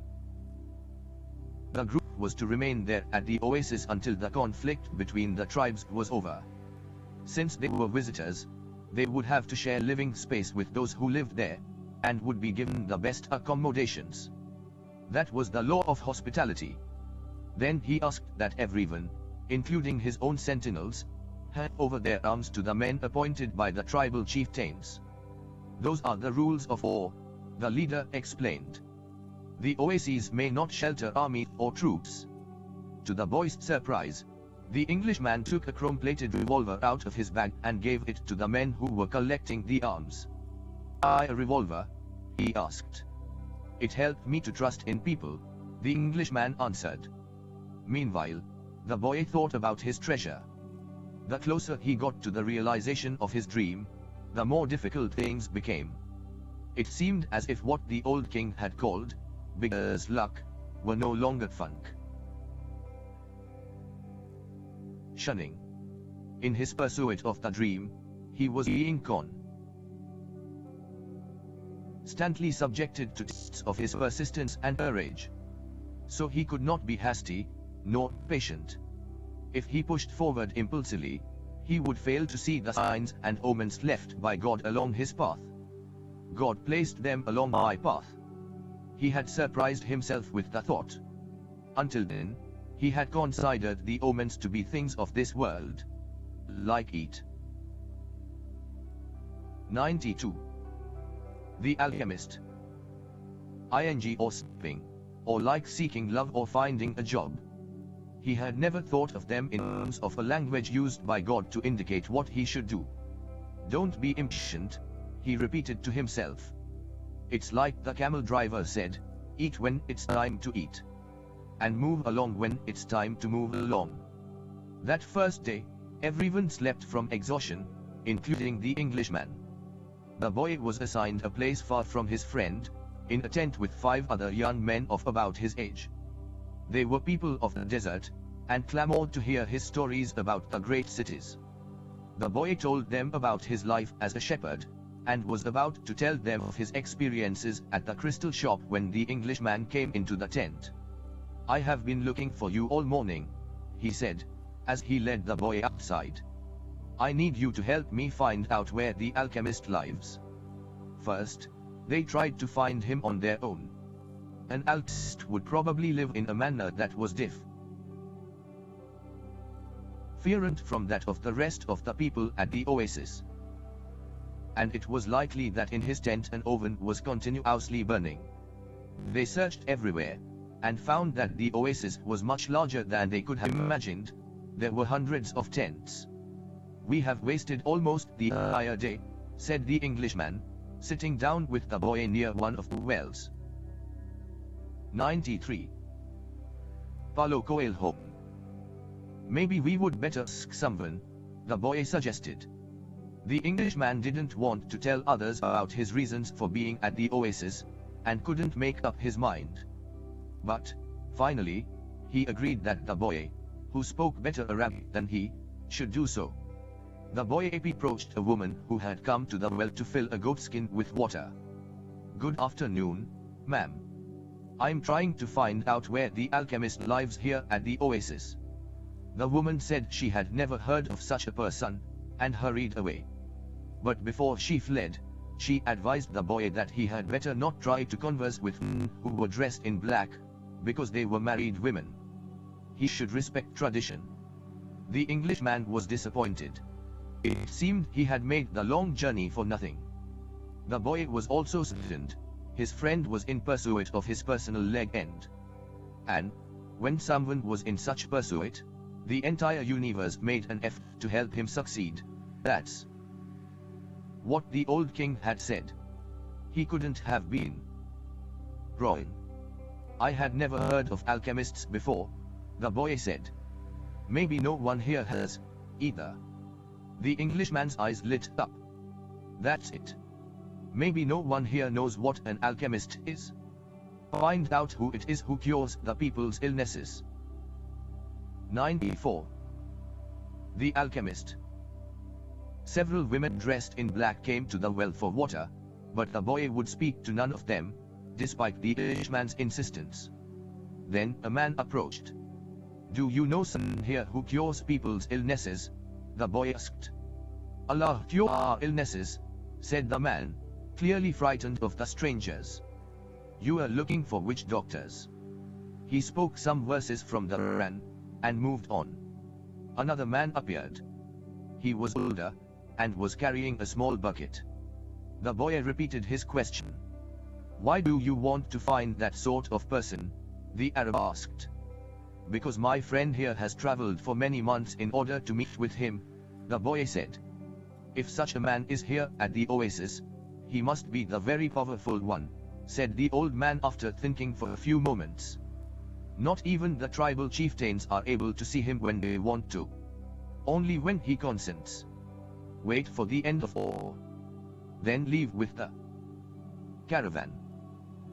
The group was to remain there at the oasis until the conflict between the tribes was over. Since they were visitors, they would have to share living space with those who lived there, and would be given the best accommodations. That was the law of hospitality. Then he asked that everyone, including his own sentinels, hand over their arms to the men appointed by the tribal chieftains. Those are the rules of war, the leader explained. The oases may not shelter army or troops. To the boy's surprise, the Englishman took a chrome-plated revolver out of his bag and gave it to the men who were collecting the arms. "A revolver?" he asked. "It helped me to trust in people," the Englishman answered. Meanwhile, the boy thought about his treasure. The closer he got to the realization of his dream, the more difficult things became. It seemed as if what the old king had called beginner's luck were no longer fun. Shunning. In his pursuit of the dream, he was being constantly subjected to tests of his persistence and courage. So he could not be hasty, nor patient. If he pushed forward impulsively, he would fail to see the signs and omens left by God along his path. God placed them along my path. He had surprised himself with the thought. Until then, he had considered the omens to be things of this world, like eat, 92. The alchemist. Ing or sleeping, or like seeking love or finding a job. He had never thought of them in terms of a language used by God to indicate what he should do. Don't be impatient, he repeated to himself. It's like the camel driver said, eat when it's time to eat. And move along when it's time to move along. That first day, everyone slept from exhaustion, including the Englishman. The boy was assigned a place far from his friend, in a tent with 5 other young men of about his age. They were people of the desert, and clamored to hear his stories about the great cities. The boy told them about his life as a shepherd, and was about to tell them of his experiences at the crystal shop when the Englishman came into the tent. I have been looking for you all morning, he said, as he led the boy outside. I need you to help me find out where the alchemist lives. First, they tried to find him on their own. An alchemist would probably live in a manner that was different from that of the rest of the people at the oasis. And it was likely that in his tent an oven was continuously burning. They searched everywhere, and found that the oasis was much larger than they could have imagined. There were hundreds of tents. We have wasted almost the entire day, said the Englishman, sitting down with the boy near one of the wells. 93. Paulo Coelho. Maybe we would better ask someone, the boy suggested. The Englishman didn't want to tell others about his reasons for being at the oasis, and couldn't make up his mind. But, finally, he agreed that the boy, who spoke better Arabic than he, should do so. The boy approached a woman who had come to the well to fill a goatskin with water. Good afternoon, ma'am. I'm trying to find out where the alchemist lives here at the oasis. The woman said she had never heard of such a person, and hurried away. But before she fled, she advised the boy that he had better not try to converse with men who were dressed in black, because they were married women. He should respect tradition. The Englishman was disappointed. It seemed he had made the long journey for nothing. The boy was also saddened. His friend was in pursuit of his personal leg end. And, when someone was in such pursuit, the entire universe made an effort to help him succeed. That's what the old king had said. He couldn't have been wrong. I had never heard of alchemists before, the boy said. Maybe no one here has, either. The Englishman's eyes lit up. That's it. Maybe no one here knows what an alchemist is. Find out who it is who cures the people's illnesses. 94. The alchemist. Several women dressed in black came to the well for water, but the boy would speak to none of them, despite the Englishman's insistence. Then a man approached. Do you know someone here who cures people's illnesses? The boy asked. Allah cure our illnesses, said the man, clearly frightened of the strangers. You are looking for witch doctors. He spoke some verses from the Quran, and moved on. Another man appeared. He was older, and was carrying a small bucket. The boy repeated his question. Why do you want to find that sort of person? The Arab asked. Because my friend here has traveled for many months in order to meet with him, the boy said. If such a man is here at the oasis, he must be the very powerful one, said the old man after thinking for a few moments. Not even the tribal chieftains are able to see him when they want to. Only when he consents. Wait for the end of all. Then leave with the caravan.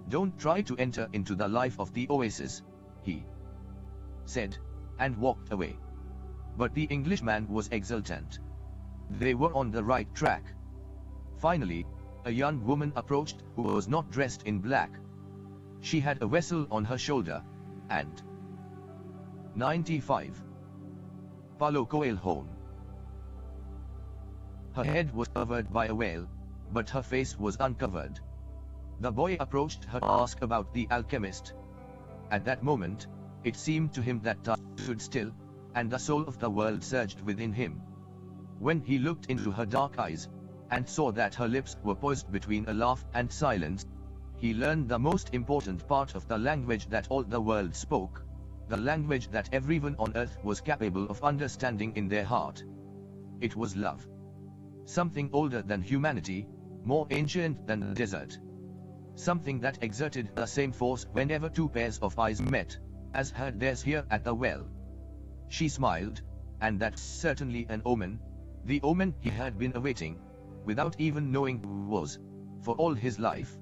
Don't try to enter into the life of the oasis, he said, and walked away. But the Englishman was exultant. They were on the right track. Finally, a young woman approached who was not dressed in black. She had a vessel on her shoulder, and 95. Paulo Coelho. Her head was covered by a veil, but her face was uncovered. The boy approached her to ask about the alchemist. At that moment, it seemed to him that time stood still, and the soul of the world surged within him. When he looked into her dark eyes, and saw that her lips were poised between a laugh and silence, he learned the most important part of the language that all the world spoke, the language that everyone on earth was capable of understanding in their heart. It was love. Something older than humanity, more ancient than the desert. Something that exerted the same force whenever two pairs of eyes met, as had theirs here at the well. She smiled, and that's certainly an omen, the omen he had been awaiting, without even knowing who was, for all his life.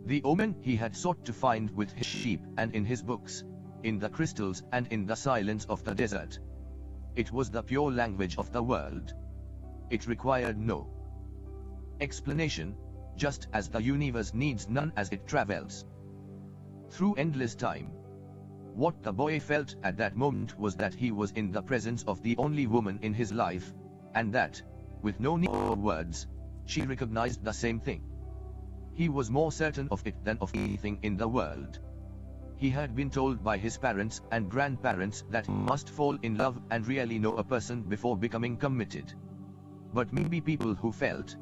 The omen he had sought to find with his sheep and in his books, in the crystals and in the silence of the desert. It was the pure language of the world. It required no explanation, just as the universe needs none as it travels through endless time. What the boy felt at that moment was that he was in the presence of the only woman in his life, and that, with no need of words, she recognized the same thing. He was more certain of it than of anything in the world. He had been told by his parents and grandparents that he must fall in love and really know a person before becoming committed. But maybe people who felt.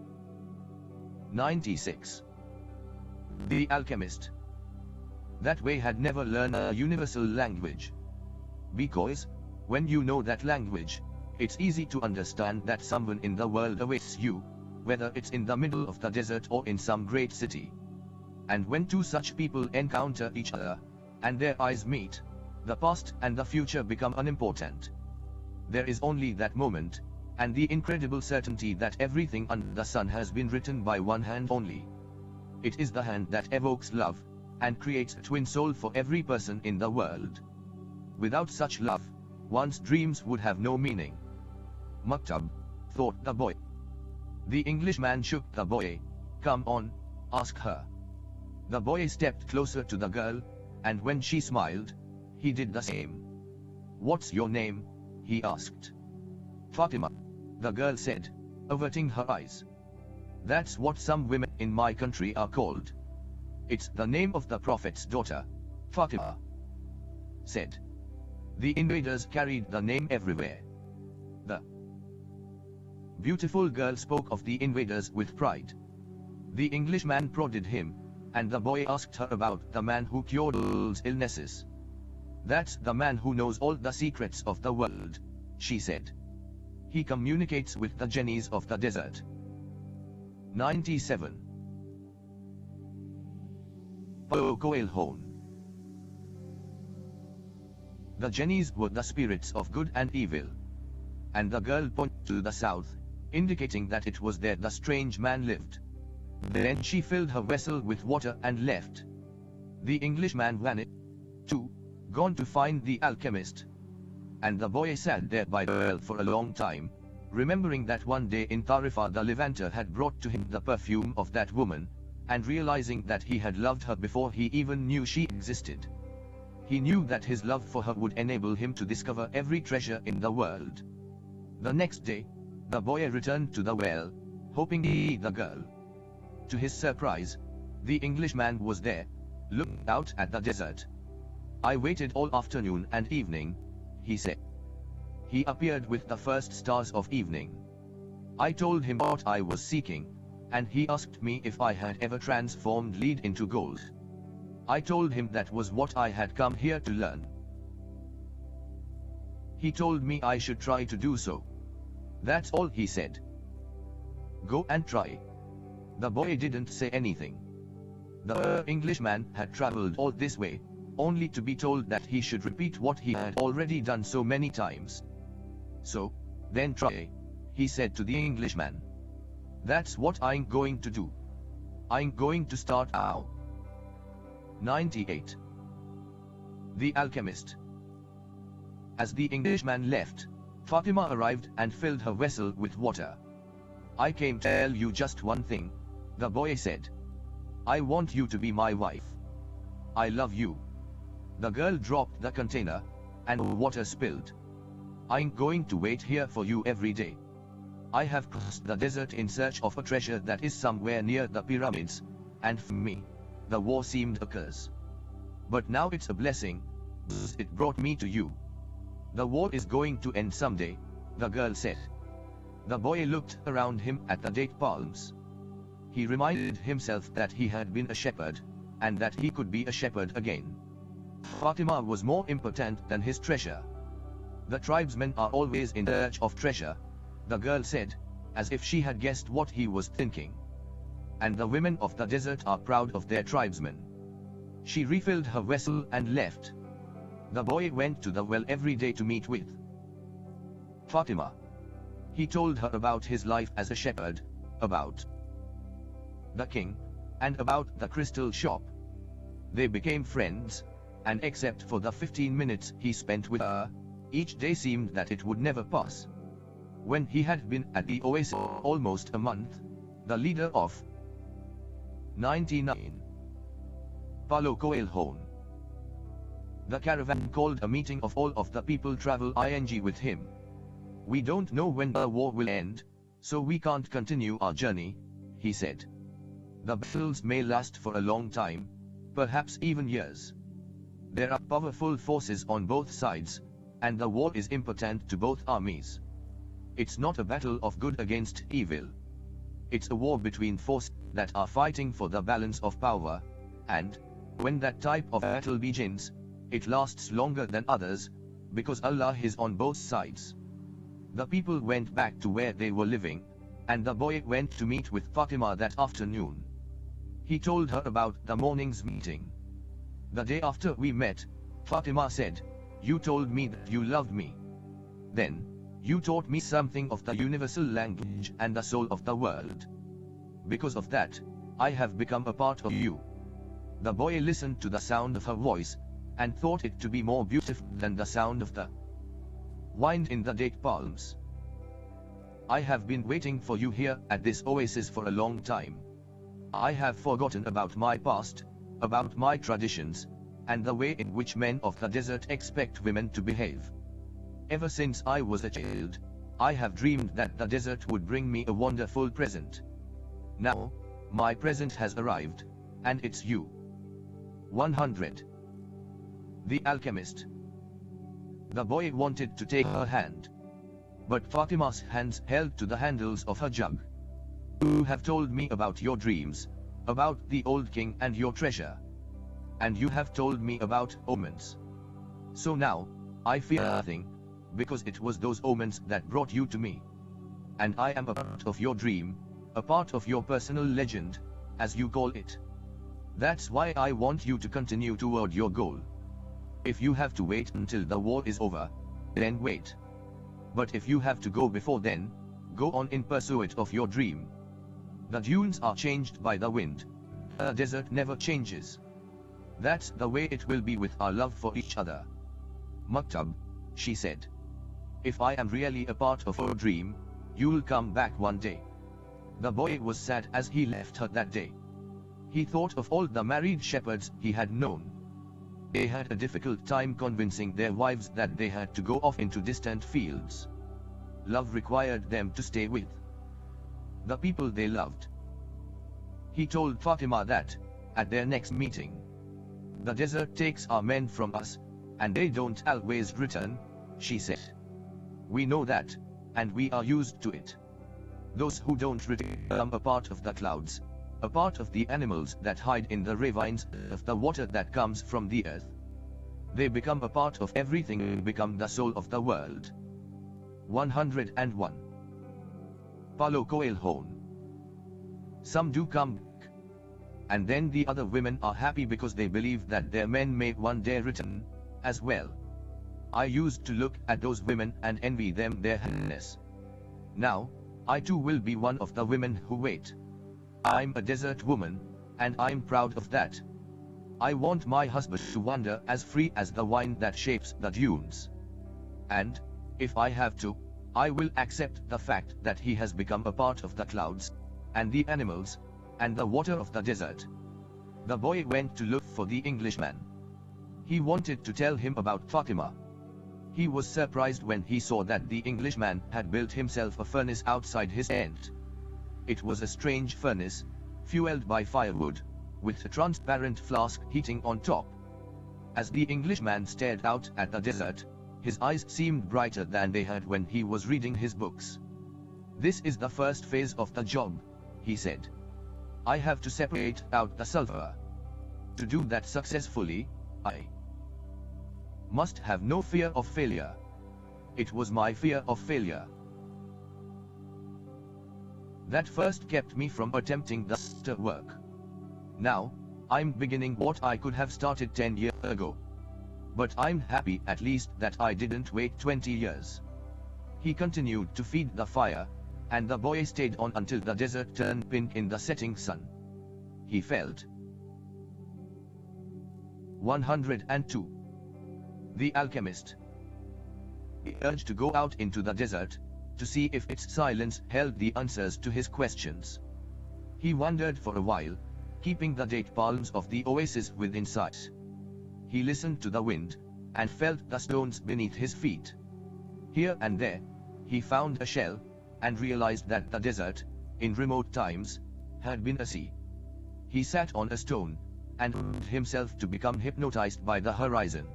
96. The alchemist. That way had never learned a universal language. Because, when you know that language, it's easy to understand that someone in the world awaits you, whether it's in the middle of the desert or in some great city. And when two such people encounter each other, and their eyes meet, the past and the future become unimportant. There is only that moment, and the incredible certainty that everything under the sun has been written by one hand only. It is the hand that evokes love, and creates a twin soul for every person in the world. Without such love, one's dreams would have no meaning. Maktab, thought the boy. The Englishman shook the boy. Come on, ask her. The boy stepped closer to the girl, and when she smiled, he did the same. What's your name? He asked. Fatima, the girl said, averting her eyes. That's what some women in my country are called. It's the name of the Prophet's daughter, Fatima said. The invaders carried the name everywhere. The beautiful girl spoke of the invaders with pride. The Englishman prodded him, and the boy asked her about the man who cured all illnesses. That's the man who knows all the secrets of the world, she said. He communicates with the genies of the desert. 97. Paulo Coelho. The genies were the spirits of good and evil. And the girl pointed to the south, indicating that it was there the strange man lived. Then she filled her vessel with water and left. The Englishman vanished, too, gone to find the alchemist. And the boy sat there by the well for a long time, remembering that one day in Tarifa the Levanter had brought to him the perfume of that woman, and realizing that he had loved her before he even knew she existed. He knew that his love for her would enable him to discover every treasure in the world. The next day, the boy returned to the well, hoping to see the girl. To his surprise, the Englishman was there, looking out at the desert. I waited all afternoon and evening, he said. He appeared with the first stars of evening. I told him what I was seeking, and he asked me if I had ever transformed lead into gold. I told him that was what I had come here to learn. He told me I should try to do so. That's all he said. Go and try. The boy didn't say anything. The Englishman had traveled all this way, only to be told that he should repeat what he had already done so many times. So, then try, he said to the Englishman. That's what I'm going to do. I'm going to start now. 98. The alchemist. As the Englishman left, Fatima arrived and filled her vessel with water. I came to tell you just one thing, the boy said. I want you to be my wife. I love you. The girl dropped the container, and water spilled. I'm going to wait here for you every day. I have crossed the desert in search of a treasure that is somewhere near the pyramids, and for me, the war seemed a curse. But now it's a blessing, it brought me to you. The war is going to end someday, the girl said. The boy looked around him at the date palms. He reminded himself that he had been a shepherd, and that he could be a shepherd again. Fatima was more important than his treasure. The tribesmen are always in search of treasure, the girl said, as if she had guessed what he was thinking. And the women of the desert are proud of their tribesmen. She refilled her vessel and left. The boy went to the well every day to meet with Fatima. He told her about his life as a shepherd, about the king, and about the crystal shop. They became friends, and except for the 15 minutes he spent with her, each day seemed that it would never pass. When he had been at the oasis almost a month, the leader of 99, Paulo Coelho, the caravan called a meeting of all of the people travel with him. We don't know when the war will end, so we can't continue our journey, he said. The battles may last for a long time, perhaps even years. There are powerful forces on both sides, and the war is important to both armies. It's not a battle of good against evil. It's a war between forces that are fighting for the balance of power, and, when that type of battle begins, it lasts longer than others, because Allah is on both sides. The people went back to where they were living, and the boy went to meet with Fatima that afternoon. He told her about the morning's meeting. The day after we met, Fatima said, "You told me that you loved me. Then, you taught me something of the universal language and the soul of the world. Because of that, I have become a part of you." The boy listened to the sound of her voice, and thought it to be more beautiful than the sound of the wind in the date palms. "I have been waiting for you here at this oasis for a long time. I have forgotten about my past, about my traditions, and the way in which men of the desert expect women to behave. Ever since I was a child, I have dreamed that the desert would bring me a wonderful present. Now, my present has arrived, and it's you." 100. The alchemist. The boy wanted to take her hand, but Fatima's hands held to the handles of her jug. "You have told me about your dreams, about the old king and your treasure. And you have told me about omens. So now, I fear nothing, because it was those omens that brought you to me. And I am a part of your dream, a part of your personal legend, as you call it. That's why I want you to continue toward your goal. If you have to wait until the war is over, then wait. But if you have to go before then, go on in pursuit of your dream. The dunes are changed by the wind. The desert never changes. That's the way it will be with our love for each other." "Maktab," she said. "If I am really a part of your dream, you'll come back one day." The boy was sad as he left her that day. He thought of all the married shepherds he had known. They had a difficult time convincing their wives that they had to go off into distant fields. Love required them to stay with the people they loved. He told Fatima that, at their next meeting, "The desert takes our men from us, and they don't always return," she said. "We know that, and we are used to it. Those who don't return become a part of the clouds, a part of the animals that hide in the ravines of the water that comes from the earth. They become a part of everything and become the soul of the world." 101. Paulo Coelho. Some do come back, and then the other women are happy because they believe that their men may one day return, as well. I used to look at those women and envy them their happiness. Now, I too will be one of the women who wait. I'm a desert woman, and I'm proud of that. I want my husband to wander as free as the wind that shapes the dunes. And, if I have to, I will accept the fact that he has become a part of the clouds, and the animals, and the water of the desert. The boy went to look for the Englishman. He wanted to tell him about Fatima. He was surprised when he saw that the Englishman had built himself a furnace outside his tent. It was a strange furnace, fueled by firewood, with a transparent flask heating on top. As the Englishman stared out at the desert, his eyes seemed brighter than they had when he was reading his books. This is the first phase of the job, he said. I have to separate out the sulfur. To do that successfully, I must have no fear of failure. It was my fear of failure that first kept me from attempting the work. Now, I'm beginning what I could have started 10 years ago. But I'm happy at least that I didn't wait 20 years. He continued to feed the fire, and the boy stayed on until the desert turned pink in the setting sun. He felt 102. The alchemist. He urged to go out into the desert, to see if its silence held the answers to his questions. He wandered for a while, keeping the date palms of the oasis within sight. He listened to the wind, and felt the stones beneath his feet. Here and there, he found a shell, and realized that the desert, in remote times, had been a sea. He sat on a stone, and allowed himself to become hypnotized by the horizon.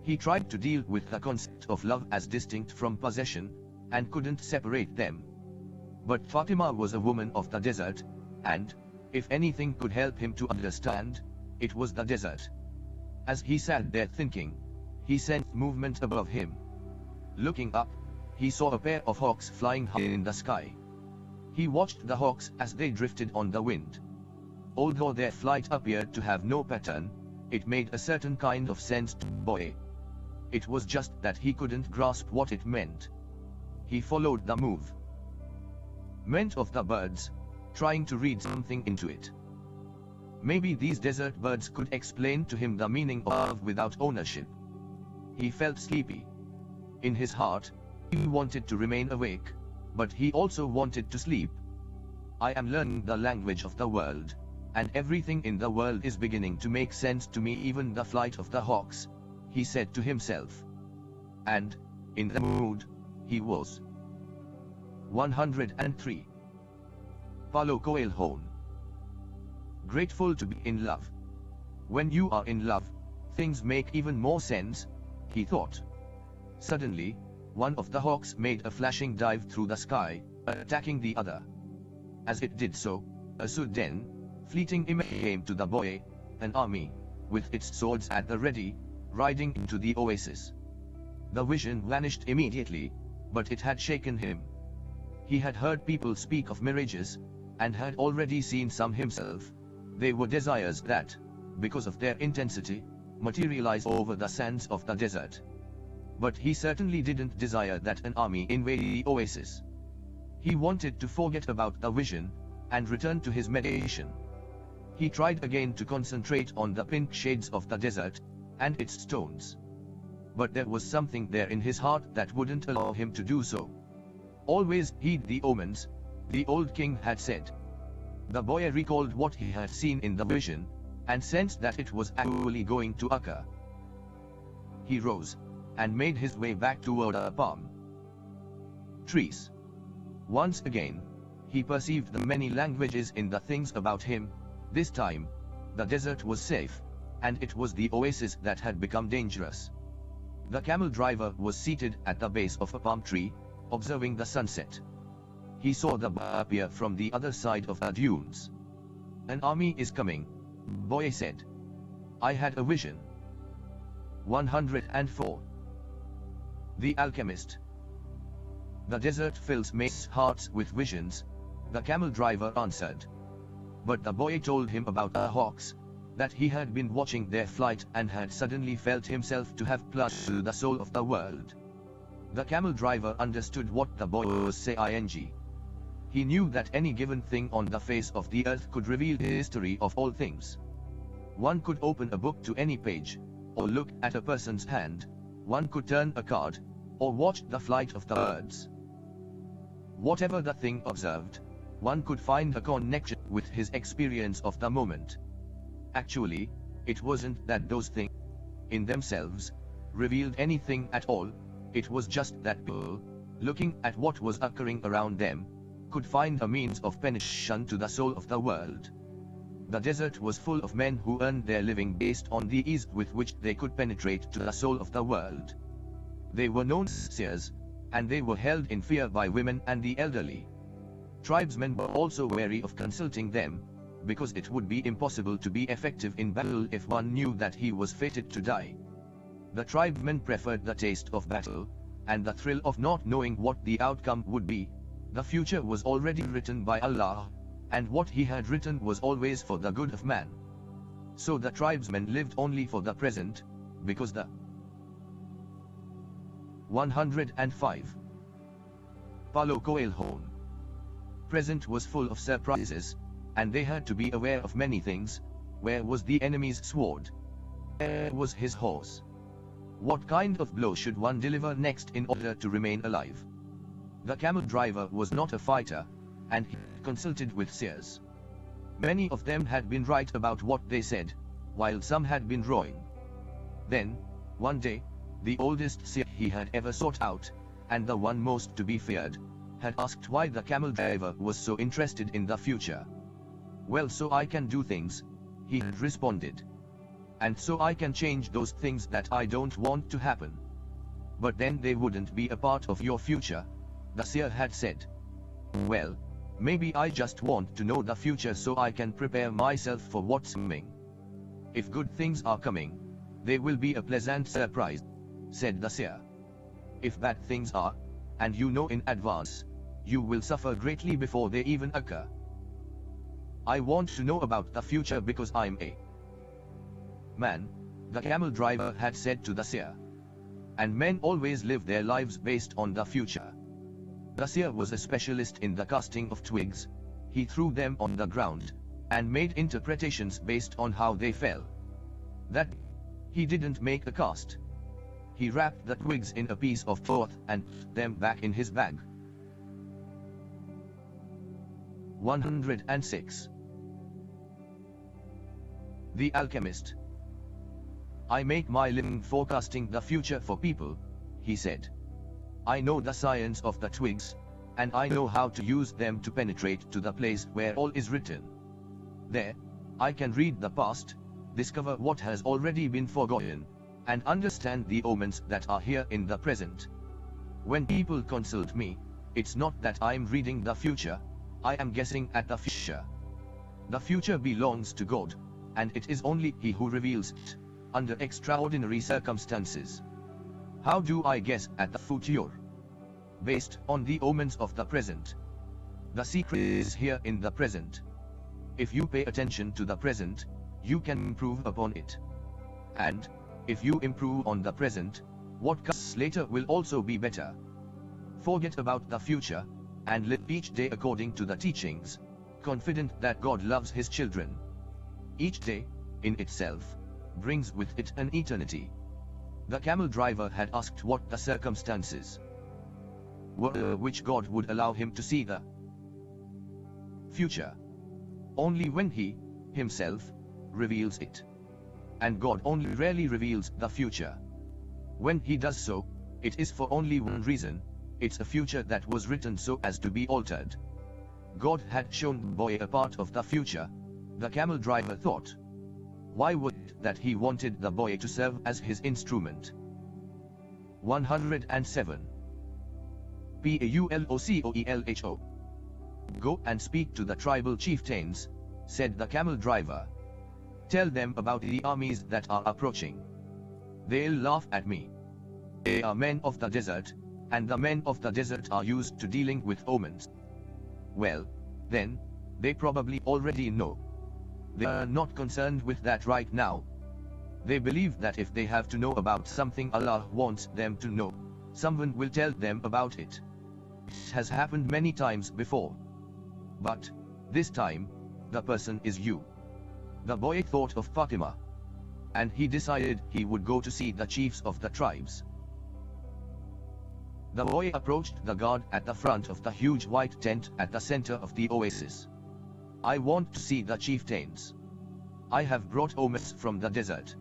He tried to deal with the concept of love as distinct from possession, and couldn't separate them. But Fatima was a woman of the desert, and, if anything could help him to understand, it was the desert. As he sat there thinking, he sensed movement above him. Looking up, he saw a pair of hawks flying high in the sky. He watched the hawks as they drifted on the wind. Although their flight appeared to have no pattern, it made a certain kind of sense to the boy. It was just that he couldn't grasp what it meant. He followed the movement of the birds, trying to read something into it. Maybe these desert birds could explain to him the meaning of love without ownership. He felt sleepy. In his heart, he wanted to remain awake, but he also wanted to sleep. I am learning the language of the world, and everything in the world is beginning to make sense to me, even the flight of the hawks, he said to himself. And, in the mood, he was. 103. Paulo Coelho. Grateful to be in love. When you are in love, things make even more sense, he thought. Suddenly, one of the hawks made a flashing dive through the sky, attacking the other. As it did so, a sudden, fleeting image came to the boy, an army, with its swords at the ready, riding into the oasis. The vision vanished immediately, but it had shaken him. He had heard people speak of mirages, and had already seen some himself. They were desires that, because of their intensity, materialized over the sands of the desert. But he certainly didn't desire that an army invade the oasis. He wanted to forget about the vision, and return to his meditation. He tried again to concentrate on the pink shades of the desert, and its stones. But there was something there in his heart that wouldn't allow him to do so. Always heed the omens, the old king had said. The boy recalled what he had seen in the vision, and sensed that it was actually going to occur. He rose, and made his way back toward a palm trees. Once again, he perceived the many languages in the things about him. This time, the desert was safe, and it was the oasis that had become dangerous. The camel driver was seated at the base of a palm tree, observing the sunset. He saw the boy appear from the other side of the dunes. An army is coming, boy said. I had a vision. 104. The alchemist. The desert fills men's hearts with visions, the camel driver answered. But the boy told him about the hawks, that he had been watching their flight and had suddenly felt himself to have plunged through the soul of the world. The camel driver understood what the boy was saying. He knew that any given thing on the face of the earth could reveal the history of all things. One could open a book to any page, or look at a person's hand, one could turn a card, or watch the flight of the birds. Whatever the thing observed, one could find a connection with his experience of the moment. Actually, it wasn't that those things, in themselves, revealed anything at all, it was just that people, looking at what was occurring around them, could find a means of penetration to the soul of the world. The desert was full of men who earned their living based on the ease with which they could penetrate to the soul of the world. They were known as seers, and they were held in fear by women and the elderly. Tribesmen were also wary of consulting them, because it would be impossible to be effective in battle if one knew that he was fated to die. The tribesmen preferred the taste of battle, and the thrill of not knowing what the outcome would be. The future was already written by Allah, and what He had written was always for the good of man. So the tribesmen lived only for the present, because the 105. Paulo Coelho. Present was full of surprises, and they had to be aware of many things. Where was the enemy's sword? Where was his horse? What kind of blow should one deliver next in order to remain alive? The camel driver was not a fighter, and he consulted with seers. Many of them had been right about what they said, while some had been wrong. Then, one day, the oldest seer he had ever sought out, and the one most to be feared, had asked why the camel driver was so interested in the future. "Well, so I can do things," he had responded. "And so I can change those things that I don't want to happen." "But then they wouldn't be a part of your future," the seer had said. "Well, maybe I just want to know the future so I can prepare myself for what's coming. If good things are coming, they will be a pleasant surprise," said the seer. "If bad things are, and you know in advance, you will suffer greatly before they even occur. I want to know about the future because I'm a man," the camel driver had said to the seer. "And men always live their lives based on the future." The seer was a specialist in the casting of twigs. He threw them on the ground, and made interpretations based on how they fell. That he didn't make a cast. He wrapped the twigs in a piece of cloth and put them back in his bag. 106. The alchemist. "I make my living forecasting the future for people," he said. "I know the science of the twigs, and I know how to use them to penetrate to the place where all is written. There, I can read the past, discover what has already been forgotten, and understand the omens that are here in the present. When people consult me, it's not that I'm reading the future, I am guessing at the future. The future belongs to God, and it is only He who reveals it, under extraordinary circumstances. How do I guess at the future? Based on the omens of the present. The secret is here in the present. If you pay attention to the present, you can improve upon it. And, if you improve on the present, what comes later will also be better. Forget about the future, and live each day according to the teachings, confident that God loves His children. Each day, in itself, brings with it an eternity." The camel driver had asked what the circumstances were which God would allow him to see the future. Only when He, Himself, reveals it. And God only rarely reveals the future. When He does so, it is for only one reason: it's a future that was written so as to be altered. God had shown the boy a part of the future, the camel driver thought. Why would it that He wanted the boy to serve as His instrument? 107. Paulocoelho. "Go and speak to the tribal chieftains," said the camel driver. "Tell them about the armies that are approaching. They'll laugh at me. They are men of the desert, and the men of the desert are used to dealing with omens." Well, then, they probably already know. They are not concerned with that right now. They believe that if they have to know about something Allah wants them to know, someone will tell them about it. It has happened many times before. But, this time, the person is you. The boy thought of Fatima. And he decided he would go to see the chiefs of the tribes. The boy approached the guard at the front of the huge white tent at the center of the oasis. "I want to see the chieftains. I have brought omens from the desert."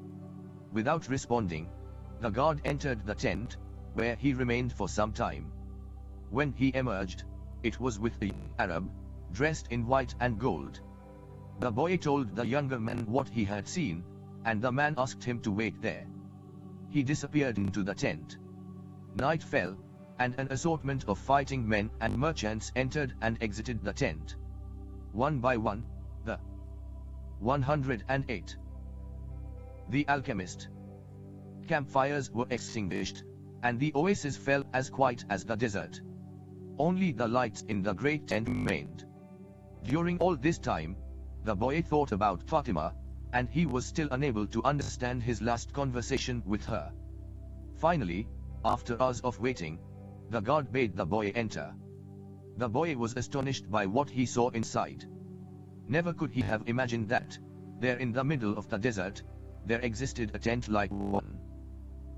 Without responding, the guard entered the tent, where he remained for some time. When he emerged, it was with a young Arab, dressed in white and gold. The boy told the younger man what he had seen, and the man asked him to wait there. He disappeared into the tent. Night fell, and an assortment of fighting men and merchants entered and exited the tent. One by one, the 108. The alchemist. Campfires were extinguished, and the oasis fell as quiet as the desert. Only the lights in the great tent remained. During all this time, the boy thought about Fatima, and he was still unable to understand his last conversation with her. Finally, after hours of waiting, the guard bade the boy enter. The boy was astonished by what he saw inside. Never could he have imagined that, there in the middle of the desert, there existed a tent like one.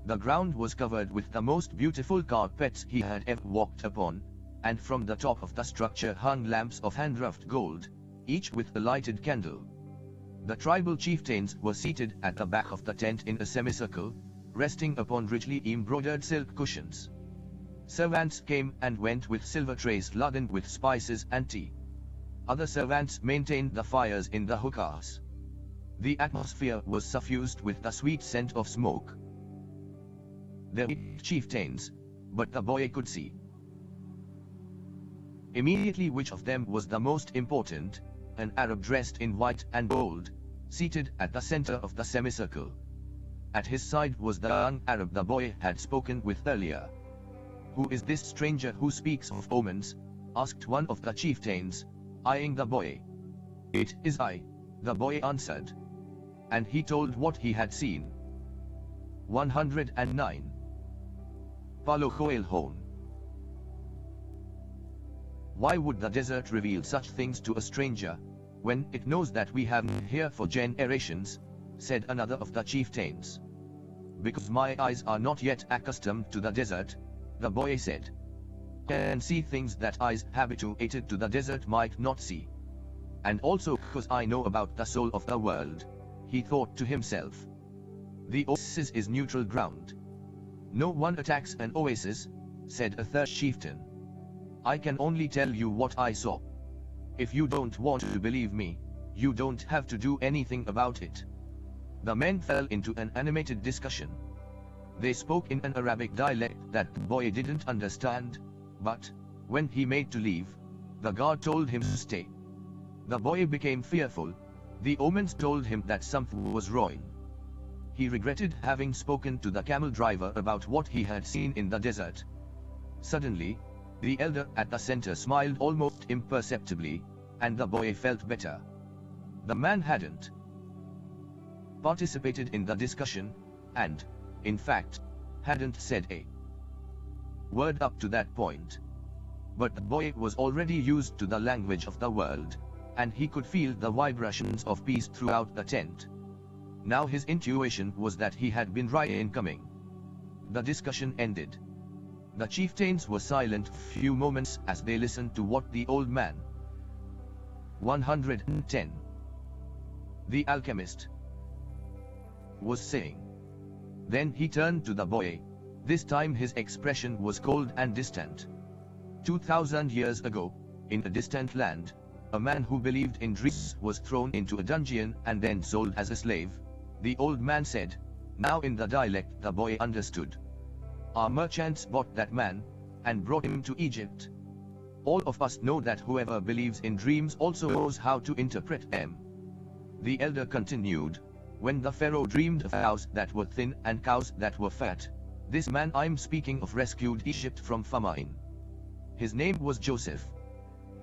The ground was covered with the most beautiful carpets he had ever walked upon, and from the top of the structure hung lamps of hand-roughed gold, each with a lighted candle. The tribal chieftains were seated at the back of the tent in a semicircle, resting upon richly embroidered silk cushions. Servants came and went with silver trays laden with spices and tea. Other servants maintained the fires in the hookahs. The atmosphere was suffused with the sweet scent of smoke. There were chieftains, but the boy could see immediately which of them was the most important, an Arab dressed in white and gold, seated at the center of the semicircle. At his side was the young Arab the boy had spoken with earlier. "Who is this stranger who speaks of omens?" asked one of the chieftains, eyeing the boy. "It is I," the boy answered. And he told what he had seen. 109. Paulo Coelho. Why would the desert reveal such things to a stranger, when it knows that we have been here for generations? Said another of the chieftains. "Because my eyes are not yet accustomed to the desert," the boy said. "Can see things that eyes habituated to the desert might not see. And also because I know about the soul of the world," he thought to himself. "The oasis is neutral ground. No one attacks an oasis," said a third chieftain. "I can only tell you what I saw. If you don't want to believe me, you don't have to do anything about it." The men fell into an animated discussion. They spoke in an Arabic dialect that the boy didn't understand, but, when he made to leave, the guard told him to stay. The boy became fearful. The omens told him that something was wrong. He regretted having spoken to the camel driver about what he had seen in the desert. Suddenly, the elder at the center smiled almost imperceptibly, and the boy felt better. The man hadn't participated in the discussion, and, in fact, hadn't said a word up to that point. But the boy was already used to the language of the world, and he could feel the vibrations of peace throughout the tent. Now his intuition was that he had been right in coming. The discussion ended. The chieftains were silent for a few moments as they listened to what the old man 110. The alchemist was saying. Then he turned to the boy. This time his expression was cold and distant. 2000 years ago, in a distant land, a man who believed in dreams was thrown into a dungeon and then sold as a slave, the old man said. Now in the dialect the boy understood. Our merchants bought that man, and brought him to Egypt. All of us know that whoever believes in dreams also knows how to interpret them. The elder continued. When the pharaoh dreamed of cows that were thin and cows that were fat, this man I'm speaking of rescued Egypt from famine. His name was Joseph.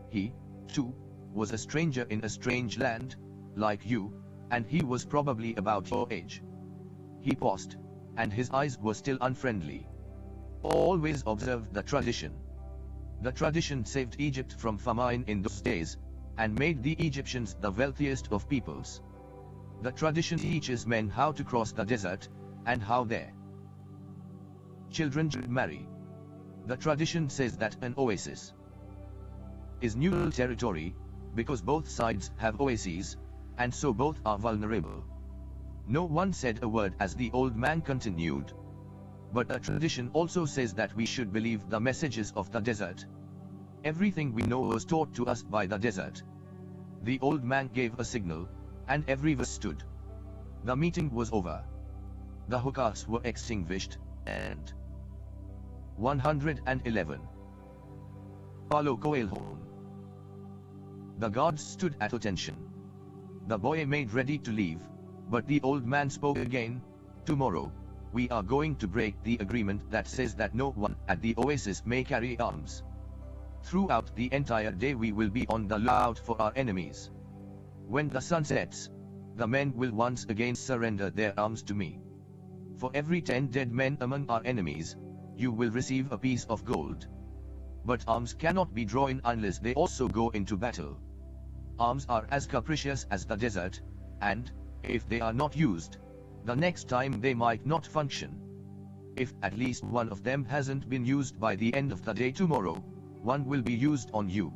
He, too, was a stranger in a strange land, like you, and he was probably about your age. He paused, and his eyes were still unfriendly. Always observe the tradition. The tradition saved Egypt from famine in those days, and made the Egyptians the wealthiest of peoples. The tradition teaches men how to cross the desert, and how their children should marry. The tradition says that an oasis is neutral territory, because both sides have oases, and so both are vulnerable. No one said a word as the old man continued. But a tradition also says that we should believe the messages of the desert. Everything we know was taught to us by the desert. The old man gave a signal, and everyone stood. The meeting was over. The hookahs were extinguished, and 111. Paulo Coelho. The guards stood at attention. The boy made ready to leave, but the old man spoke again. Tomorrow, we are going to break the agreement that says that no one at the oasis may carry arms. Throughout the entire day we will be on the lookout for our enemies. When the sun sets, the men will once again surrender their arms to me. For every 10 dead men among our enemies, you will receive a piece of gold. But arms cannot be drawn unless they also go into battle. Arms are as capricious as the desert, and, if they are not used, the next time they might not function. If at least one of them hasn't been used by the end of the day tomorrow, one will be used on you.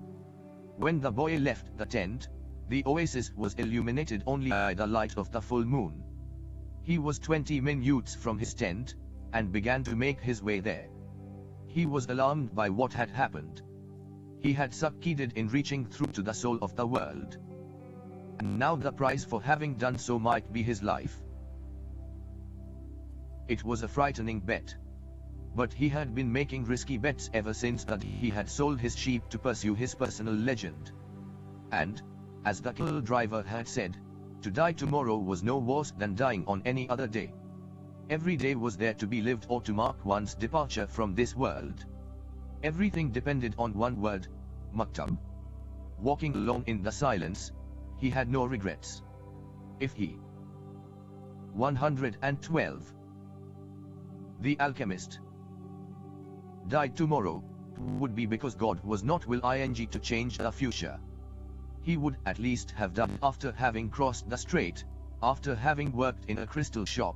When the boy left the tent, the oasis was illuminated only by the light of the full moon. He was 20 minutes from his tent, and began to make his way there. He was alarmed by what had happened. He had succeeded in reaching through to the soul of the world. And now the price for having done so might be his life. It was a frightening bet. But he had been making risky bets ever since that he had sold his sheep to pursue his personal legend. And, as the camel driver had said, to die tomorrow was no worse than dying on any other day. Every day was there to be lived or to mark one's departure from this world. Everything depended on one word, maktab. Walking along in the silence, he had no regrets. If he 112. The alchemist died tomorrow, would be because God was not willing to change the future. He would at least have died after having crossed the strait, after having worked in a crystal shop,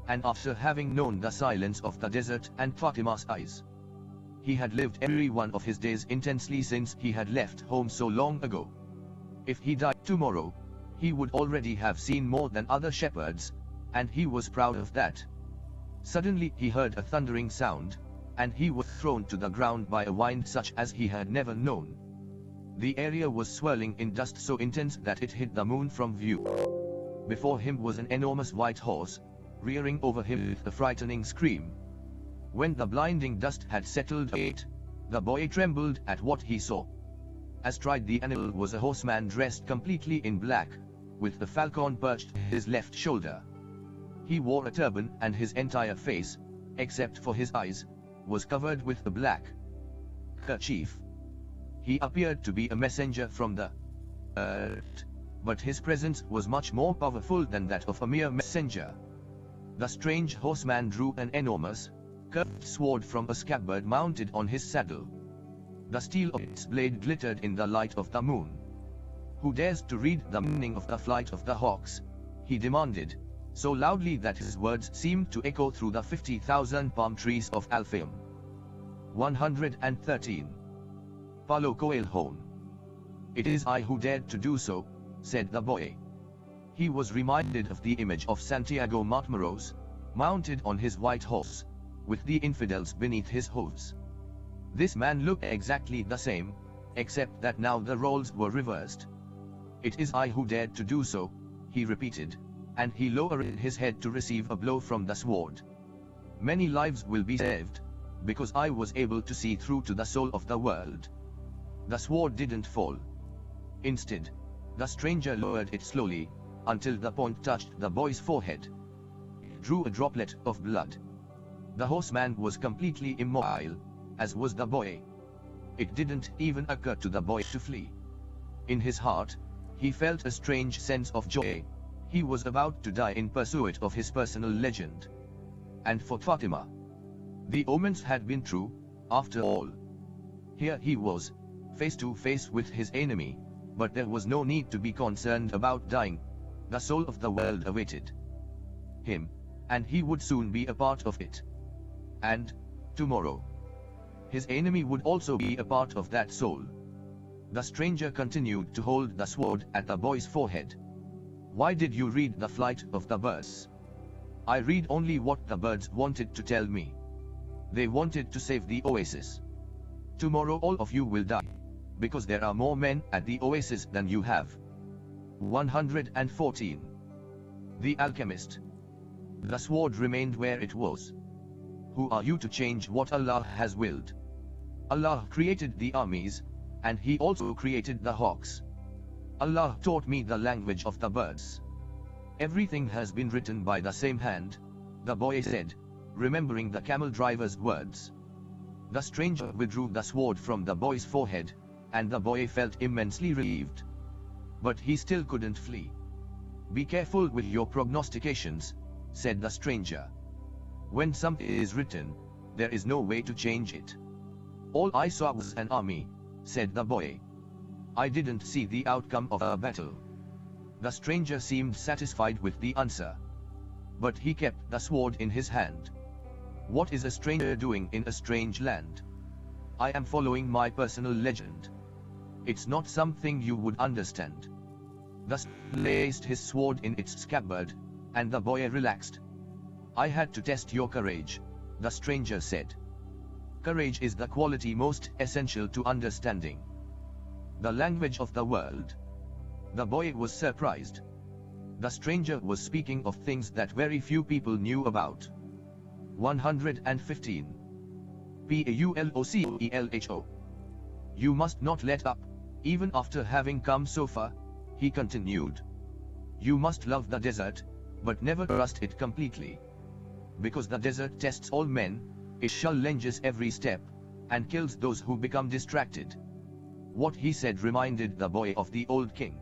and after having known the silence of the desert and Fatima's eyes. He had lived every one of his days intensely since he had left home so long ago. If he died tomorrow, he would already have seen more than other shepherds, and he was proud of that. Suddenly he heard a thundering sound, and he was thrown to the ground by a wind such as he had never known. The area was swirling in dust so intense that it hid the moon from view. Before him was an enormous white horse, rearing over him with a frightening scream. When the blinding dust had settled it, the boy trembled at what he saw. Astride the animal was a horseman dressed completely in black, with the falcon perched on his left shoulder. He wore a turban and his entire face, except for his eyes, was covered with a black kerchief. He appeared to be a messenger from the earth, but his presence was much more powerful than that of a mere messenger. The strange horseman drew an enormous, curved sword from a scabbard mounted on his saddle. The steel of its blade glittered in the light of the moon. "Who dares to read the meaning of the flight of the hawks?" he demanded, so loudly that his words seemed to echo through the 50,000 palm trees of Alfheim. 113. Paulo Coelho. "It is I who dared to do so," said the boy. He was reminded of the image of Santiago Matamoros, mounted on his white horse, with the infidels beneath his hooves. This man looked exactly the same, except that now the roles were reversed. "It is I who dared to do so," he repeated, and he lowered his head to receive a blow from the sword. "Many lives will be saved, because I was able to see through to the soul of the world." The sword didn't fall. Instead, the stranger lowered it slowly, until the point touched the boy's forehead. It drew a droplet of blood. The horseman was completely immobile, as was the boy. It didn't even occur to the boy to flee. In his heart, he felt a strange sense of joy. He was about to die in pursuit of his personal legend. And for Fatima, the omens had been true, after all. Here he was, face to face with his enemy, but there was no need to be concerned about dying. The soul of the world awaited him, and he would soon be a part of it. And, tomorrow, his enemy would also be a part of that soul. The stranger continued to hold the sword at the boy's forehead. "Why did you read the flight of the birds?" "I read only what the birds wanted to tell me. They wanted to save the oasis. Tomorrow all of you will die, because there are more men at the oasis than you have." 114. The alchemist. The sword remained where it was. Who are you to change what Allah has willed? Allah created the armies, and He also created the hawks. Allah taught me the language of the birds. Everything has been written by the same hand, the boy said, remembering the camel driver's words. The stranger withdrew the sword from the boy's forehead, and the boy felt immensely relieved. But he still couldn't flee. Be careful with your prognostications, said the stranger. When something is written, there is no way to change it. All I saw was an army, said the boy. I didn't see the outcome of a battle. The stranger seemed satisfied with the answer. But he kept the sword in his hand. What is a stranger doing in a strange land? I am following my personal legend. It's not something you would understand. Thus placed his sword in its scabbard, and the boy relaxed. I had to test your courage, the stranger said. Courage is the quality most essential to understanding the language of the world. The boy was surprised. The stranger was speaking of things that very few people knew about. 115. Paulo. You must not let up, even after having come so far, he continued. You must love the desert, but never trust it completely. Because the desert tests all men, it challenges every step, and kills those who become distracted. What he said reminded the boy of the old king.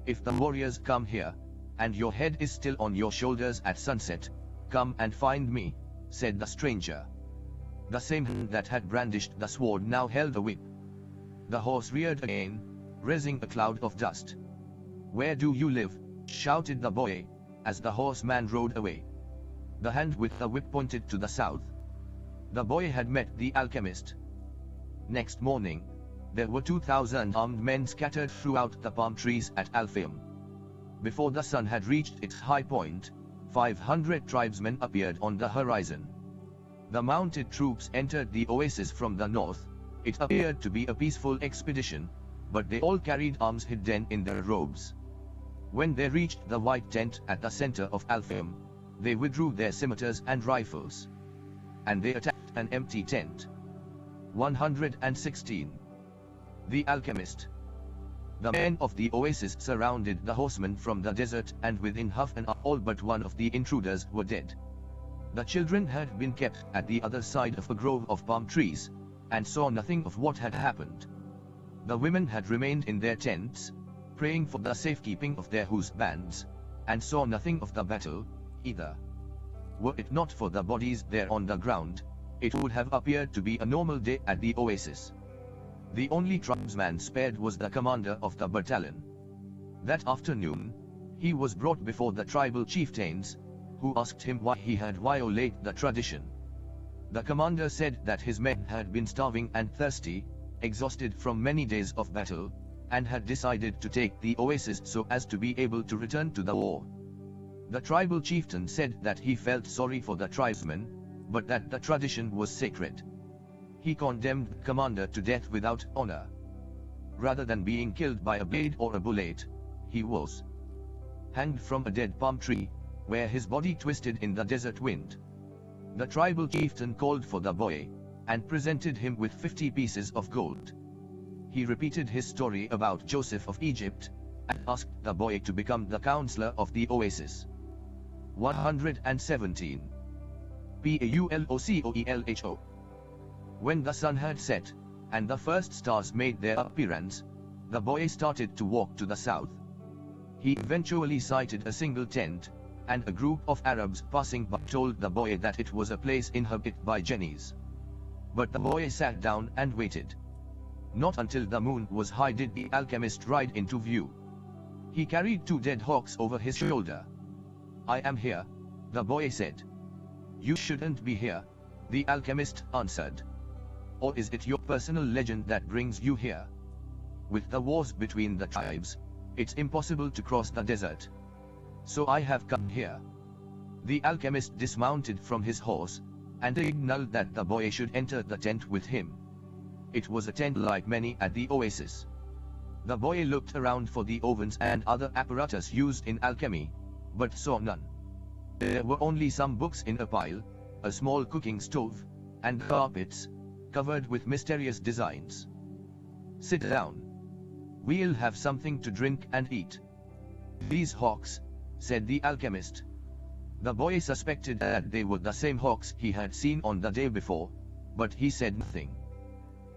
If the warriors come here, and your head is still on your shoulders at sunset, come and find me, said the stranger. The same hand that had brandished the sword now held a whip. The horse reared again, raising a cloud of dust. Where do you live? Shouted the boy, as the horseman rode away. The hand with the whip pointed to the south. The boy had met the alchemist. Next morning, there were 2,000 armed men scattered throughout the palm trees at Alfheim. Before the sun had reached its high point, 500 tribesmen appeared on the horizon. The mounted troops entered the oasis from the north. It appeared to be a peaceful expedition, but they all carried arms hidden in their robes. When they reached the white tent at the center of Alfheim, they withdrew their scimitars and rifles. And they attacked an empty tent. 116. The alchemist. The men of the oasis surrounded the horsemen from the desert, and within half an hour all but one of the intruders were dead. The children had been kept at the other side of a grove of palm trees, and saw nothing of what had happened. The women had remained in their tents, praying for the safekeeping of their husbands, and saw nothing of the battle, either. Were it not for the bodies there on the ground, it would have appeared to be a normal day at the oasis. The only tribesman spared was the commander of the battalion. That afternoon, he was brought before the tribal chieftains, who asked him why he had violated the tradition. The commander said that his men had been starving and thirsty, exhausted from many days of battle, and had decided to take the oasis so as to be able to return to the war. The tribal chieftain said that he felt sorry for the tribesmen, but that the tradition was sacred. He condemned the commander to death without honor. Rather than being killed by a blade or a bullet, he was hanged from a dead palm tree, where his body twisted in the desert wind. The tribal chieftain called for the boy, and presented him with 50 pieces of gold. He repeated his story about Joseph of Egypt, and asked the boy to become the counselor of the oasis. 117. Paulo. When the sun had set, and the first stars made their appearance, the boy started to walk to the south. He eventually sighted a single tent, and a group of Arabs passing by told the boy that it was a place inhabited by jinnis. But the boy sat down and waited. Not until the moon was high did the alchemist ride into view. He carried 2 dead hawks over his shoulder. I am here, the boy said. You shouldn't be here, the alchemist answered. Or is it your personal legend that brings you here? With the wars between the tribes, it's impossible to cross the desert. So I have come here. The alchemist dismounted from his horse, and signaled that the boy should enter the tent with him. It was a tent like many at the oasis. The boy looked around for the ovens and other apparatus used in alchemy, but saw none. There were only some books in a pile, a small cooking stove, and carpets, covered with mysterious designs. Sit down. We'll have something to drink and eat. These hawks, said the alchemist. The boy suspected that they were the same hawks he had seen on the day before, but he said nothing.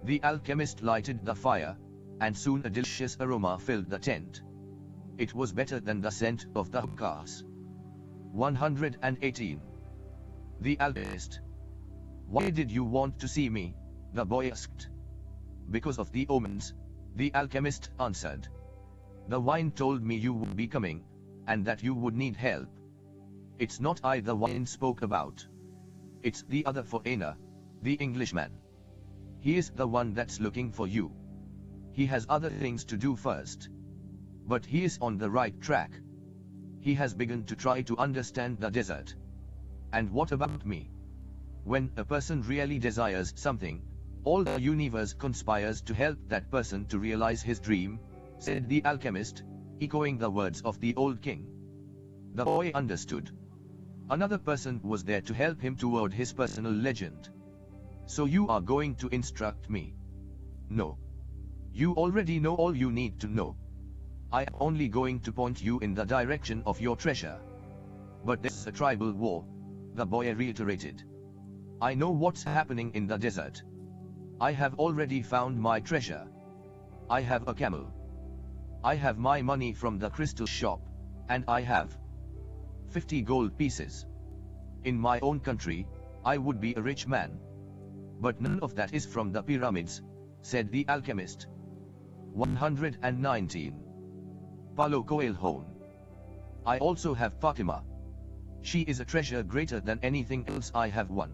The alchemist lighted the fire, and soon a delicious aroma filled the tent. It was better than the scent of the hookahs. 118. The alchemist. Why did you want to see me? The boy asked. Because of the omens, the alchemist answered. The wine told me you would be coming, and that you would need help. It's not I the wine spoke about. It's the other foreigner, the Englishman. He is the one that's looking for you. He has other things to do first. But he is on the right track. He has begun to try to understand the desert. And what about me? When a person really desires something, all the universe conspires to help that person to realize his dream, said the alchemist, echoing the words of the old king. The boy understood. Another person was there to help him toward his personal legend. So you are going to instruct me? No. You already know all you need to know. I am only going to point you in the direction of your treasure. But there's a tribal war, the boy reiterated. I know what's happening in the desert. I have already found my treasure. I have a camel. I have my money from the crystal shop, and I have 50 gold pieces. In my own country, I would be a rich man. But none of that is from the pyramids, said the alchemist. 119. Paulo Coelho. I also have Fatima. She is a treasure greater than anything else I have won.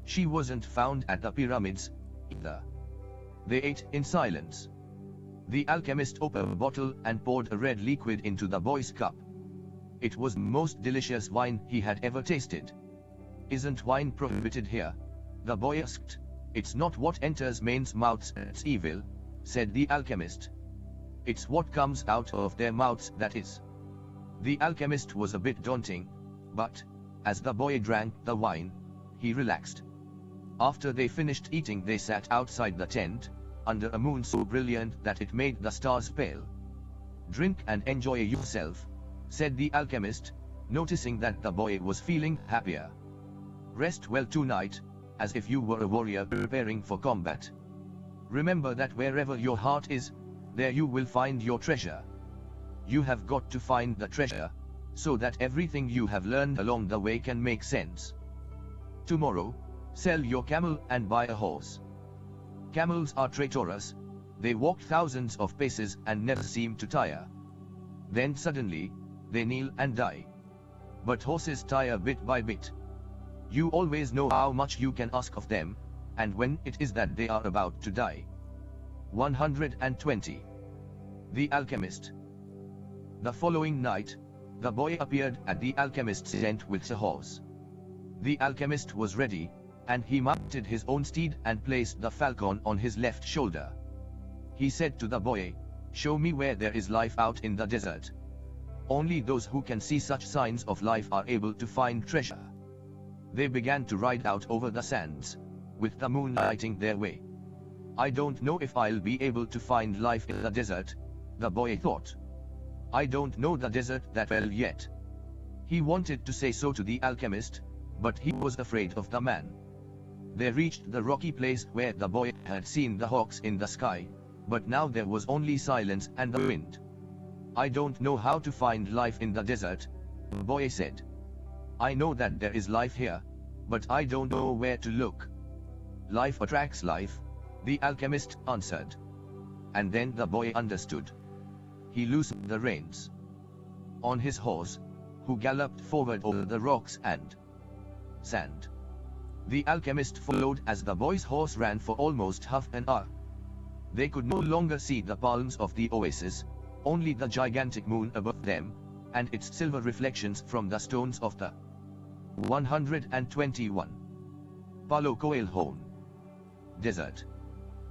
She wasn't found at the pyramids, either. They ate in silence. The alchemist opened a bottle and poured a red liquid into the boy's cup. It was the most delicious wine he had ever tasted. Isn't wine prohibited here? The boy asked. It's not what enters men's mouths that's evil, said the alchemist. It's what comes out of their mouths that is. The alchemist was a bit daunting, but, as the boy drank the wine, he relaxed. After they finished eating, they sat outside the tent, under a moon so brilliant that it made the stars pale. Drink and enjoy yourself, said the alchemist, noticing that the boy was feeling happier. Rest well tonight, as if you were a warrior preparing for combat. Remember that wherever your heart is, there you will find your treasure. You have got to find the treasure, so that everything you have learned along the way can make sense. Tomorrow, sell your camel and buy a horse. Camels are traitorous, they walk thousands of paces and never seem to tire. Then suddenly, they kneel and die. But horses tire bit by bit. You always know how much you can ask of them, and when it is that they are about to die. 120. The alchemist. The following night, the boy appeared at the alchemist's tent with a horse. The alchemist was ready, and he mounted his own steed and placed the falcon on his left shoulder. He said to the boy, "Show me where there is life out in the desert. Only those who can see such signs of life are able to find treasure." They began to ride out over the sands, with the moon lighting their way. I don't know if I'll be able to find life in the desert, the boy thought. I don't know the desert that well yet. He wanted to say so to the alchemist, but he was afraid of the man. They reached the rocky place where the boy had seen the hawks in the sky, but now there was only silence and the wind. I don't know how to find life in the desert, the boy said. I know that there is life here, but I don't know where to look. Life attracts life, the alchemist answered. And then the boy understood. He loosened the reins on his horse, who galloped forward over the rocks and sand. The alchemist followed as the boy's horse ran for almost half an hour. They could no longer see the palms of the oasis, only the gigantic moon above them, and its silver reflections from the stones of the 121. Paulo Coelho. Desert.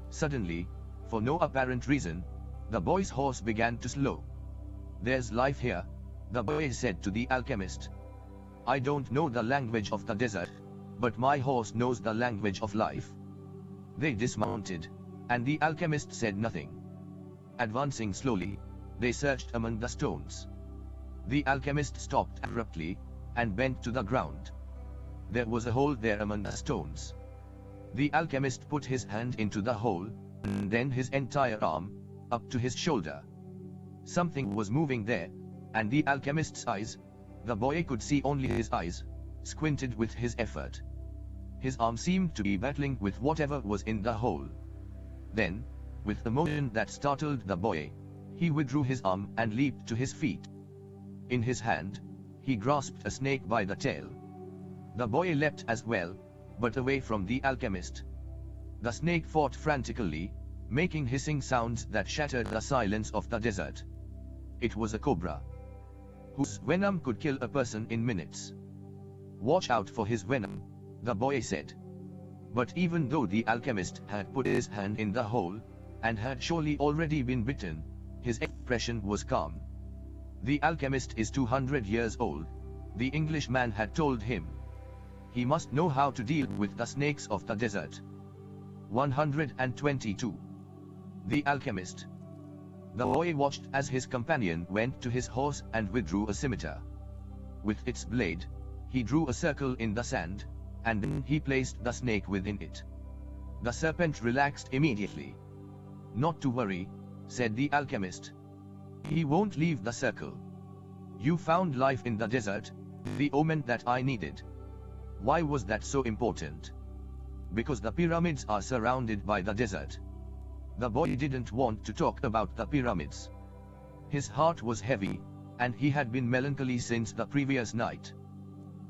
Suddenly, for no apparent reason, the boy's horse began to slow. There's life here, the boy said to the alchemist. I don't know the language of the desert, but my horse knows the language of life." They dismounted, and the alchemist said nothing. Advancing slowly, they searched among the stones. The alchemist stopped abruptly, and bent to the ground. There was a hole there among the stones. The alchemist put his hand into the hole, and then his entire arm, up to his shoulder. Something was moving there, and the alchemist's eyes, the boy could see only his eyes, squinted with his effort. His arm seemed to be battling with whatever was in the hole. Then, with a motion that startled the boy, he withdrew his arm and leaped to his feet. In his hand, he grasped a snake by the tail. The boy leapt as well, but away from the alchemist. The snake fought frantically, making hissing sounds that shattered the silence of the desert. It was a cobra, whose venom could kill a person in minutes. "Watch out for his venom," the boy said. But even though the alchemist had put his hand in the hole, and had surely already been bitten, his expression was calm. "The alchemist is 200 years old," the Englishman had told him. "He must know how to deal with the snakes of the desert." 122. The alchemist. The boy watched as his companion went to his horse and withdrew a scimitar. With its blade, he drew a circle in the sand, and then he placed the snake within it. The serpent relaxed immediately. "Not to worry," said the alchemist. "He won't leave the circle. You found life in the desert, the omen that I needed." Why was that so important? Because the pyramids are surrounded by the desert. The boy didn't want to talk about the pyramids. His heart was heavy, and he had been melancholy since the previous night.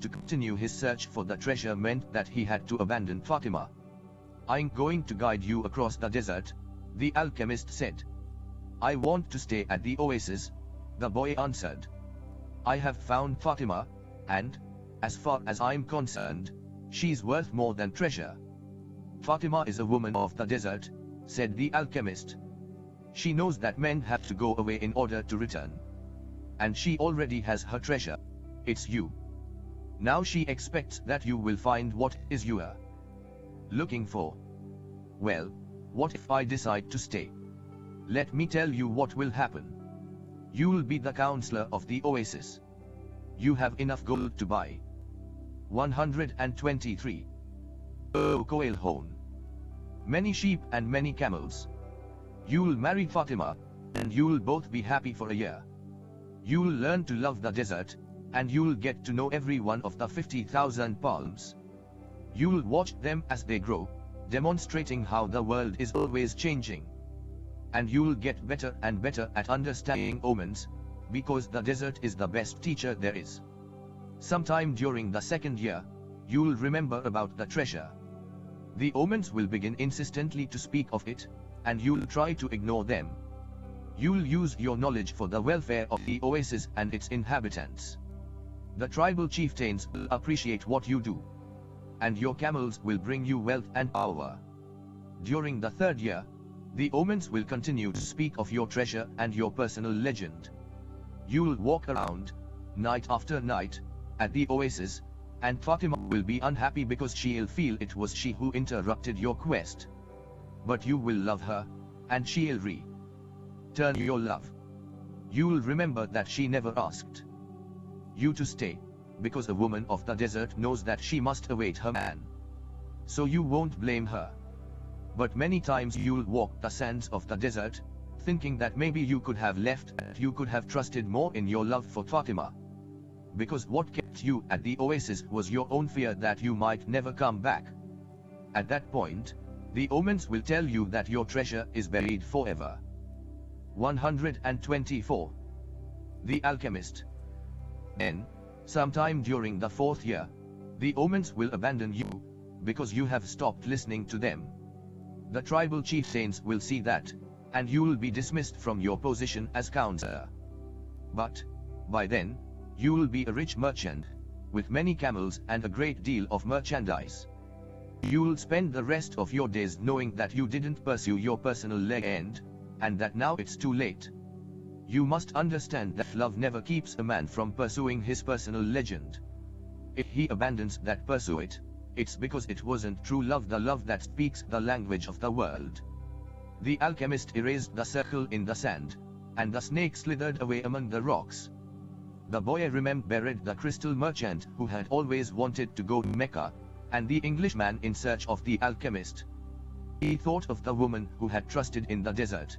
To continue his search for the treasure meant that he had to abandon Fatima. "I'm going to guide you across the desert," the alchemist said. "I want to stay at the oasis," the boy answered. "I have found Fatima, and, as far as I'm concerned, she's worth more than treasure." "Fatima is a woman of the desert," said the alchemist. "She knows that men have to go away in order to return. And she already has her treasure. It's you. Now she expects that you will find what is you are looking for." "Well, what if I decide to stay? Let me tell you what will happen. You'll be the counselor of the oasis. You have enough gold to buy." 123. Oh coelho. Many sheep and many camels. You'll marry Fatima, and you'll both be happy for a year. You'll learn to love the desert, and you'll get to know every one of the 50,000 palms. You'll watch them as they grow, demonstrating how the world is always changing. And you'll get better and better at understanding omens, because the desert is the best teacher there is. Sometime during the second year, you'll remember about the treasure. The omens will begin insistently to speak of it, and you'll try to ignore them. You'll use your knowledge for the welfare of the oasis and its inhabitants. The tribal chieftains will appreciate what you do. And your camels will bring you wealth and power. During the third year, the omens will continue to speak of your treasure and your personal legend. You'll walk around, night after night, at the oasis, and Fatima will be unhappy because she'll feel it was she who interrupted your quest. But you will love her, and she'll return your love. You'll remember that she never asked you to stay, because a woman of the desert knows that she must await her man. So you won't blame her. But many times you'll walk the sands of the desert, thinking that maybe you could have left and you could have trusted more in your love for Fatima. Because what kept you at the oasis was your own fear that you might never come back. At that point, the omens will tell you that your treasure is buried forever. 124. The alchemist. Then, sometime during the fourth year, the omens will abandon you, because you have stopped listening to them. The tribal chieftains will see that, and you'll be dismissed from your position as counselor. But, by then, you'll be a rich merchant, with many camels and a great deal of merchandise. You'll spend the rest of your days knowing that you didn't pursue your personal leg end, and that now it's too late. You must understand that love never keeps a man from pursuing his personal legend. If he abandons that pursuit, It's because it wasn't true love, the love that speaks the language of the world. The alchemist erased the circle in the sand, and the snake slithered away among the rocks. The boy remembered the crystal merchant who had always wanted to go to Mecca, and the Englishman in search of the alchemist. He thought of the woman who had trusted in the desert.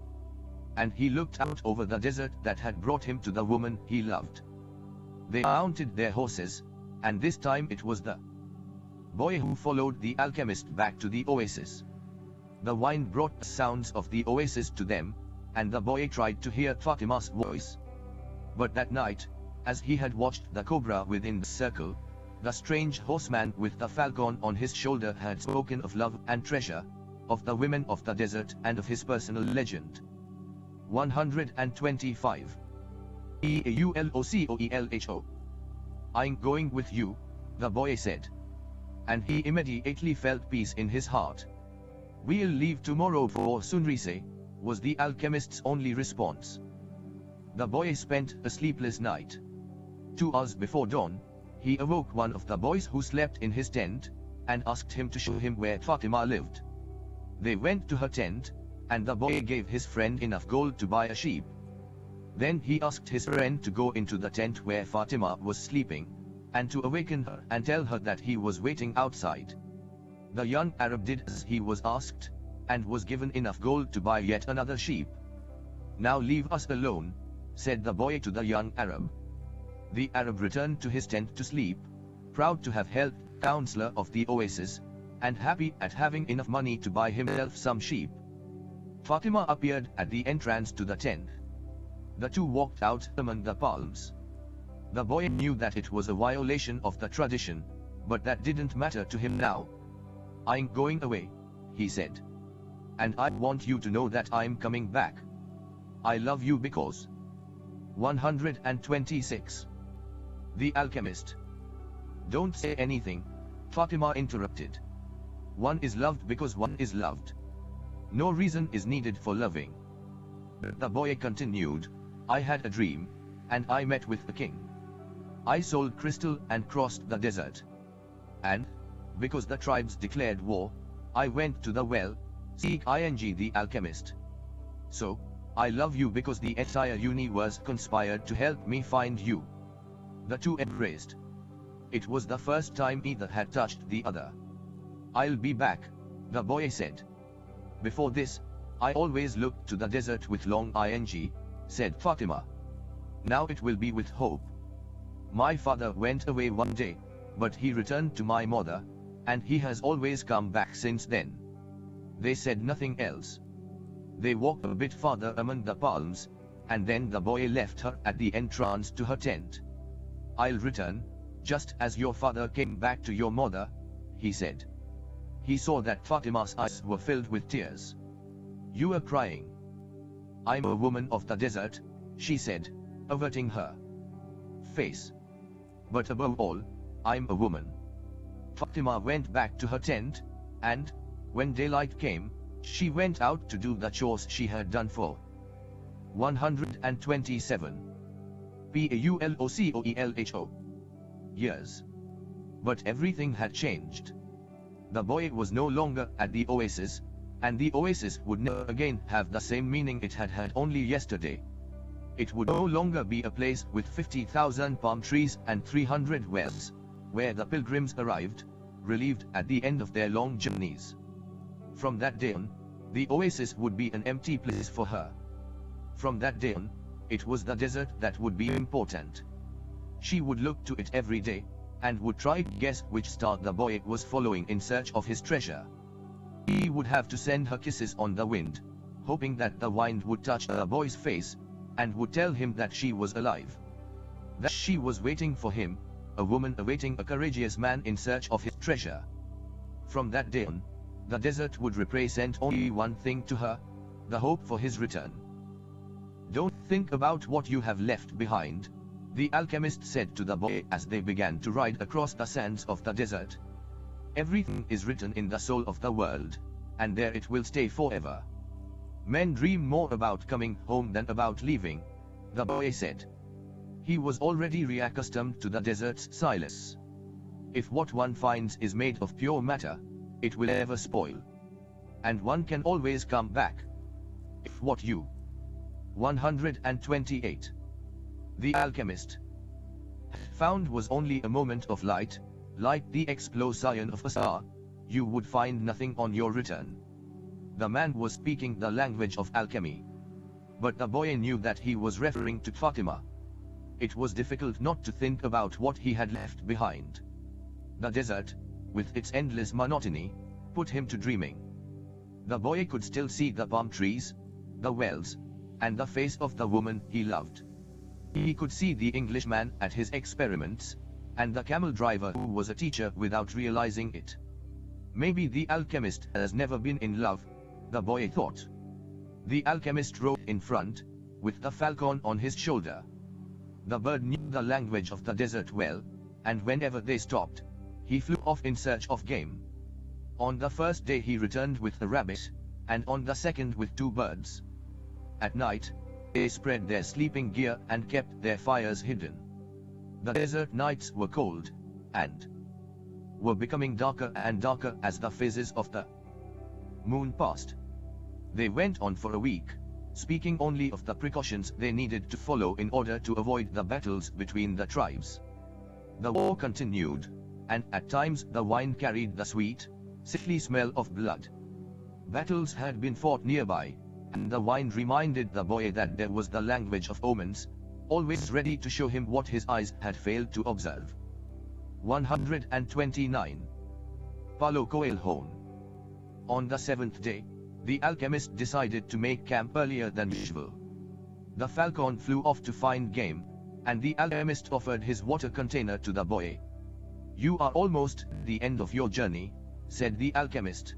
And he looked out over the desert that had brought him to the woman he loved. They mounted their horses, and this time it was the boy who followed the alchemist back to the oasis. The wine brought the sounds of the oasis to them, and the boy tried to hear Fatima's voice. But that night, as he had watched the cobra within the circle, the strange horseman with the falcon on his shoulder had spoken of love and treasure, of the women of the desert and of his personal legend. 125. Paulocoelho. I'm going with you, the boy said. And he immediately felt peace in his heart. We'll leave tomorrow for sunrise, was the alchemist's only response. The boy spent a sleepless night. 2 hours before dawn, he awoke one of the boys who slept in his tent, and asked him to show him where Fatima lived. They went to her tent, and the boy gave his friend enough gold to buy a sheep. Then he asked his friend to go into the tent where Fatima was sleeping, and to awaken her and tell her that he was waiting outside. The young Arab did as he was asked, and was given enough gold to buy yet another sheep. Now leave us alone, said the boy to the young Arab. The Arab returned to his tent to sleep, proud to have helped the counselor of the oasis, and happy at having enough money to buy himself some sheep. Fatima appeared at the entrance to the tent. The two walked out among the palms. The boy knew that it was a violation of the tradition, but that didn't matter to him now. I'm going away, he said. And I want you to know that I'm coming back. I love you because. 126. The alchemist. Don't say anything, Fatima interrupted. One is loved because one is loved. No reason is needed for loving. The boy continued, I had a dream, and I met with the king. I sold crystal and crossed the desert. And, because the tribes declared war, I went to the well, speaking the alchemist. So, I love you because the entire universe conspired to help me find you. The two embraced. It was the first time either had touched the other. I'll be back, the boy said. Before this, I always looked to the desert with long ing, said Fatima. Now it will be with hope. My father went away one day, but he returned to my mother, and he has always come back since then. They said nothing else. They walked a bit farther among the palms, and then the boy left her at the entrance to her tent. I'll return, just as your father came back to your mother, he said. He saw that Fatima's eyes were filled with tears. You are crying. I'm a woman of the desert, she said, averting her face. But above all, I'm a woman. Fatima went back to her tent, and, when daylight came, she went out to do the chores she had done for. 127. Paulocoelho. Years. But everything had changed. The boy was no longer at the oasis, and the oasis would never again have the same meaning it had had only yesterday. It would no longer be a place with 50,000 palm trees and 300 wells, where the pilgrims arrived, relieved at the end of their long journeys. From that day on, the oasis would be an empty place for her. From that day on, it was the desert that would be important. She would look to it every day, and would try to guess which star the boy was following in search of his treasure. He would have to send her kisses on the wind, hoping that the wind would touch the boy's face, and would tell him that she was alive. That she was waiting for him, a woman awaiting a courageous man in search of his treasure. From that day on, the desert would represent only one thing to her, the hope for his return. Don't think about what you have left behind, the alchemist said to the boy as they began to ride across the sands of the desert. Everything is written in the soul of the world, and there it will stay forever. Men dream more about coming home than about leaving, the boy said. He was already reaccustomed to the desert's silence. If what one finds is made of pure matter, it will never spoil. And one can always come back. If what you 128. The alchemist found was only a moment of light, like the explosion of a star, you would find nothing on your return. The man was speaking the language of alchemy. But the boy knew that he was referring to Fatima. It was difficult not to think about what he had left behind. The desert, with its endless monotony, put him to dreaming. The boy could still see the palm trees, the wells, and the face of the woman he loved. He could see the Englishman at his experiments, and the camel driver who was a teacher without realizing it. Maybe the alchemist has never been in love, the boy thought. The alchemist rode in front, with the falcon on his shoulder. The bird knew the language of the desert well, and whenever they stopped, he flew off in search of game. On the first day he returned with a rabbit, and on the second with 2 birds. At night, they spread their sleeping gear and kept their fires hidden. The desert nights were cold, and were becoming darker and darker as the phases of the moon passed. They went on for a week, speaking only of the precautions they needed to follow in order to avoid the battles between the tribes. The war continued, and at times the wine carried the sweet, sickly smell of blood. Battles had been fought nearby, and the wine reminded the boy that there was the language of omens, always ready to show him what his eyes had failed to observe. 129. Paulo Coelho. On the 7th day, the alchemist decided to make camp earlier than usual. The falcon flew off to find game, and the alchemist offered his water container to the boy. "You are almost at the end of your journey," said the alchemist.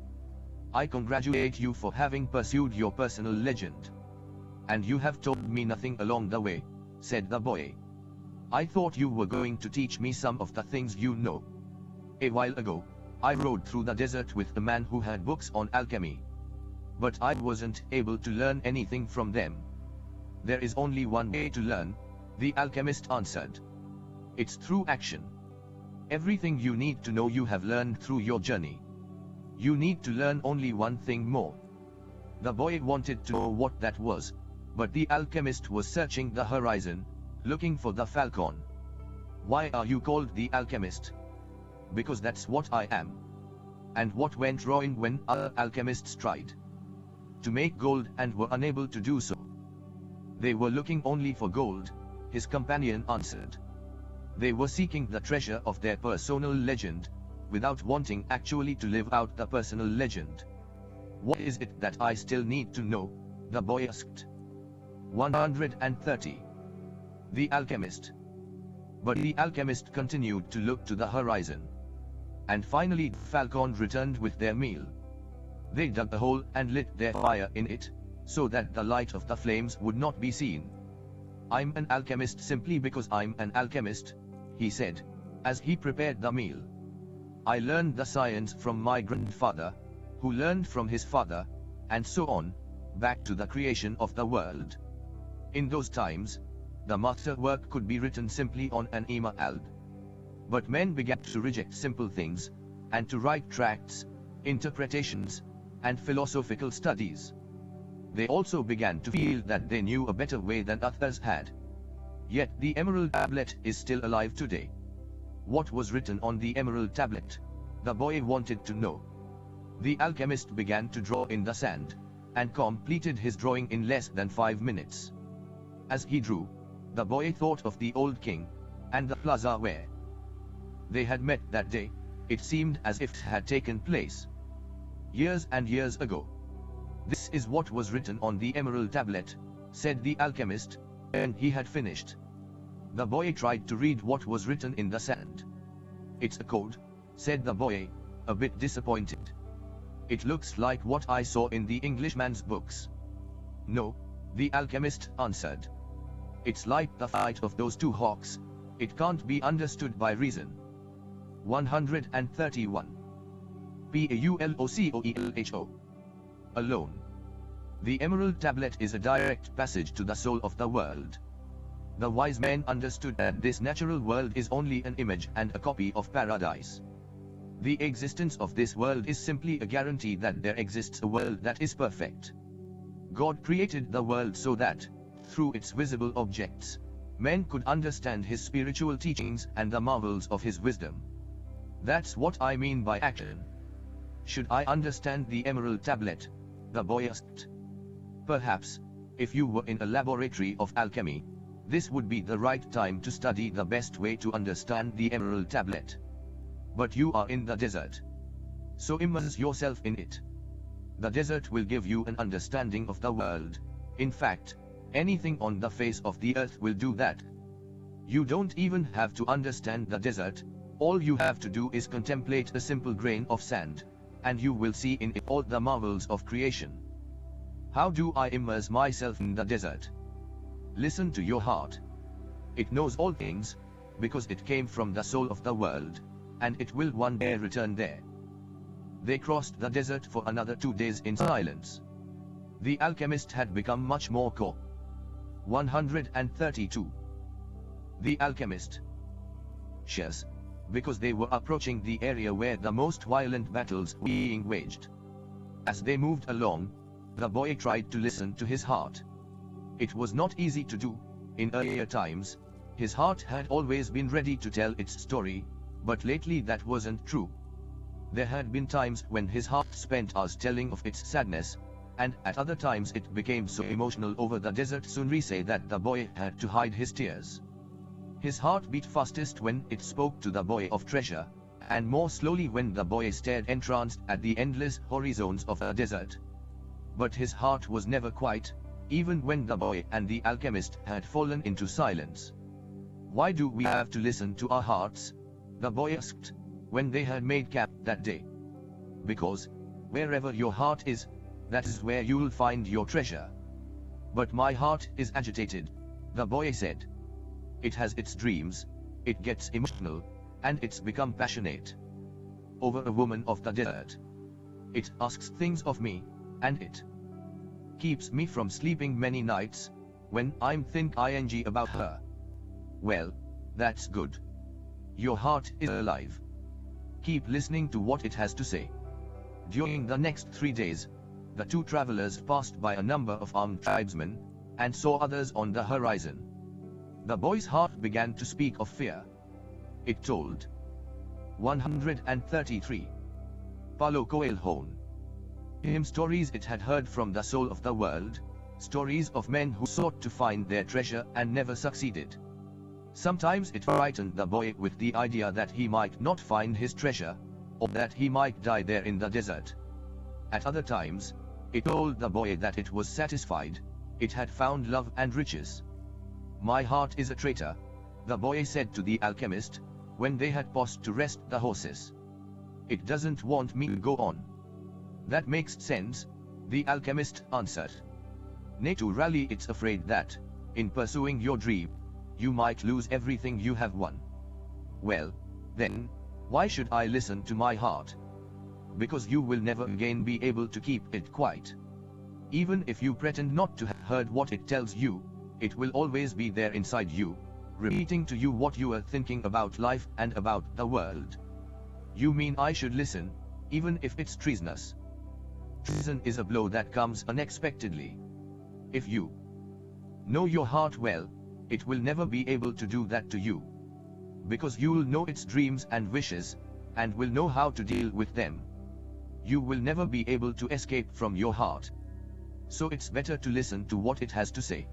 "I congratulate you for having pursued your personal legend. And you have told me nothing along the way," said the boy. "I thought you were going to teach me some of the things you know. A while ago, I rode through the desert with a man who had books on alchemy. But I wasn't able to learn anything from them." "There is only one way to learn," the alchemist answered. "It's through action. Everything you need to know you have learned through your journey. You need to learn only one thing more." The boy wanted to know what that was, but the alchemist was searching the horizon, looking for the falcon. "Why are you called the alchemist?" "Because that's what I am." "And what went wrong when other alchemists tried to make gold and were unable to do so?" "They were looking only for gold," his companion answered. "They were seeking the treasure of their personal legend, without wanting actually to live out the personal legend." "What is it that I still need to know?" the boy asked. 130. The alchemist. But the alchemist continued to look to the horizon. And finally the falcon returned with their meal. They dug a hole and lit their fire in it, so that the light of the flames would not be seen. "I'm an alchemist simply because I'm an alchemist," he said, as he prepared the meal. "I learned the science from my grandfather, who learned from his father, and so on, back to the creation of the world. In those times, the master work could be written simply on an emerald. But men began to reject simple things, and to write tracts, interpretations, and philosophical studies. They also began to feel that they knew a better way than others had. Yet the emerald tablet is still alive today." "What was written on the emerald tablet?" the boy wanted to know. The alchemist began to draw in the sand, and completed his drawing in less than 5 minutes. As he drew, the boy thought of the old king, and the plaza where they had met that day. It seemed as if it had taken place years and years ago. "This is what was written on the emerald tablet," said the alchemist, when he had finished. The boy tried to read what was written in the sand. "It's a code," said the boy, a bit disappointed. "It looks like what I saw in the Englishman's books." "No," the alchemist answered. "It's like the fight of those 2 hawks. It can't be understood by reason." 131. Paulocoelho. Alone. The emerald tablet is a direct passage to the soul of the world. The wise men understood that this natural world is only an image and a copy of paradise. The existence of this world is simply a guarantee that there exists a world that is perfect. God created the world so that, through its visible objects, men could understand his spiritual teachings and the marvels of his wisdom. That's what I mean by action. Should I understand the emerald tablet? The boy asked. Perhaps, if you were in a laboratory of alchemy, this would be the right time to study the best way to understand the emerald tablet. But you are in the desert. So immerse yourself in it. The desert will give you an understanding of the world. In fact, anything on the face of the earth will do that. You don't even have to understand the desert, all you have to do is contemplate a simple grain of sand, and you will see in it all the marvels of creation. How do I immerse myself in the desert? Listen to your heart. It knows all things, because it came from the soul of the world, and it will one day return there. They crossed the desert for another 2 days in silence. The alchemist had become much more calm. 132. The alchemist. Cheers. Because they were approaching the area where the most violent battles were being waged. As they moved along, the boy tried to listen to his heart. It was not easy to do. In earlier times, his heart had always been ready to tell its story, but lately that wasn't true. There had been times when his heart spent hours telling of its sadness, and at other times it became so emotional over the desert scenery that the boy had to hide his tears. His heart beat fastest when it spoke to the boy of treasure, and more slowly when the boy stared entranced at the endless horizons of the desert. But his heart was never quiet, even when the boy and the alchemist had fallen into silence. Why do we have to listen to our hearts? The boy asked, when they had made camp that day. Because, wherever your heart is, that is where you'll find your treasure. But my heart is agitated, the boy said. It has its dreams, it gets emotional, and it's become passionate. Over a woman of the desert. It asks things of me, and it keeps me from sleeping many nights, when I'm thinking about her. Well, that's good. Your heart is alive. Keep listening to what it has to say. During the next 3 days, the two travelers passed by a number of armed tribesmen, and saw others on the horizon. The boy's heart began to speak of fear. It told. 133. Paulo Coelho. Him stories it had heard from the soul of the world, stories of men who sought to find their treasure and never succeeded. Sometimes it frightened the boy with the idea that he might not find his treasure, or that he might die there in the desert. At other times, it told the boy that it was satisfied, it had found love and riches. My heart is a traitor, the boy said to the alchemist, when they had paused to rest the horses. It doesn't want me to go on. That makes sense, the alchemist answered. Naturally it's afraid that, in pursuing your dream, you might lose everything you have won. Well, then, why should I listen to my heart? Because you will never again be able to keep it quiet. Even if you pretend not to have heard what it tells you, it will always be there inside you, repeating to you what you are thinking about life and about the world. You mean I should listen, even if it's treasonous? Treason is a blow that comes unexpectedly. If you know your heart well, it will never be able to do that to you. Because you'll know its dreams and wishes, and will know how to deal with them. You will never be able to escape from your heart. So it's better to listen to what it has to say.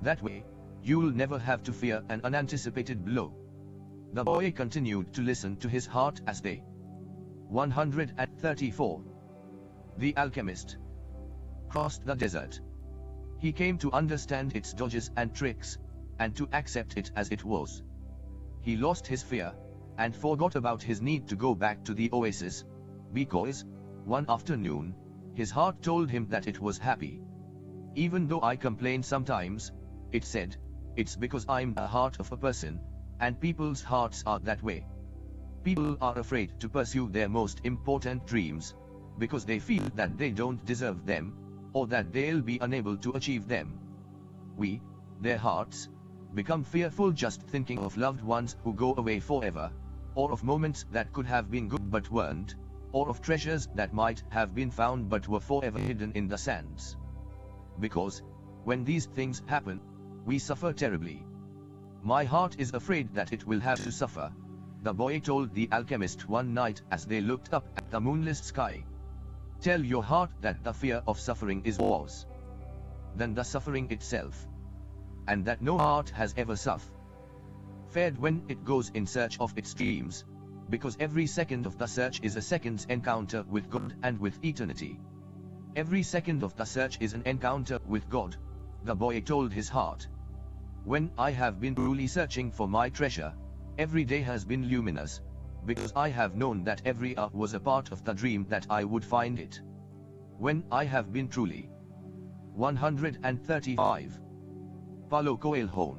That way, you'll never have to fear an unanticipated blow. The boy continued to listen to his heart as they. 134. The alchemist crossed the desert. He came to understand its dodges and tricks, and to accept it as it was. He lost his fear, and forgot about his need to go back to the oasis, because, one afternoon, his heart told him that it was happy. Even though I complain sometimes, it said, it's because I'm the heart of a person, and people's hearts are that way. People are afraid to pursue their most important dreams, because they feel that they don't deserve them, or that they'll be unable to achieve them. We, their hearts, become fearful just thinking of loved ones who go away forever, or of moments that could have been good but weren't, or of treasures that might have been found but were forever hidden in the sands. Because, when these things happen, we suffer terribly. My heart is afraid that it will have to suffer, the boy told the alchemist one night as they looked up at the moonless sky. Tell your heart that the fear of suffering is worse than the suffering itself, and that no heart has ever suffered when it goes in search of its dreams, because every second of the search is a second's encounter with God and with eternity. Every second of the search is an encounter with God, the boy told his heart. When I have been truly searching for my treasure, every day has been luminous, because I have known that every hour was a part of the dream that I would find it. When I have been truly 135. Paulo Coelho.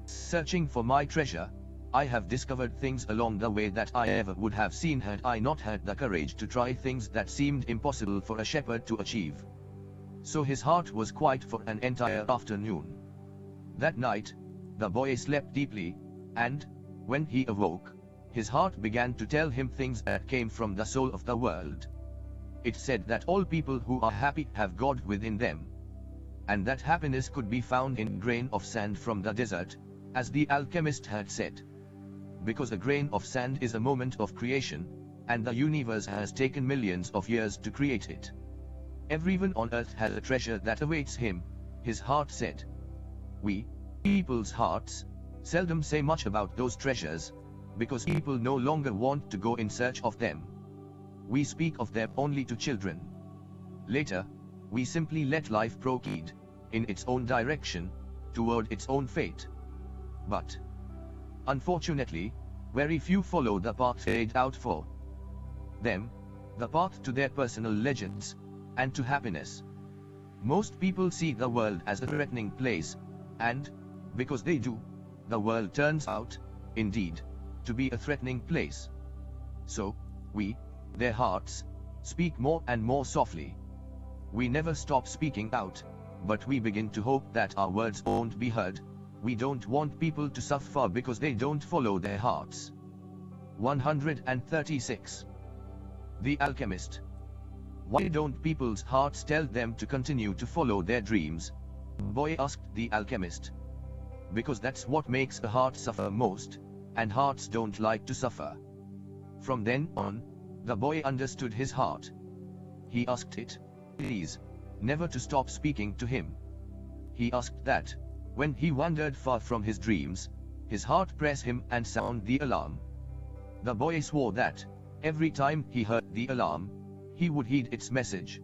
Searching for my treasure, I have discovered things along the way that I never would have seen had I not had the courage to try things that seemed impossible for a shepherd to achieve. So his heart was quiet for an entire afternoon. That night, the boy slept deeply, and, when he awoke, his heart began to tell him things that came from the soul of the world. It said that all people who are happy have God within them, and that happiness could be found in a grain of sand from the desert, as the alchemist had said. Because a grain of sand is a moment of creation, and the universe has taken millions of years to create it. Everyone on earth has a treasure that awaits him, his heart said. We, people's hearts, seldom say much about those treasures, because people no longer want to go in search of them. We speak of them only to children. Later, we simply let life proceed, in its own direction, toward its own fate. But, unfortunately, very few follow the path laid out for them, the path to their personal legends, and to happiness. Most people see the world as a threatening place, and, because they do, the world turns out, indeed, to be a threatening place. So, we, their hearts, speak more and more softly. We never stop speaking out, but we begin to hope that our words won't be heard. We don't want people to suffer because they don't follow their hearts. 136. The Alchemist. Why don't people's hearts tell them to continue to follow their dreams? Boy asked the alchemist. Because that's what makes a heart suffer most, and hearts don't like to suffer. From then on, the boy understood his heart. He asked it, please, never to stop speaking to him. He asked that, when he wandered far from his dreams, his heart press him and sound the alarm. The boy swore that, every time he heard the alarm, he would heed its message.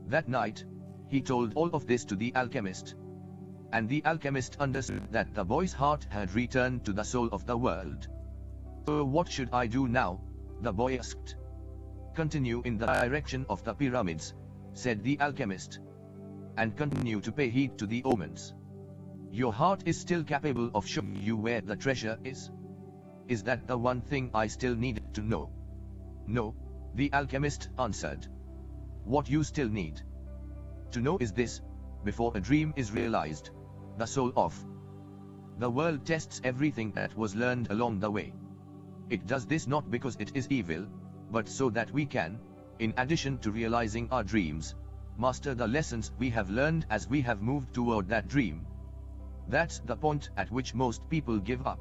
That night, he told all of this to the alchemist. And the alchemist understood that the boy's heart had returned to the soul of the world. So what should I do now? The boy asked. Continue in the direction of the pyramids, said the alchemist. And continue to pay heed to the omens. Your heart is still capable of showing you where the treasure is. Is that the one thing I still needed to know? No, the alchemist answered. What you still need to know is this: before a dream is realized, the soul of the world tests everything that was learned along the way. It does this not because it is evil, but so that we can, in addition to realizing our dreams, master the lessons we have learned as we have moved toward that dream. That's the point at which most people give up.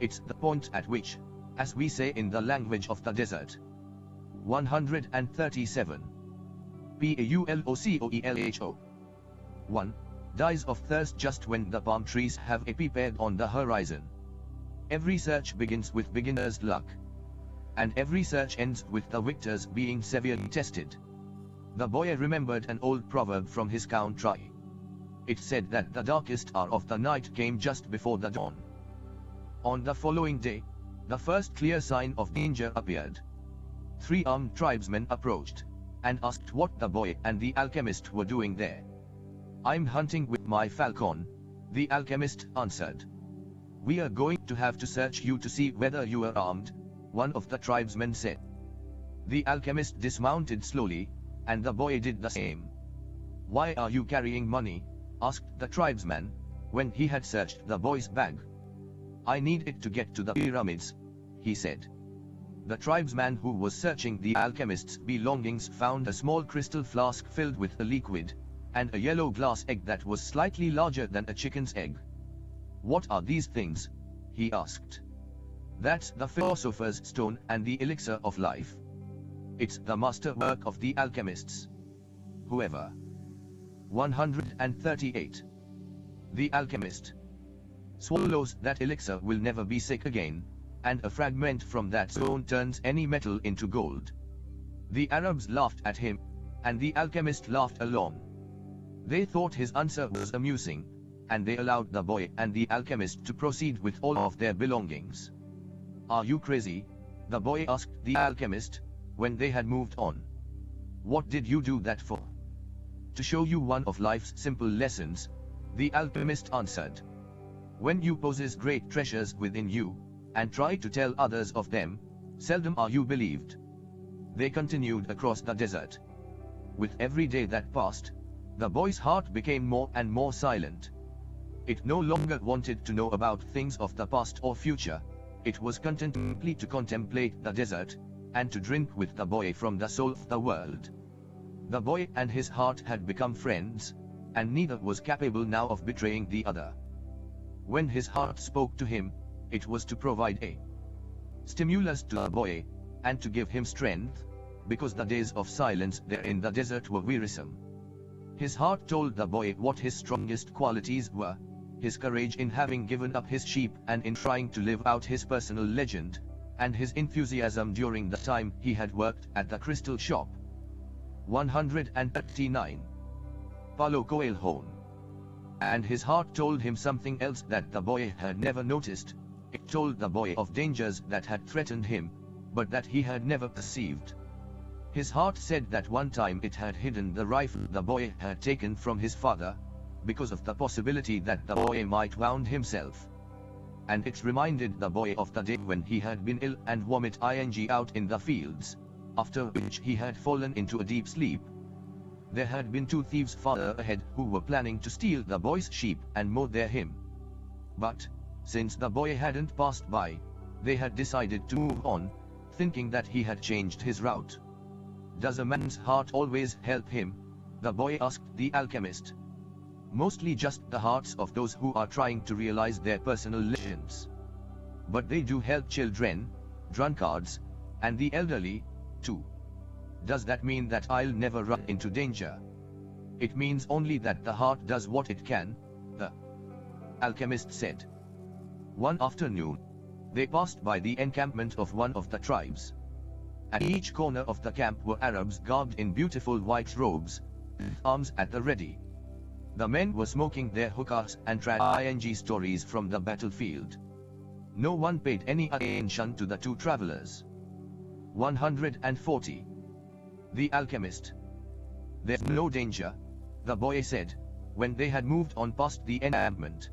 It's the point at which, as we say in the language of the desert. 137. Paulocoelho. 1. Dies of thirst just when the palm trees have appeared on the horizon. Every search begins with beginner's luck. And every search ends with the victors being severely tested. The boy remembered an old proverb from his country. It said that the darkest hour of the night came just before the dawn. On the following day, the first clear sign of danger appeared. 3 armed tribesmen approached, and asked what the boy and the alchemist were doing there. I'm hunting with my falcon, the alchemist answered. We are going to have to search you to see whether you are armed, one of the tribesmen said. The alchemist dismounted slowly, and the boy did the same. Why are you carrying money? Asked the tribesman. when he had searched the boy's bag. "I need it to get to the pyramids," he said. The tribesman who was searching the alchemist's belongings found a small crystal flask filled with a liquid, and a yellow glass egg that was slightly larger than a chicken's egg. "What are these things?" he asked. "That's the philosopher's stone and the elixir of life. It's the masterwork of the alchemists. Whoever." 138. The alchemist swallows that elixir will never be sick again, and a fragment from that stone turns any metal into gold. The Arabs laughed at him, and the alchemist laughed along. They thought his answer was amusing, and they allowed the boy and the alchemist to proceed with all of their belongings. "Are you crazy?" the boy asked the alchemist, when they had moved on. "What did you do that for?" "To show you one of life's simple lessons," the alchemist answered. "When you possess great treasures within you, and try to tell others of them, seldom are you believed." They continued across the desert. With every day that passed, the boy's heart became more and more silent. It no longer wanted to know about things of the past or future. It was content simply to contemplate the desert, and to drink with the boy from the soul of the world. The boy and his heart had become friends, and neither was capable now of betraying the other. When his heart spoke to him, it was to provide a stimulus to the boy, and to give him strength, because the days of silence there in the desert were wearisome. His heart told the boy what his strongest qualities were: his courage in having given up his sheep and in trying to live out his personal legend, and his enthusiasm during the time he had worked at the crystal shop. 139. Paulo Coelho. And his heart told him something else that the boy had never noticed. It told the boy of dangers that had threatened him, but that he had never perceived. His heart said that one time it had hidden the rifle the boy had taken from his father, because of the possibility that the boy might wound himself. And it reminded the boy of the day when he had been ill and vomiting out in the fields, after which he had fallen into a deep sleep. There had been 2 thieves farther ahead who were planning to steal the boy's sheep and mow him. But, since the boy hadn't passed by, they had decided to move on, thinking that he had changed his route. "Does a man's heart always help him?" the boy asked the alchemist. "Mostly just the hearts of those who are trying to realize their personal legends. But they do help children, drunkards, and the elderly, too." "Does that mean that I'll never run into danger?" "It means only that the heart does what it can," the alchemist said. One afternoon, they passed by the encampment of one of the tribes. At each corner of the camp were Arabs garbed in beautiful white robes, with arms at the ready. The men were smoking their hookahs and telling stories from the battlefield. No one paid any attention to the 2 travelers. 140. The alchemist. "There's no danger," the boy said, when they had moved on past the encampment.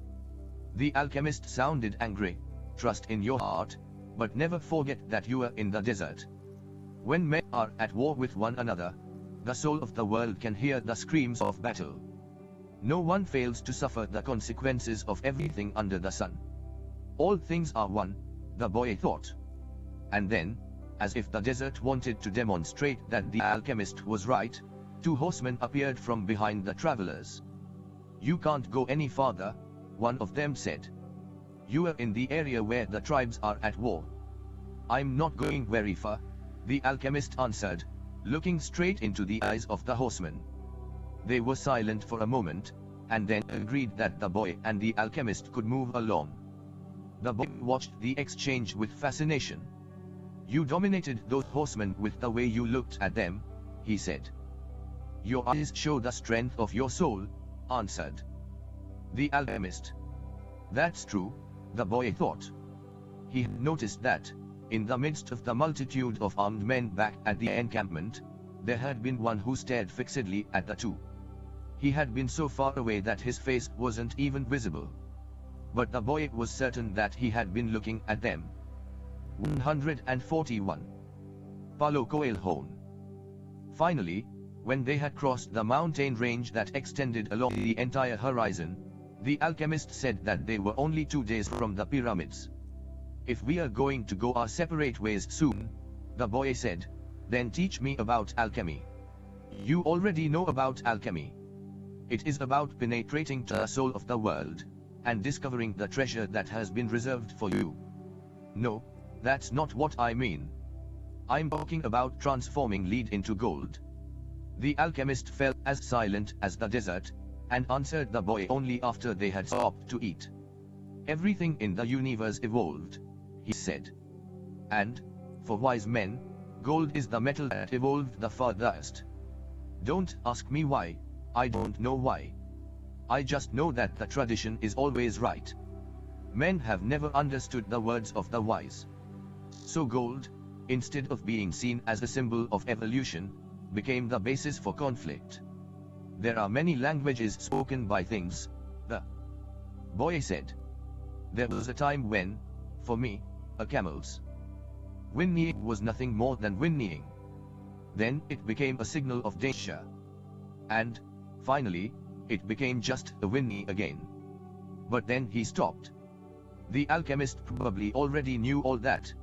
The alchemist sounded angry. "Trust in your heart, but never forget that you are in the desert. When men are at war with one another, the soul of the world can hear the screams of battle. No one fails to suffer the consequences of everything under the sun. All things are one," the boy thought. And then, as if the desert wanted to demonstrate that the alchemist was right, 2 horsemen appeared from behind the travelers. "You can't go any farther," one of them said. "You are in the area where the tribes are at war." "I'm not going very far," the alchemist answered, looking straight into the eyes of the horsemen. They were silent for a moment, and then agreed that the boy and the alchemist could move along. The boy watched the exchange with fascination. "You dominated those horsemen with the way you looked at them," he said. "Your eyes show the strength of your soul," answered the alchemist. "That's true," the boy thought. He had noticed that, in the midst of the multitude of armed men back at the encampment, there had been one who stared fixedly at the 2. He had been so far away that his face wasn't even visible. But the boy was certain that he had been looking at them. 141. Paulo Coelho. Finally, when they had crossed the mountain range that extended along the entire horizon, The alchemist said that they were only 2 days from the pyramids. If we are going to go our separate ways soon, the boy said, then teach me about alchemy. You already know about alchemy. It is about penetrating to the soul of the world, and discovering the treasure that has been reserved for you. No, that's not what I mean. I'm talking about transforming lead into gold. The alchemist fell as silent as the desert, and answered the boy only after they had stopped to eat. Everything in the universe evolved, he said. And, for wise men, gold is the metal that evolved the farthest. Don't ask me why, I don't know why. I just know that the tradition is always right. Men have never understood the words of the wise. So gold, instead of being seen as a symbol of evolution, became the basis for conflict. There are many languages spoken by things, the boy said. There was a time when, for me, a camel's whinnying was nothing more than whinnying. Then it became a signal of danger. And, finally, it became just a whinny again. But then he stopped. The alchemist probably already knew all that.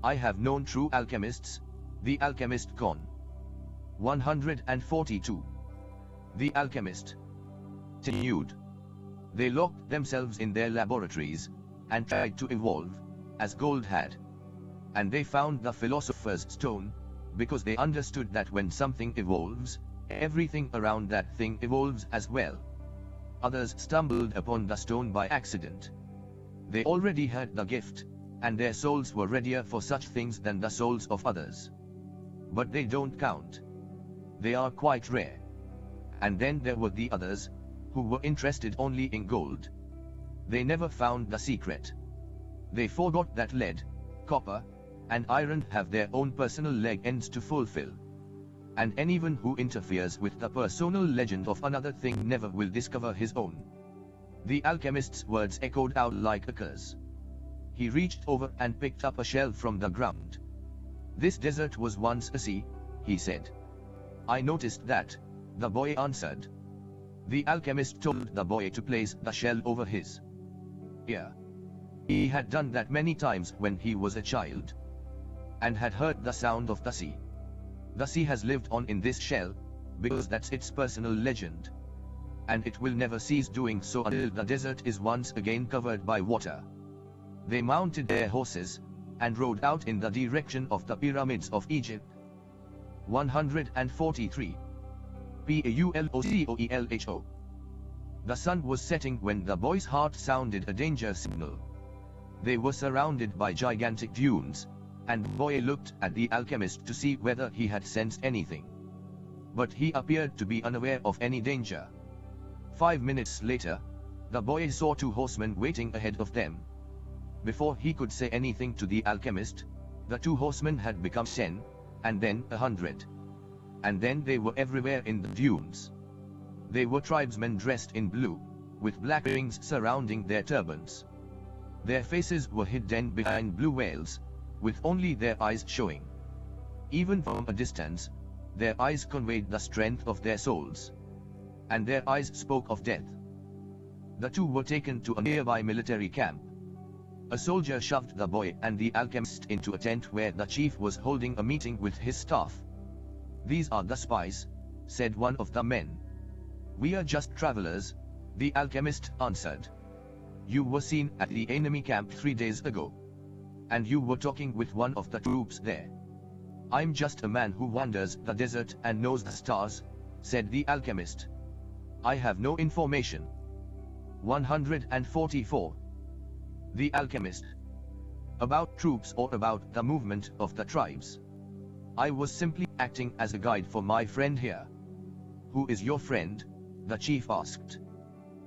I have known true alchemists. The alchemist Con. 142. The alchemist continued. They locked themselves in their laboratories, and tried to evolve, as gold had. And they found the philosopher's stone, because they understood that when something evolves, everything around that thing evolves as well. Others stumbled upon the stone by accident. They already had the gift, and their souls were readier for such things than the souls of others. But they don't count. They are quite rare. And then there were the others, who were interested only in gold. They never found the secret. They forgot that lead, copper, and iron have their own personal leg ends to fulfill. And anyone who interferes with the personal legend of another thing never will discover his own. The alchemist's words echoed out like a curse. He reached over and picked up a shell from the ground. This desert was once a sea, he said. I noticed that, the boy answered. The alchemist told the boy to place the shell over his ear. He had done that many times when he was a child, and had heard the sound of the sea. The sea has lived on in this shell, because that's its personal legend. And it will never cease doing so until the desert is once again covered by water. They mounted their horses, and rode out in the direction of the pyramids of Egypt. 143. Paulocoelho. The sun was setting when the boy's heart sounded a danger signal. They were surrounded by gigantic dunes, and the boy looked at the alchemist to see whether he had sensed anything. But he appeared to be unaware of any danger. 5 minutes later, the boy saw 2 horsemen waiting ahead of them. Before he could say anything to the alchemist, the 2 horsemen had become 10, and then 100. And then they were everywhere in the dunes. They were tribesmen dressed in blue, with black rings surrounding their turbans. Their faces were hidden behind blue veils, with only their eyes showing. Even from a distance, their eyes conveyed the strength of their souls. And their eyes spoke of death. The 2 were taken to a nearby military camp. A soldier shoved the boy and the alchemist into a tent where the chief was holding a meeting with his staff. These are the spies, said one of the men. We are just travelers, the alchemist answered. You were seen at the enemy camp 3 days ago. And you were talking with one of the troops there. I'm just a man who wanders the desert and knows the stars, said the alchemist. I have no information. 144. The alchemist. About troops or about the movement of the tribes. I was simply acting as a guide for my friend here. Who is your friend? The chief asked.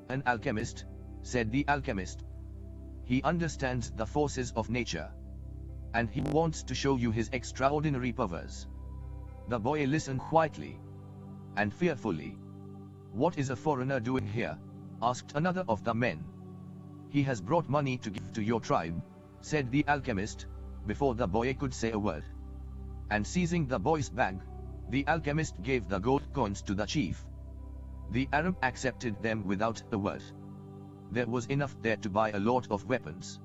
An alchemist, said the alchemist. He understands the forces of nature. And he wants to show you his extraordinary powers. The boy listened quietly and fearfully. What is a foreigner doing here? Asked another of the men. He has brought money to give to your tribe, said the alchemist, before the boy could say a word. And seizing the boy's bag, the alchemist gave the gold coins to the chief. The Arab accepted them without a word. There was enough there to buy a lot of weapons.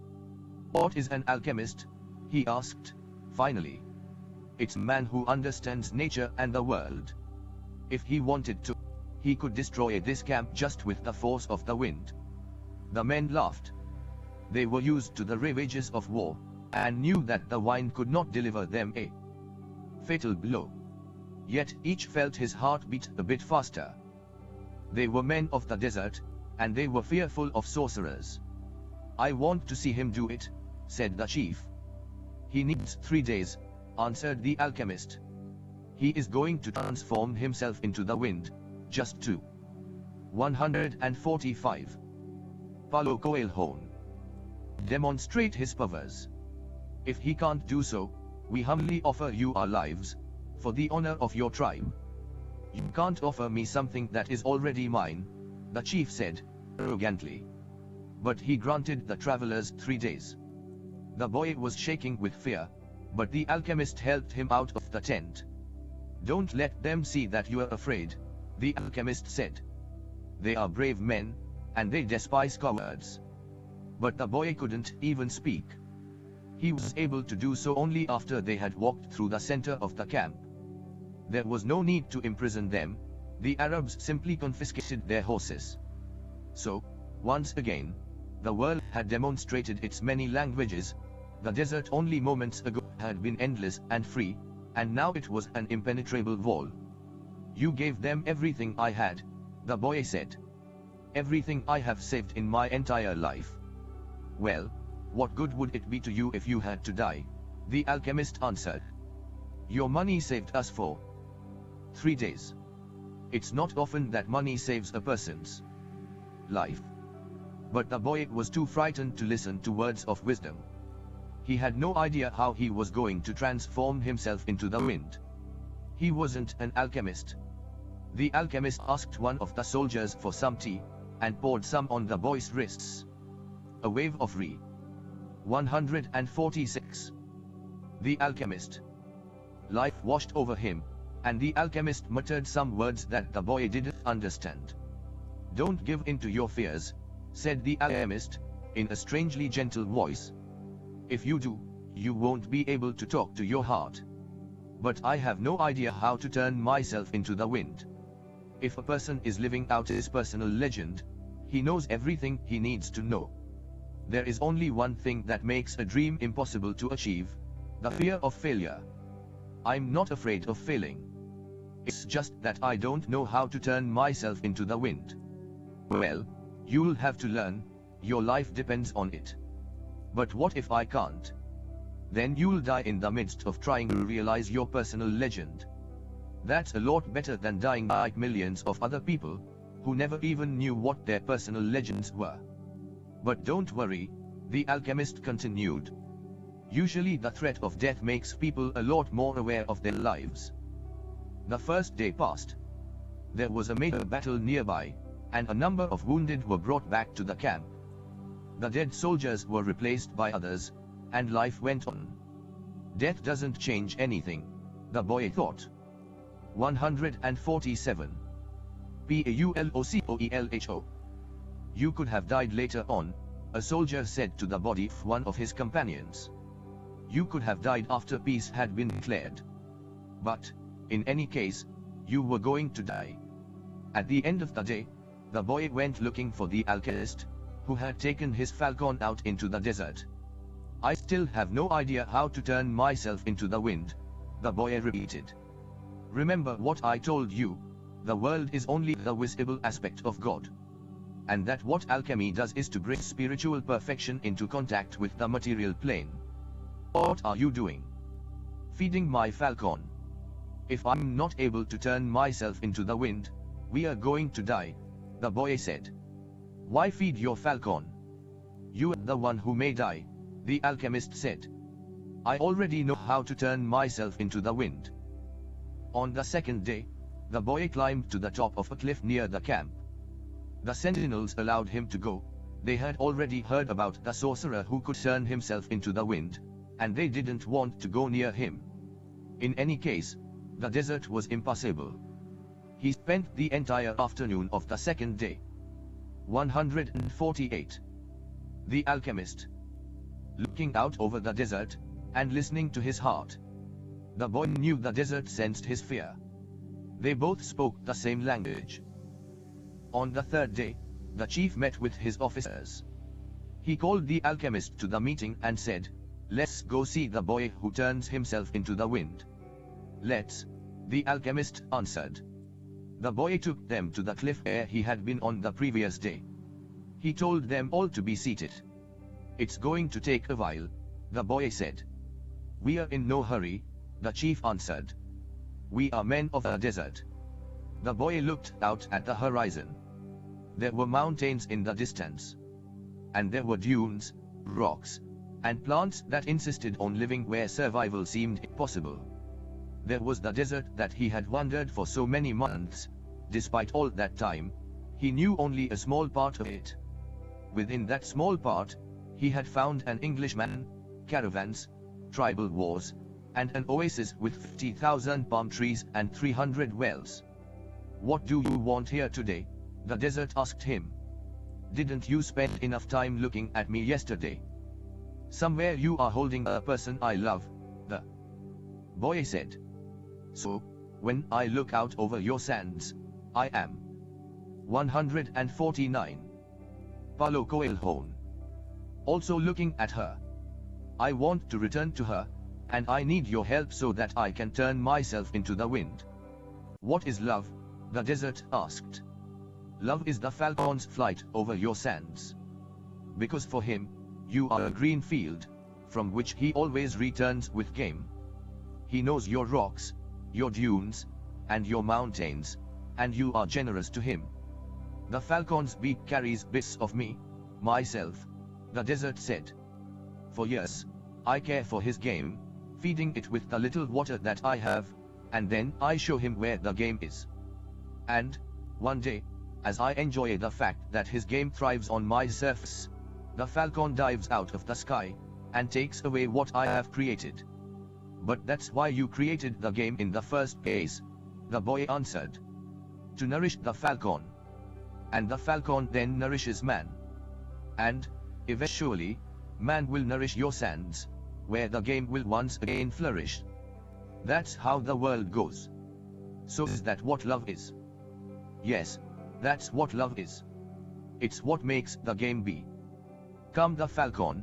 What is an alchemist? He asked, finally. It's a man who understands nature and the world. If he wanted to, he could destroy this camp just with the force of the wind. The men laughed. They were used to the ravages of war, and knew that the wind could not deliver them a fatal blow. Yet each felt his heart beat a bit faster. They were men of the desert, and they were fearful of sorcerers. I want to see him do it, said the chief. He needs 3 days, answered the alchemist. He is going to transform himself into the wind, just 2. 145. Paulo Coelho. Demonstrate his powers. If he can't do so, we humbly offer you our lives, for the honor of your tribe. You can't offer me something that is already mine, the chief said, arrogantly. But he granted the travelers 3 days. The boy was shaking with fear, but the alchemist helped him out of the tent. Don't let them see that you are afraid, the alchemist said. They are brave men, and they despise cowards. But the boy couldn't even speak. He was able to do so only after they had walked through the center of the camp. There was no need to imprison them, the Arabs simply confiscated their horses. So, once again, the world had demonstrated its many languages. The desert only moments ago had been endless and free, and now it was an impenetrable wall. You gave them everything I had, the boy said. Everything I have saved in my entire life. Well, what good would it be to you if you had to die? The alchemist answered. Your money saved us for 3 days. It's not often that money saves a person's life. But the boy was too frightened to listen to words of wisdom. He had no idea how he was going to transform himself into the wind. He wasn't an alchemist. The alchemist asked one of the soldiers for some tea, and poured some on the boy's wrists. A wave of 146. The alchemist. Life washed over him, and the alchemist muttered some words that the boy didn't understand. Don't give in to your fears, said the alchemist, in a strangely gentle voice. If you do, you won't be able to talk to your heart. But I have no idea how to turn myself into the wind. If a person is living out his personal legend, he knows everything he needs to know. There is only one thing that makes a dream impossible to achieve: the fear of failure. I'm not afraid of failing. It's just that I don't know how to turn myself into the wind. Well, you'll have to learn, your life depends on it. But what if I can't? Then you'll die in the midst of trying to realize your personal legend. That's a lot better than dying like millions of other people, who never even knew what their personal legends were. But don't worry, the alchemist continued. Usually the threat of death makes people a lot more aware of their lives. The first day passed. There was a major battle nearby, and a number of wounded were brought back to the camp. The dead soldiers were replaced by others, and life went on. Death doesn't change anything, the boy thought. 147. Paulocoelho. You could have died later on, a soldier said to the body of one of his companions. You could have died after peace had been declared. But, in any case, you were going to die. At the end of the day, the boy went looking for the alchemist, who had taken his falcon out into the desert. I still have no idea how to turn myself into the wind, the boy repeated. Remember what I told you, the world is only the visible aspect of God. And that what alchemy does is to bring spiritual perfection into contact with the material plane. What are you doing? Feeding my falcon. If I'm not able to turn myself into the wind, we are going to die, the boy said. Why feed your falcon? You are the one who may die, the alchemist said. I already know how to turn myself into the wind. On the second day, the boy climbed to the top of a cliff near the camp. The sentinels allowed him to go. They had already heard about the sorcerer who could turn himself into the wind, and they didn't want to go near him. In any case, the desert was impassable. He spent the entire afternoon of the second day 148. The alchemist. Looking out over the desert, and listening to his heart. The boy knew the desert sensed his fear. They both spoke the same language. On the third day, the chief met with his officers. He called the alchemist to the meeting and said, "Let's go see the boy who turns himself into the wind." "Let's," the alchemist answered. The boy took them to the cliff where he had been on the previous day. He told them all to be seated. "It's going to take a while," the boy said. "We are in no hurry," the chief answered. "We are men of the desert." The boy looked out at the horizon. There were mountains in the distance. And there were dunes, rocks, and plants that insisted on living where survival seemed impossible. There was the desert that he had wandered for so many months. Despite all that time, he knew only a small part of it. Within that small part, he had found an Englishman, caravans, tribal wars, and an oasis with 50,000 palm trees and 300 wells. "What do you want here today?" the desert asked him. "Didn't you spend enough time looking at me yesterday?" "Somewhere you are holding a person I love," the boy said. "So, when I look out over your sands, I am." 149. Paulo Coelho. Also looking at her. "I want to return to her, and I need your help so that I can turn myself into the wind." "What is love?" the desert asked. "Love is the falcon's flight over your sands. Because for him, you are a green field, from which he always returns with game. He knows your rocks, your dunes, and your mountains, and you are generous to him." "The falcon's beak carries bits of me, myself," the desert said. "For years, I care for his game, feeding it with the little water that I have, and then I show him where the game is. And, one day, as I enjoy the fact that his game thrives on my surface, the falcon dives out of the sky, and takes away what I have created." "But that's why you created the game in the first place," the boy answered. "To nourish the falcon. And the falcon then nourishes man. And, eventually, man will nourish your sands, where the game will once again flourish. That's how the world goes." "So is that what love is?" "Yes, that's what love is. It's what makes the game be. Come the falcon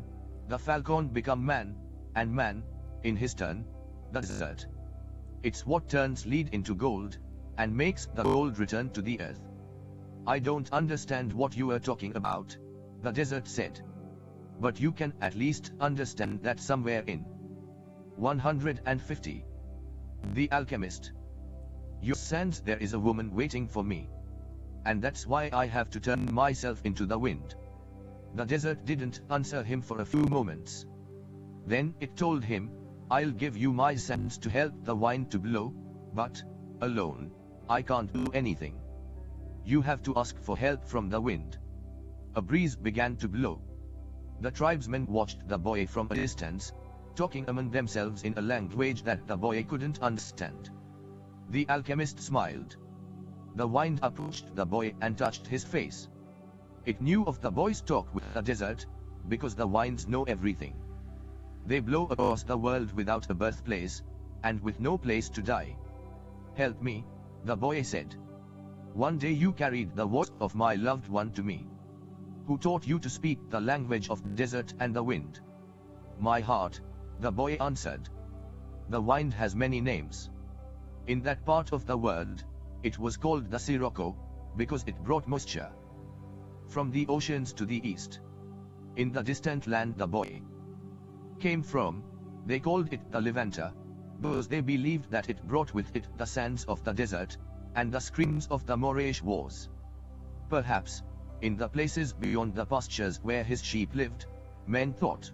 become man, and man, in his turn, the desert. It's what turns lead into gold, and makes the gold return to the earth." "I don't understand what you are talking about," the desert said. "But you can at least understand that somewhere in." 150. The alchemist. "Your sands, there is a woman waiting for me. And that's why I have to turn myself into the wind." The desert didn't answer him for a few moments. Then it told him, "I'll give you my sands to help the wind to blow, but, alone, I can't do anything. You have to ask for help from the wind." A breeze began to blow. The tribesmen watched the boy from a distance, talking among themselves in a language that the boy couldn't understand. The alchemist smiled. The wind approached the boy and touched his face. It knew of the boy's talk with the desert, because the winds know everything. They blow across the world without a birthplace, and with no place to die. "Help me," the boy said. "One day you carried the voice of my loved one to me. Who taught you to speak the language of the desert and the wind?" "My heart," the boy answered. "The wind has many names. In that part of the world, it was called the Sirocco, because it brought moisture from the oceans to the east. In the distant land the boy came from, they called it the Levanta, because they believed that it brought with it the sands of the desert, and the screams of the Moorish wars. Perhaps, in the places beyond the pastures where his sheep lived, men thought."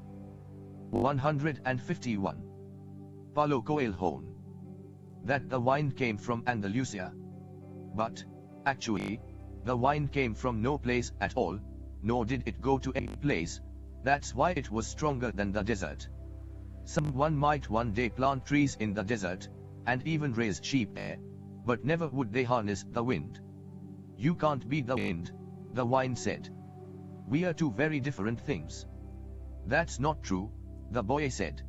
151. Paulo Coelho. "That the wind came from Andalusia. But, actually, the wind came from no place at all, nor did it go to any place. That's why it was stronger than the desert. Someone might one day plant trees in the desert, and even raise sheep there, but never would they harness the wind. You can't be the wind, The wind said. We are two very different things. That's not true, the boy said.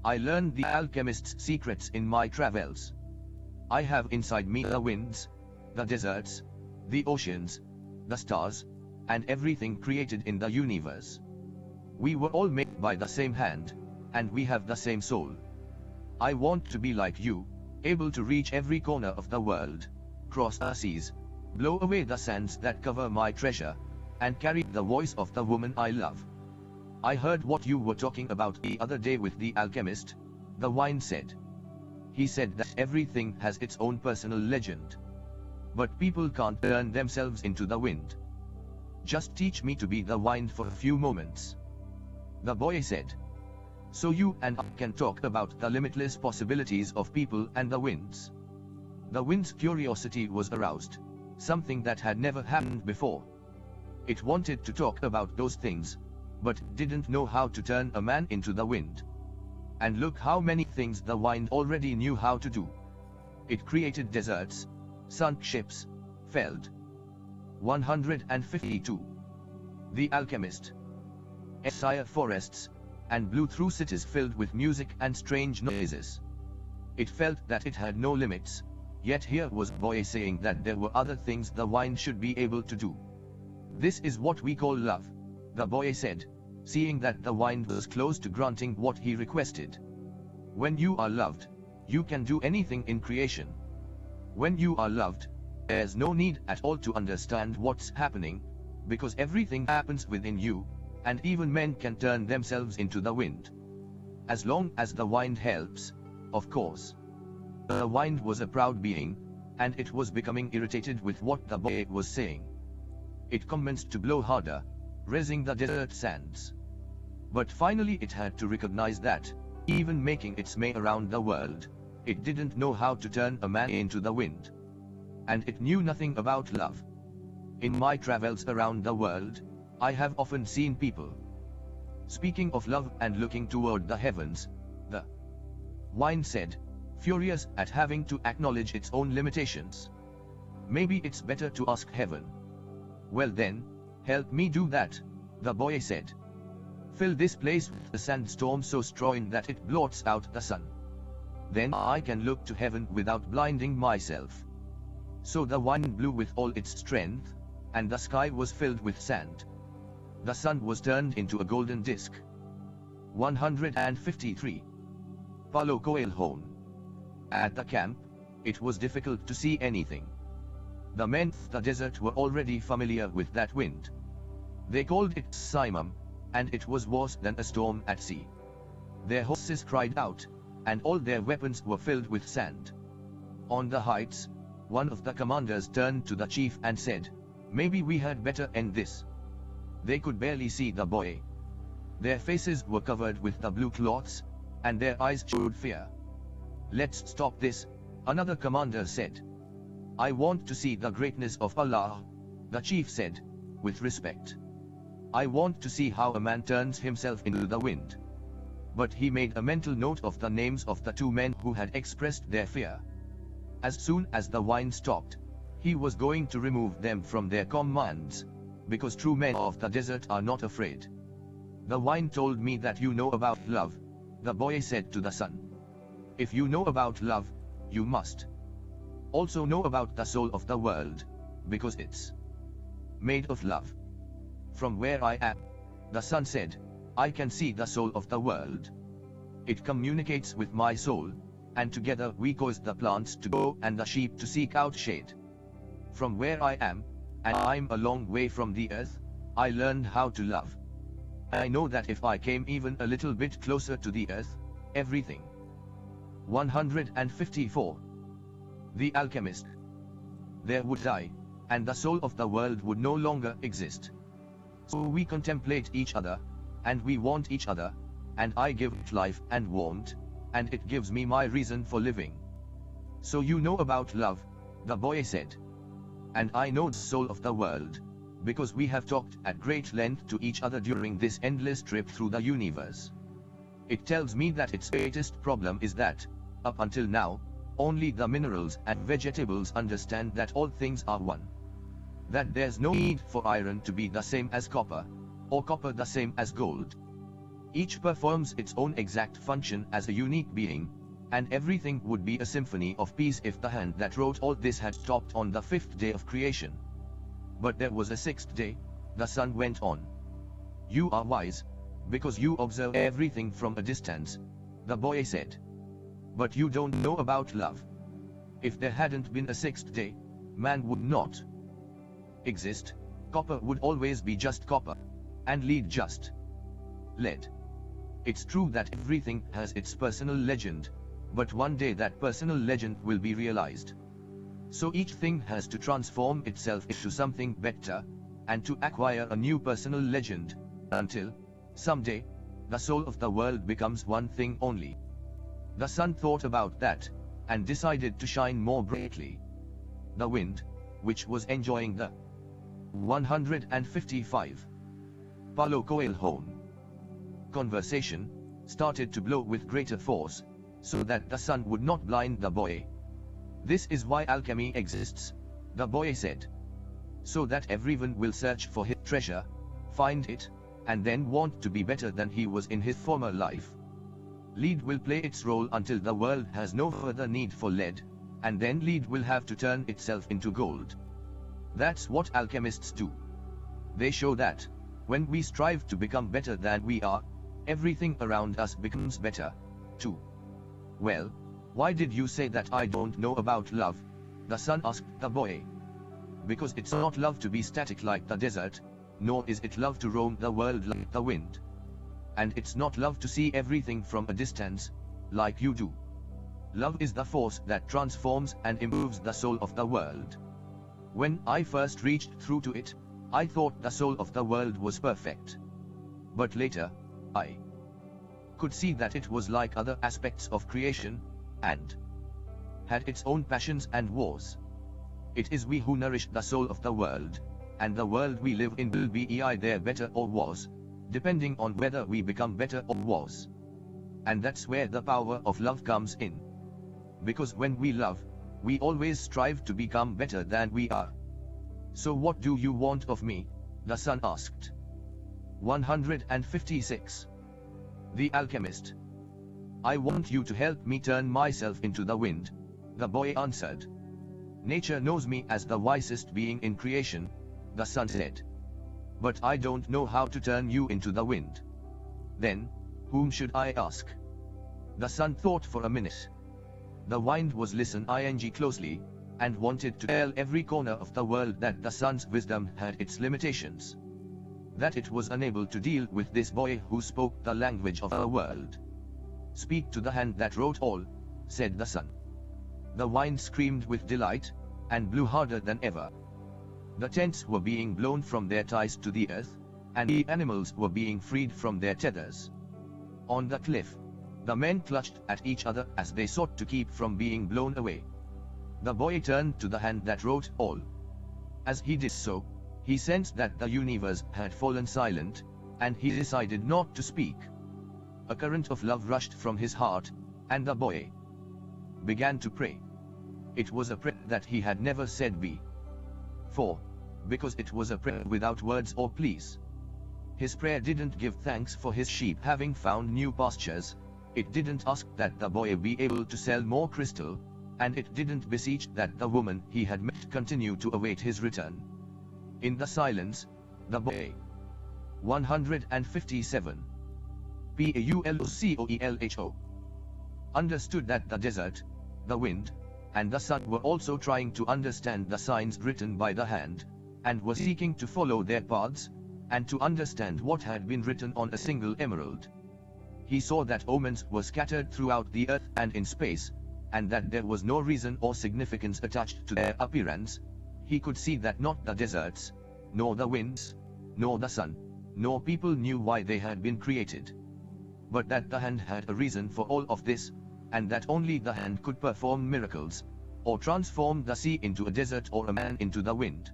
I learned the alchemist's secrets in my travels. I have inside me the winds, the deserts, the oceans, the stars, and everything created in the universe. We were all made by the same hand, and we have the same soul. I want to be like you, able to reach every corner of the world, cross the seas, blow away the sands that cover my treasure, and carry the voice of the woman I love. I heard what you were talking about the other day with the alchemist, the wind said. He said that everything has its own personal legend. But people can't turn themselves into the wind. Just teach me to be the wind for a few moments. The boy said. So you and I can talk about the limitless possibilities of people and the winds. The wind's curiosity was aroused, something that had never happened before. It wanted to talk about those things, but didn't know how to turn a man into the wind. And look how many things the wind already knew how to do. It created deserts, sunk ships, felled 152. The alchemist. Entire forests, and blew through cities filled with music and strange noises. It felt that it had no limits, yet here was a boy saying that there were other things the wind should be able to do. This is what we call love, the boy said, seeing that the wind was close to granting what he requested. When you are loved, you can do anything in creation. When you are loved, there's no need at all to understand what's happening, because everything happens within you, and even men can turn themselves into the wind. As long as the wind helps, of course. The wind was a proud being, and it was becoming irritated with what the boy was saying. It commenced to blow harder, raising the desert sands. But finally it had to recognize that, even making its way around the world, it didn't know how to turn a man into the wind. And it knew nothing about love. In my travels around the world, I have often seen people speaking of love and looking toward the heavens, the wind said, furious at having to acknowledge its own limitations. Maybe it's better to ask heaven. Well then, help me do that, the boy said. Fill this place with a sandstorm so strong that it blots out the sun. Then I can look to heaven without blinding myself. So the wind blew with all its strength, and the sky was filled with sand. The sun was turned into a golden disk. 153. Paulo Coelho. At the camp, it was difficult to see anything. The men of the desert were already familiar with that wind. They called it zaman, and it was worse than a storm at sea. Their horses cried out, and all their weapons were filled with sand. On the heights, one of the commanders turned to the chief and said, maybe we had better end this. They could barely see the boy. Their faces were covered with the blue cloths, and their eyes showed fear. Let's stop this, another commander said. I want to see the greatness of Allah, the chief said, with respect. I want to see how a man turns himself into the wind. But he made a mental note of the names of the two men who had expressed their fear. As soon as the wind stopped, he was going to remove them from their commands, because true men of the desert are not afraid. The wind told me that you know about love, the boy said to the sun. If you know about love, you must also know about the soul of the world, because it's made of love. From where I am, the sun said, I can see the soul of the world. It communicates with my soul, and together we cause the plants to grow and the sheep to seek out shade. From where I am, and I'm a long way from the earth, I learned how to love. I know that if I came even a little bit closer to the earth, everything. 154. The alchemist. There would die, and the soul of the world would no longer exist. So we contemplate each other, and we want each other, and I give it life and warmth, and it gives me my reason for living. So you know about love, the boy said. And I know the soul of the world, because we have talked at great length to each other during this endless trip through the universe. It tells me that its greatest problem is that, up until now, only the minerals and vegetables understand that all things are one. that there's no need for iron to be the same as copper, or copper the same as gold. Each performs its own exact function as a unique being, and everything would be a symphony of peace if the hand that wrote all this had stopped on the fifth day of creation. But there was a sixth day, the sun went on. You are wise, because you observe everything from a distance, the boy said. But you don't know about love. If there hadn't been a sixth day, man would not exist, copper would always be just copper, and lead just lead. It's true that everything has its personal legend, but one day that personal legend will be realized. So each thing has to transform itself into something better, and to acquire a new personal legend, until, someday, the soul of the world becomes one thing only. The sun thought about that, and decided to shine more brightly. The wind, which was enjoying the 155 paulo coelho conversation, started to blow with greater force, so that the sun would not blind the boy. This is why alchemy exists, the boy said. So that everyone will search for his treasure, find it, and then want to be better than he was in his former life. Lead will play its role until the world has no further need for lead, and then lead will have to turn itself into gold. That's what alchemists do. They show that, when we strive to become better than we are, everything around us becomes better, too. Well, why did you say that I don't know about love? The sun asked the boy. Because it's not love to be static like the desert, nor is it love to roam the world like the wind. And it's not love to see everything from a distance, like you do. Love is the force that transforms and improves the soul of the world. When I first reached through to it, I thought the soul of the world was perfect. But later, I could see that it was like other aspects of creation, and had its own passions and wars. It is we who nourish the soul of the world, and the world we live in will be either better or worse, depending on whether we become better or worse. And that's where the power of love comes in. Because when we love, we always strive to become better than we are. So what do you want of me? The sun asked. 156. The alchemist. I want you to help me turn myself into the wind, the boy answered. Nature knows me as the wisest being in creation, the sun said. But I don't know how to turn you into the wind. Then, whom should I ask? The sun thought for a minute. The wind was listening closely, and wanted to tell every corner of the world that the sun's wisdom had its limitations. That it was unable to deal with this boy who spoke the language of the world. Speak to the hand that wrote all, said the sun. The wind screamed with delight, and blew harder than ever. The tents were being blown from their ties to the earth, and the animals were being freed from their tethers. On the cliff, the men clutched at each other as they sought to keep from being blown away. The boy turned to the hand that wrote all. As he did so, he sensed that the universe had fallen silent, and he decided not to speak. A current of love rushed from his heart, and the boy began to pray. It was a prayer that he had never said before, because it was a prayer without words or pleas. His prayer didn't give thanks for his sheep having found new pastures, it didn't ask that the boy be able to sell more crystal, and it didn't beseech that the woman he had met continue to await his return. In the silence, the boy 157 paulocoelho understood that the desert, the wind, and the sun were also trying to understand the signs written by the hand, and were seeking to follow their paths, and to understand what had been written on a single emerald. He saw that omens were scattered throughout the earth and in space, and that there was no reason or significance attached to their appearance. He could see that not the deserts, nor the winds, nor the sun, nor people knew why they had been created. But that the hand had a reason for all of this, and that only the hand could perform miracles, or transform the sea into a desert or a man into the wind.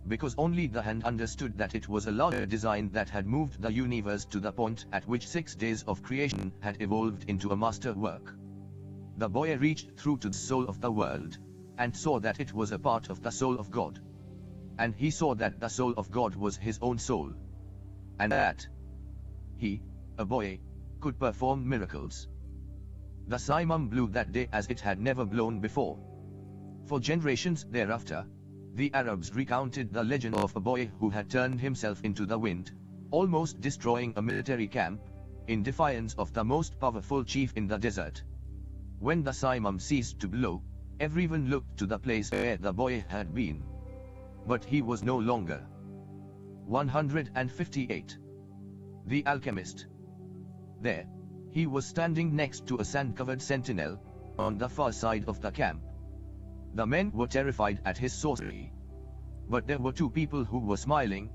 Because only the hand understood that it was a larger design that had moved the universe to the point at which 6 days of creation had evolved into a master work. The boy reached through to the soul of the world, and saw that it was a part of the soul of God. and he saw that the soul of God was his own soul, and that he, a boy, could perform miracles. The zaman blew that day as it had never blown before. For generations thereafter, the Arabs recounted the legend of a boy who had turned himself into the wind, almost destroying a military camp, in defiance of the most powerful chief in the desert. When the zaman ceased to blow, everyone looked to the place where the boy had been. But he was no longer. 158. The alchemist. There, he was standing next to a sand-covered sentinel, on the far side of the camp. The men were terrified at his sorcery. But there were two people who were smiling: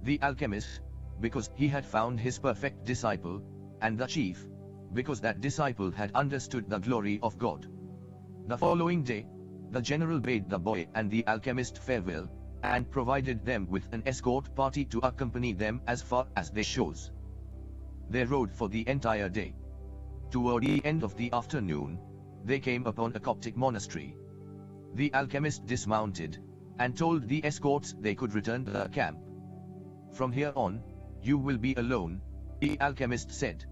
the alchemist, because he had found his perfect disciple, and the chief, because that disciple had understood the glory of God. The following day, the general bade the boy and the alchemist farewell, and provided them with an escort party to accompany them as far as they chose. They rode for the entire day. Toward the end of the afternoon, they came upon a Coptic monastery. The alchemist dismounted, and told the escorts they could return to the camp. "From here on, you will be alone," the alchemist said.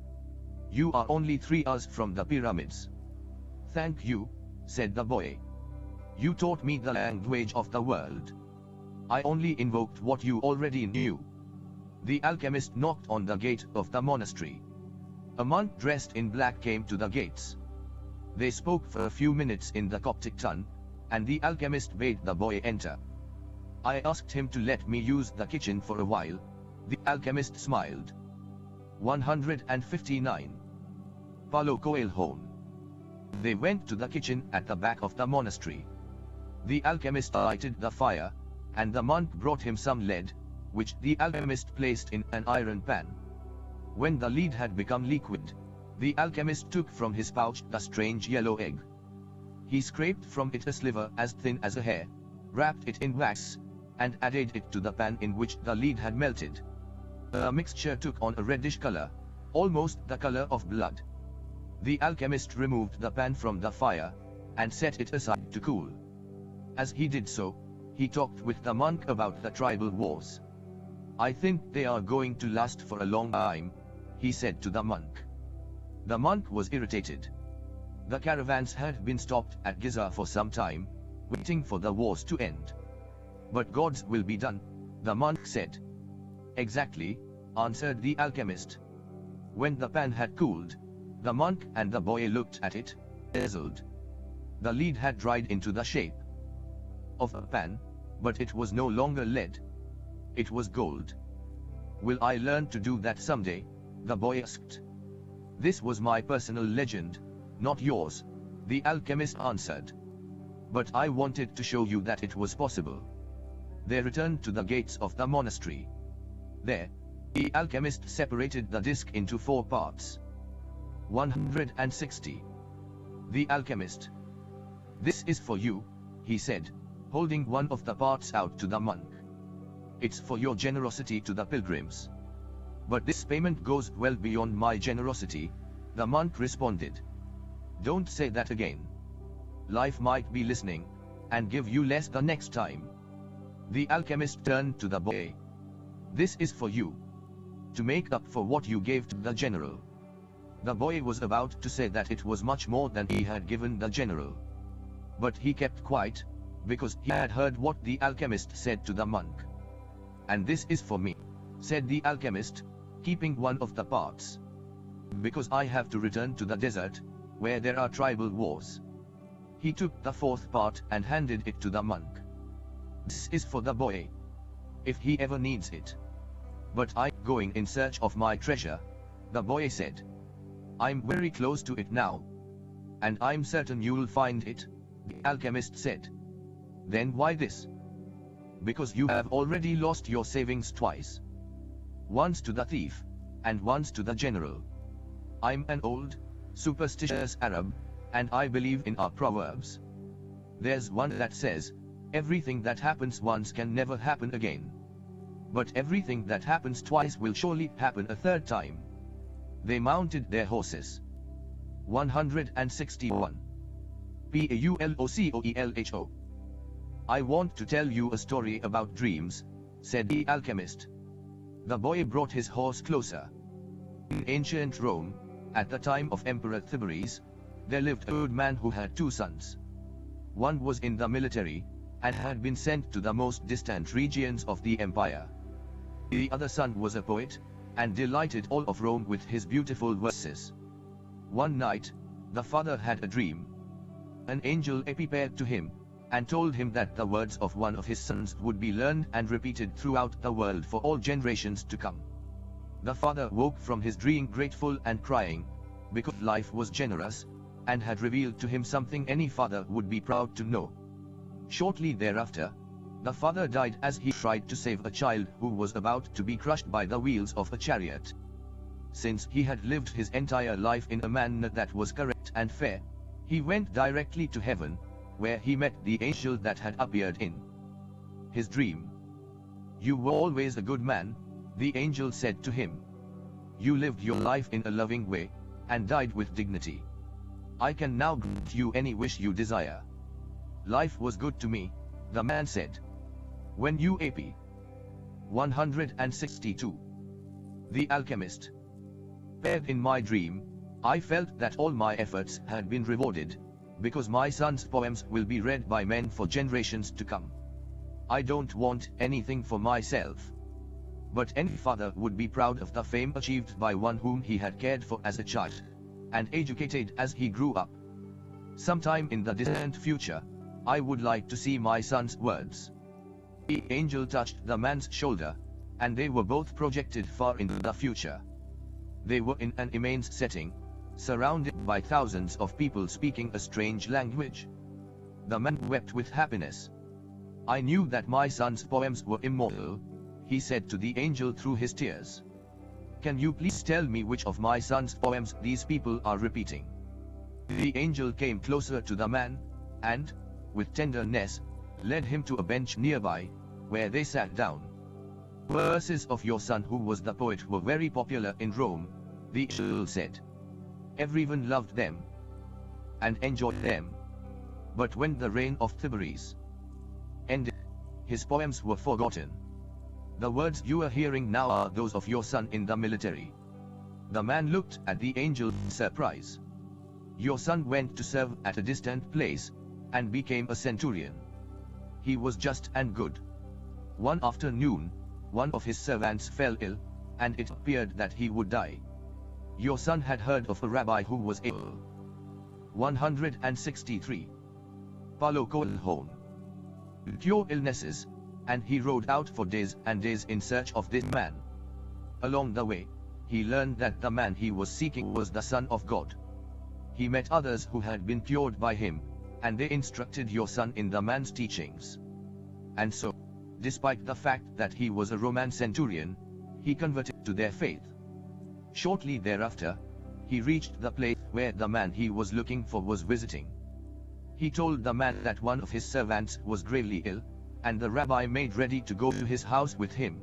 "You are only 3 hours from the pyramids." "Thank you," said the boy. "You taught me the language of the world. I only invoked what you already knew." The alchemist knocked on the gate of the monastery. A monk dressed in black came to the gates. They spoke for a few minutes in the Coptic tongue, and the alchemist bade the boy enter. "I asked him to let me use the kitchen for a while," the alchemist smiled. 159. Paulo Coelho. They went to the kitchen at the back of the monastery. The alchemist lighted the fire, and the monk brought him some lead, which the alchemist placed in an iron pan. When the lead had become liquid, the alchemist took from his pouch the strange yellow egg. He scraped from it a sliver as thin as a hair, wrapped it in wax, and added it to the pan in which the lead had melted. The mixture took on a reddish color, almost the color of blood. The alchemist removed the pan from the fire, and set it aside to cool. As he did so, he talked with the monk about the tribal wars. "I think they are going to last for a long time," he said to the monk. The monk was irritated. The caravans had been stopped at Giza for some time, waiting for the wars to end. "But God's will be done," the monk said. "Exactly," answered the alchemist. When the pan had cooled, the monk and the boy looked at it, puzzled. The lead had dried into the shape of a pan, but it was no longer lead. It was gold. "Will I learn to do that someday?" the boy asked. "This was my personal legend, not yours," the alchemist answered. "But I wanted to show you that it was possible." They returned to the gates of the monastery. There, the alchemist separated the disc into 4 parts. 160. The alchemist. "This is for you," he said, holding one of the parts out to the monk. "It's for your generosity to the pilgrims." "But this payment goes well beyond my generosity," the monk responded. "Don't say that again. Life might be listening, and give you less the next time." The alchemist turned to the boy. "This is for you, to make up for what you gave to the general." The boy was about to say that it was much more than he had given the general. But he kept quiet, because he had heard what the alchemist said to the monk. "And this is for me," said the alchemist, keeping one of the parts. "Because I have to return to the desert, where there are tribal wars." He took the 4th part and handed it to the monk. "This is for the boy, if he ever needs it." "But I'm going in search of my treasure," the boy said. "I'm very close to it now. And I'm certain you'll find it," the alchemist said. "Then why this?" "Because you have already lost your savings twice. Once to the thief, and once to the general. I'm an old, superstitious Arab, and I believe in our proverbs. There's one that says, everything that happens once can never happen again. But everything that happens twice will surely happen a 3rd time." They mounted their horses. 161. Paulocoelho. I want to tell you a story about dreams, said the alchemist. The boy brought his horse closer. In ancient Rome, at the time of Emperor Tiberius, there lived a good man who had two sons. One was in the military, and had been sent to the most distant regions of the empire. The other son was a poet, and delighted all of Rome with his beautiful verses. One night, the father had a dream. An angel appeared to him, and told him that the words of one of his sons would be learned and repeated throughout the world for all generations to come. The father woke from his dream grateful and crying, because life was generous, and had revealed to him something any father would be proud to know. Shortly thereafter, the father died as he tried to save a child who was about to be crushed by the wheels of a chariot. Since he had lived his entire life in a manner that was correct and fair, he went directly to heaven, where he met the angel that had appeared in his dream. You were always a good man, the angel said to him. You lived your life in a loving way, and died with dignity. I can now grant you any wish you desire. Life was good to me, the man said. When you AP 162. The alchemist. In my dream, I felt that all my efforts had been rewarded, because my son's poems will be read by men for generations to come. I don't want anything for myself. But any father would be proud of the fame achieved by one whom he had cared for as a child, and educated as he grew up. Sometime in the distant future, I would like to see my son's words. The angel touched the man's shoulder, and they were both projected far into the future. They were in an immense setting, surrounded by thousands of people speaking a strange language. The man wept with happiness. I knew that my son's poems were immortal, he said to the angel through his tears. Can you please tell me which of my son's poems these people are repeating? The angel came closer to the man, and, with tenderness, led him to a bench nearby, where they sat down. Verses of your son who was the poet were very popular in Rome, the angel said. Everyone loved them, and enjoyed them. But when the reign of Tiberius ended, his poems were forgotten. The words you are hearing now are those of your son in the military. The man looked at the angel in surprise. Your son went to serve at a distant place, and became a centurion. He was just and good. One afternoon, one of his servants fell ill, and it appeared that he would die. Your son had heard of a rabbi who was able. 163. Paulo Coelho. Cure illnesses, and he rode out for days and days in search of this man. Along the way, he learned that the man he was seeking was the Son of God. He met others who had been cured by him, and they instructed your son in the man's teachings. And so, despite the fact that he was a Roman centurion, he converted to their faith. Shortly thereafter, he reached the place where the man he was looking for was visiting. He told the man that one of his servants was gravely ill, and the rabbi made ready to go to his house with him.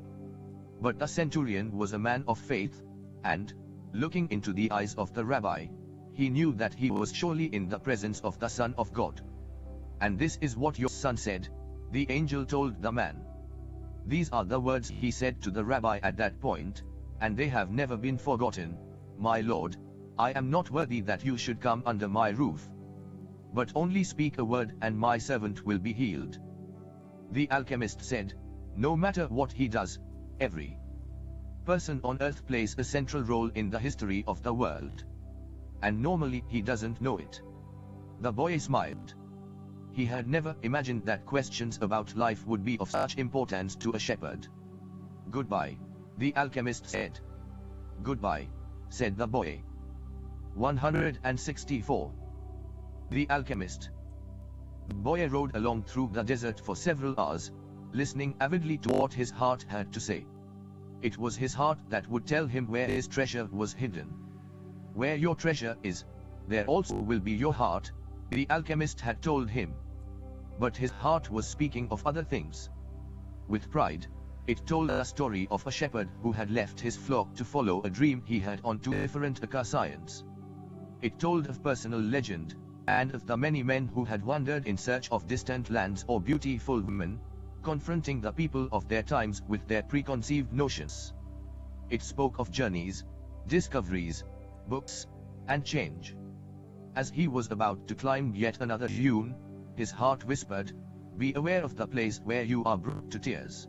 But the centurion was a man of faith, and, looking into the eyes of the rabbi, he knew that he was surely in the presence of the Son of God. And this is what your son said, the angel told the man. These are the words he said to the rabbi at that point, and they have never been forgotten. My Lord, I am not worthy that you should come under my roof. But only speak a word and my servant will be healed. The alchemist said, no matter what he does, every person on earth plays a central role in the history of the world. And normally he doesn't know it. The boy smiled. He had never imagined that questions about life would be of such importance to a shepherd. Goodbye, the alchemist said. Goodbye, said the boy. 164. The alchemist. The boy rode along through the desert for several hours, listening avidly to what his heart had to say. It was his heart that would tell him where his treasure was hidden. Where your treasure is, there also will be your heart, the alchemist had told him. But his heart was speaking of other things. With pride, it told a story of a shepherd who had left his flock to follow a dream he had on two different occasions. It told of personal legend, and of the many men who had wandered in search of distant lands or beautiful women, confronting the people of their times with their preconceived notions. It spoke of journeys, discoveries, books, and change. As he was about to climb yet another dune, his heart whispered, "Be aware of the place where you are brought to tears.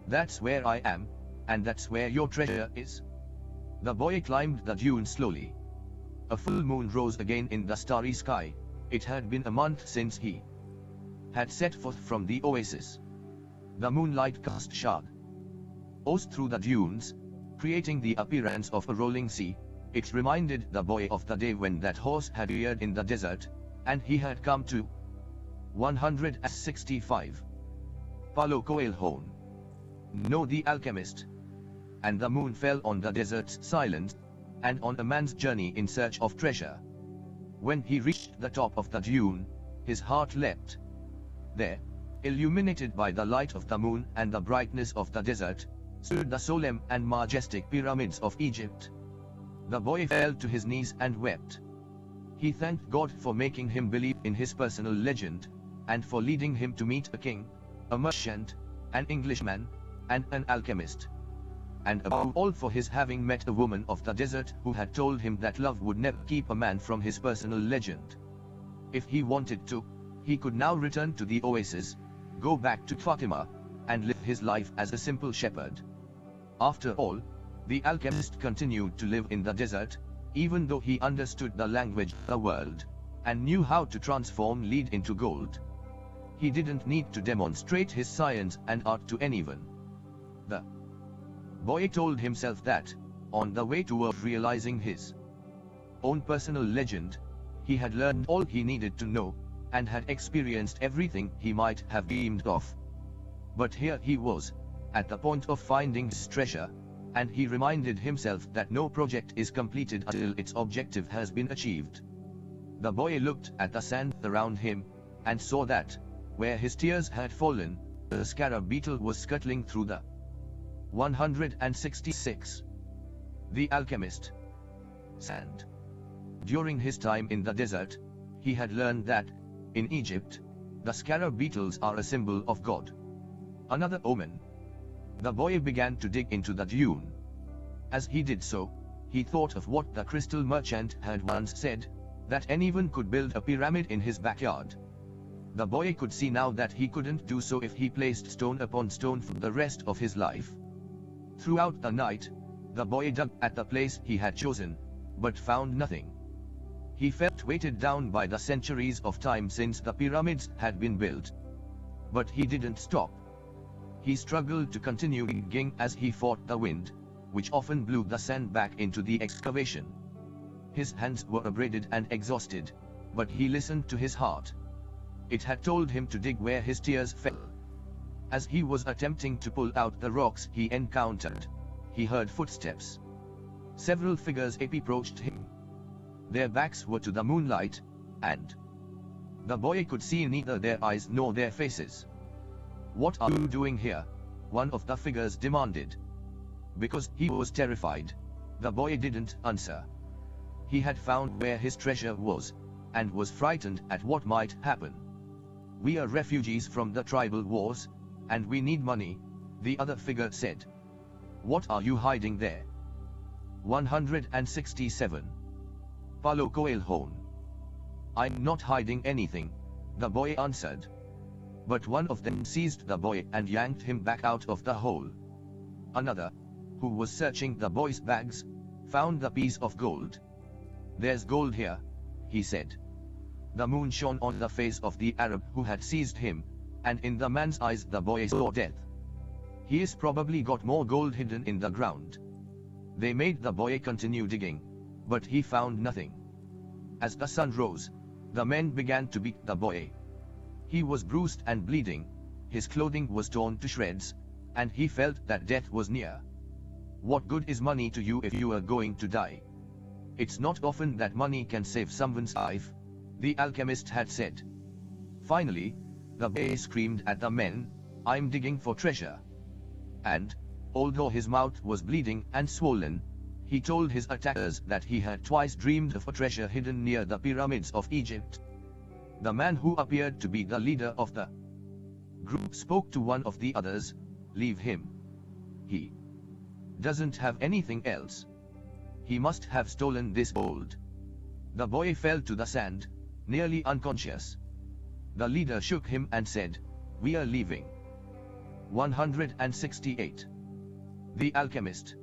That's where I am, and that's where your treasure is." The boy climbed the dune slowly. A full moon rose again in the starry sky. It had been a month since he had set forth from the oasis. The moonlight cast shadows through the dunes, creating the appearance of a rolling sea. It reminded the boy of the day when that horse had appeared in the desert, and he had come to 165. Paulo Coelho. No, the alchemist. And the moon fell on the desert's silence, and on a man's journey in search of treasure. When he reached the top of the dune, his heart leapt. There, illuminated by the light of the moon and the brightness of the desert, stood the solemn and majestic pyramids of Egypt. The boy fell to his knees and wept. He thanked God for making him believe in his personal legend, and for leading him to meet a king, a merchant, an Englishman, and an alchemist. And above all for his having met a woman of the desert who had told him that love would never keep a man from his personal legend. If he wanted to, he could now return to the oasis, go back to Fatima, and live his life as a simple shepherd. After all, the alchemist continued to live in the desert, even though he understood the language of the world, and knew how to transform lead into gold. He didn't need to demonstrate his science and art to anyone. The boy told himself that, on the way toward realizing his own personal legend, he had learned all he needed to know, and had experienced everything he might have dreamed of. But here he was, at the point of finding his treasure, and he reminded himself that no project is completed until its objective has been achieved. The boy looked at the sand around him, and saw that, where his tears had fallen, a scarab beetle was scuttling through the 166. The alchemist. Sand. During his time in the desert, he had learned that, in Egypt, the scarab beetles are a symbol of God. Another omen. The boy began to dig into the dune. As he did so, he thought of what the crystal merchant had once said, that anyone could build a pyramid in his backyard. The boy could see now that he couldn't do so if he placed stone upon stone for the rest of his life. Throughout the night, the boy dug at the place he had chosen, but found nothing. He felt weighted down by the centuries of time since the pyramids had been built. But he didn't stop. He struggled to continue digging as he fought the wind, which often blew the sand back into the excavation. His hands were abraded and exhausted, but he listened to his heart. It had told him to dig where his tears fell. As he was attempting to pull out the rocks he encountered, he heard footsteps. Several figures approached him. Their backs were to the moonlight, and the boy could see neither their eyes nor their faces. "What are you doing here?" one of the figures demanded. Because he was terrified, the boy didn't answer. He had found where his treasure was, and was frightened at what might happen. "We are refugees from the tribal wars, and we need money," the other figure said. "What are you hiding there?" 167. Paulo Coelho. "I'm not hiding anything," the boy answered. But one of them seized the boy and yanked him back out of the hole. Another, who was searching the boy's bags, found the piece of gold. "There's gold here," he said. The moon shone on the face of the Arab who had seized him, and in the man's eyes the boy saw death. "He's probably got more gold hidden in the ground." They made the boy continue digging, but he found nothing. As the sun rose, the men began to beat the boy. He was bruised and bleeding, his clothing was torn to shreds, and he felt that death was near. "What good is money to you if you are going to die? It's not often that money can save someone's life," the alchemist had said. Finally, the boy screamed at the men, "I'm digging for treasure." And, although his mouth was bleeding and swollen, He told his attackers that he had twice dreamed of a treasure hidden near the pyramids of Egypt. The man who appeared to be the leader of the group spoke to one of the others, "Leave him. He doesn't have anything else. He must have stolen this gold." The boy fell to the sand, nearly unconscious. The leader shook him and said, "We are leaving." 168. The alchemist.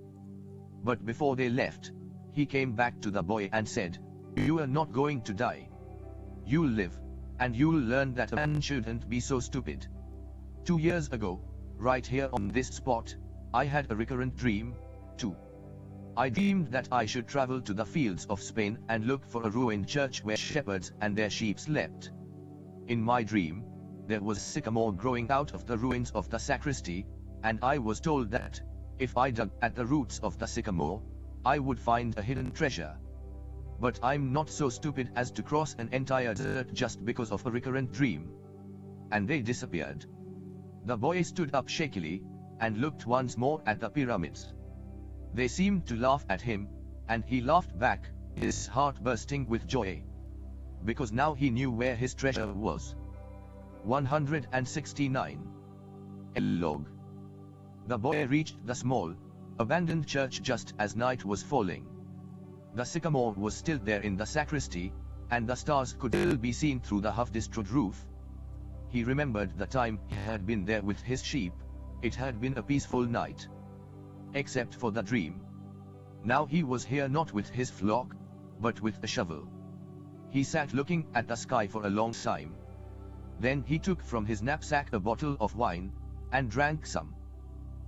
But before they left, he came back to the boy and said, "You are not going to die. You'll live, and you'll learn that a man shouldn't be so stupid." 2 years ago, right here on this spot, I had a recurrent dream, too. I dreamed that I should travel to the fields of Spain and look for a ruined church where shepherds and their sheep slept. In my dream, there was sycamore growing out of the ruins of the sacristy, and I was told that, if I dug at the roots of the sycamore, I would find a hidden treasure. But I'm not so stupid as to cross an entire desert just because of a recurrent dream. And they disappeared. The boy stood up shakily, and looked once more at the pyramids. They seemed to laugh at him, and he laughed back, his heart bursting with joy. Because now he knew where his treasure was. 169. Epilogue. The boy reached the small, abandoned church just as night was falling. The sycamore was still there in the sacristy, and the stars could still be seen through the half-destroyed roof. He remembered the time he had been there with his sheep. It had been a peaceful night. Except for the dream. Now he was here not with his flock, but with a shovel. He sat looking at the sky for a long time. Then he took from his knapsack a bottle of wine, and drank some.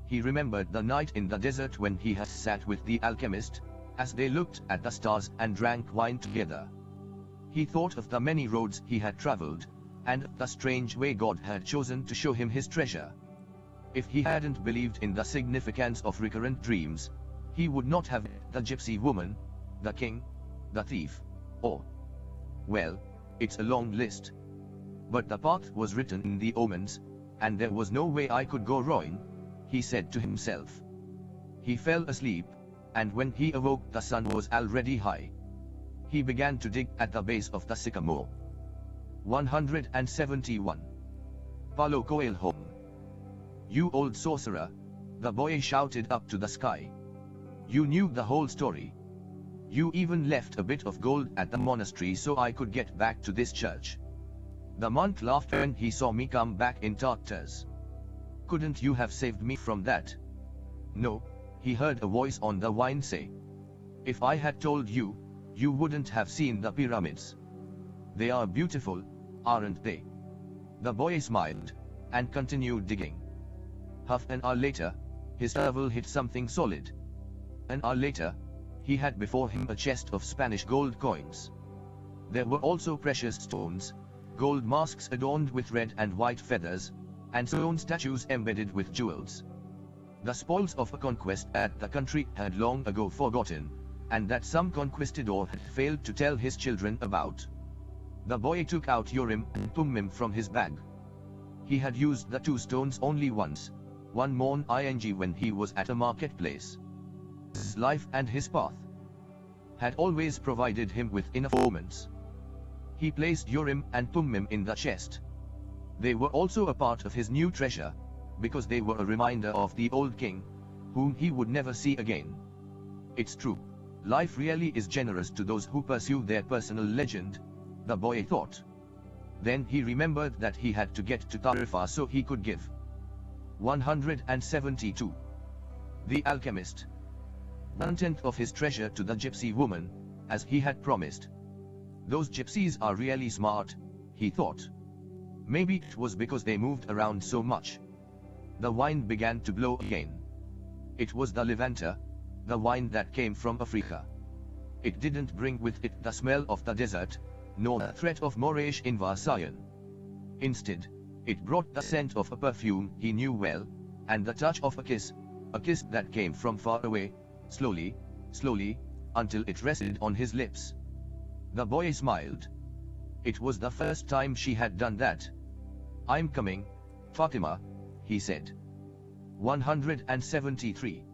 He remembered the night in the desert when he had sat with the alchemist, as they looked at the stars and drank wine together. He thought of the many roads he had traveled, and the strange way God had chosen to show him his treasure. If he hadn't believed in the significance of recurrent dreams, he would not have met the gypsy woman, the king, the thief, or... well, it's a long list. But the path was written in the omens, and there was no way I could go wrong, he said to himself. He fell asleep, and when he awoke the sun was already high. He began to dig at the base of the sycamore. 171. Paulo Coelho. "You old sorcerer," the boy shouted up to the sky. "You knew the whole story. You even left a bit of gold at the monastery so I could get back to this church. The monk laughed when he saw me come back in tatters. Couldn't you have saved me from that?" "No," he heard a voice on the vine say. "If I had told you, you wouldn't have seen the pyramids. They are beautiful, aren't they?" The boy smiled, and continued digging. Half an hour later, his shovel hit something solid. An hour later, he had before him a chest of Spanish gold coins. There were also precious stones, gold masks adorned with red and white feathers, and stone statues embedded with jewels. The spoils of a conquest that the country had long ago forgotten, and that some conquistador had failed to tell his children about. The boy took out Urim and Thummim from his bag. He had used the two stones only once, one morning when he was at a marketplace. His life and his path had always provided him with enough moments. He placed Urim and Thummim in the chest. They were also a part of his new treasure, because they were a reminder of the old king, whom he would never see again. It's true, life really is generous to those who pursue their personal legend, the boy thought. Then he remembered that he had to get to Tarifa so he could give. 172. The alchemist. 1/10 of his treasure to the gypsy woman, as he had promised. Those gypsies are really smart, he thought. Maybe it was because they moved around so much. The wine began to blow again. It was the Levanter, the wine that came from Africa. It didn't bring with it the smell of the desert, nor the threat of Moorish invasion. Instead, it brought the scent of a perfume he knew well, and the touch of a kiss that came from far away, slowly, until it rested on his lips. The boy smiled. It was the first time she had done that. "I'm coming, Fatima," he said. 173.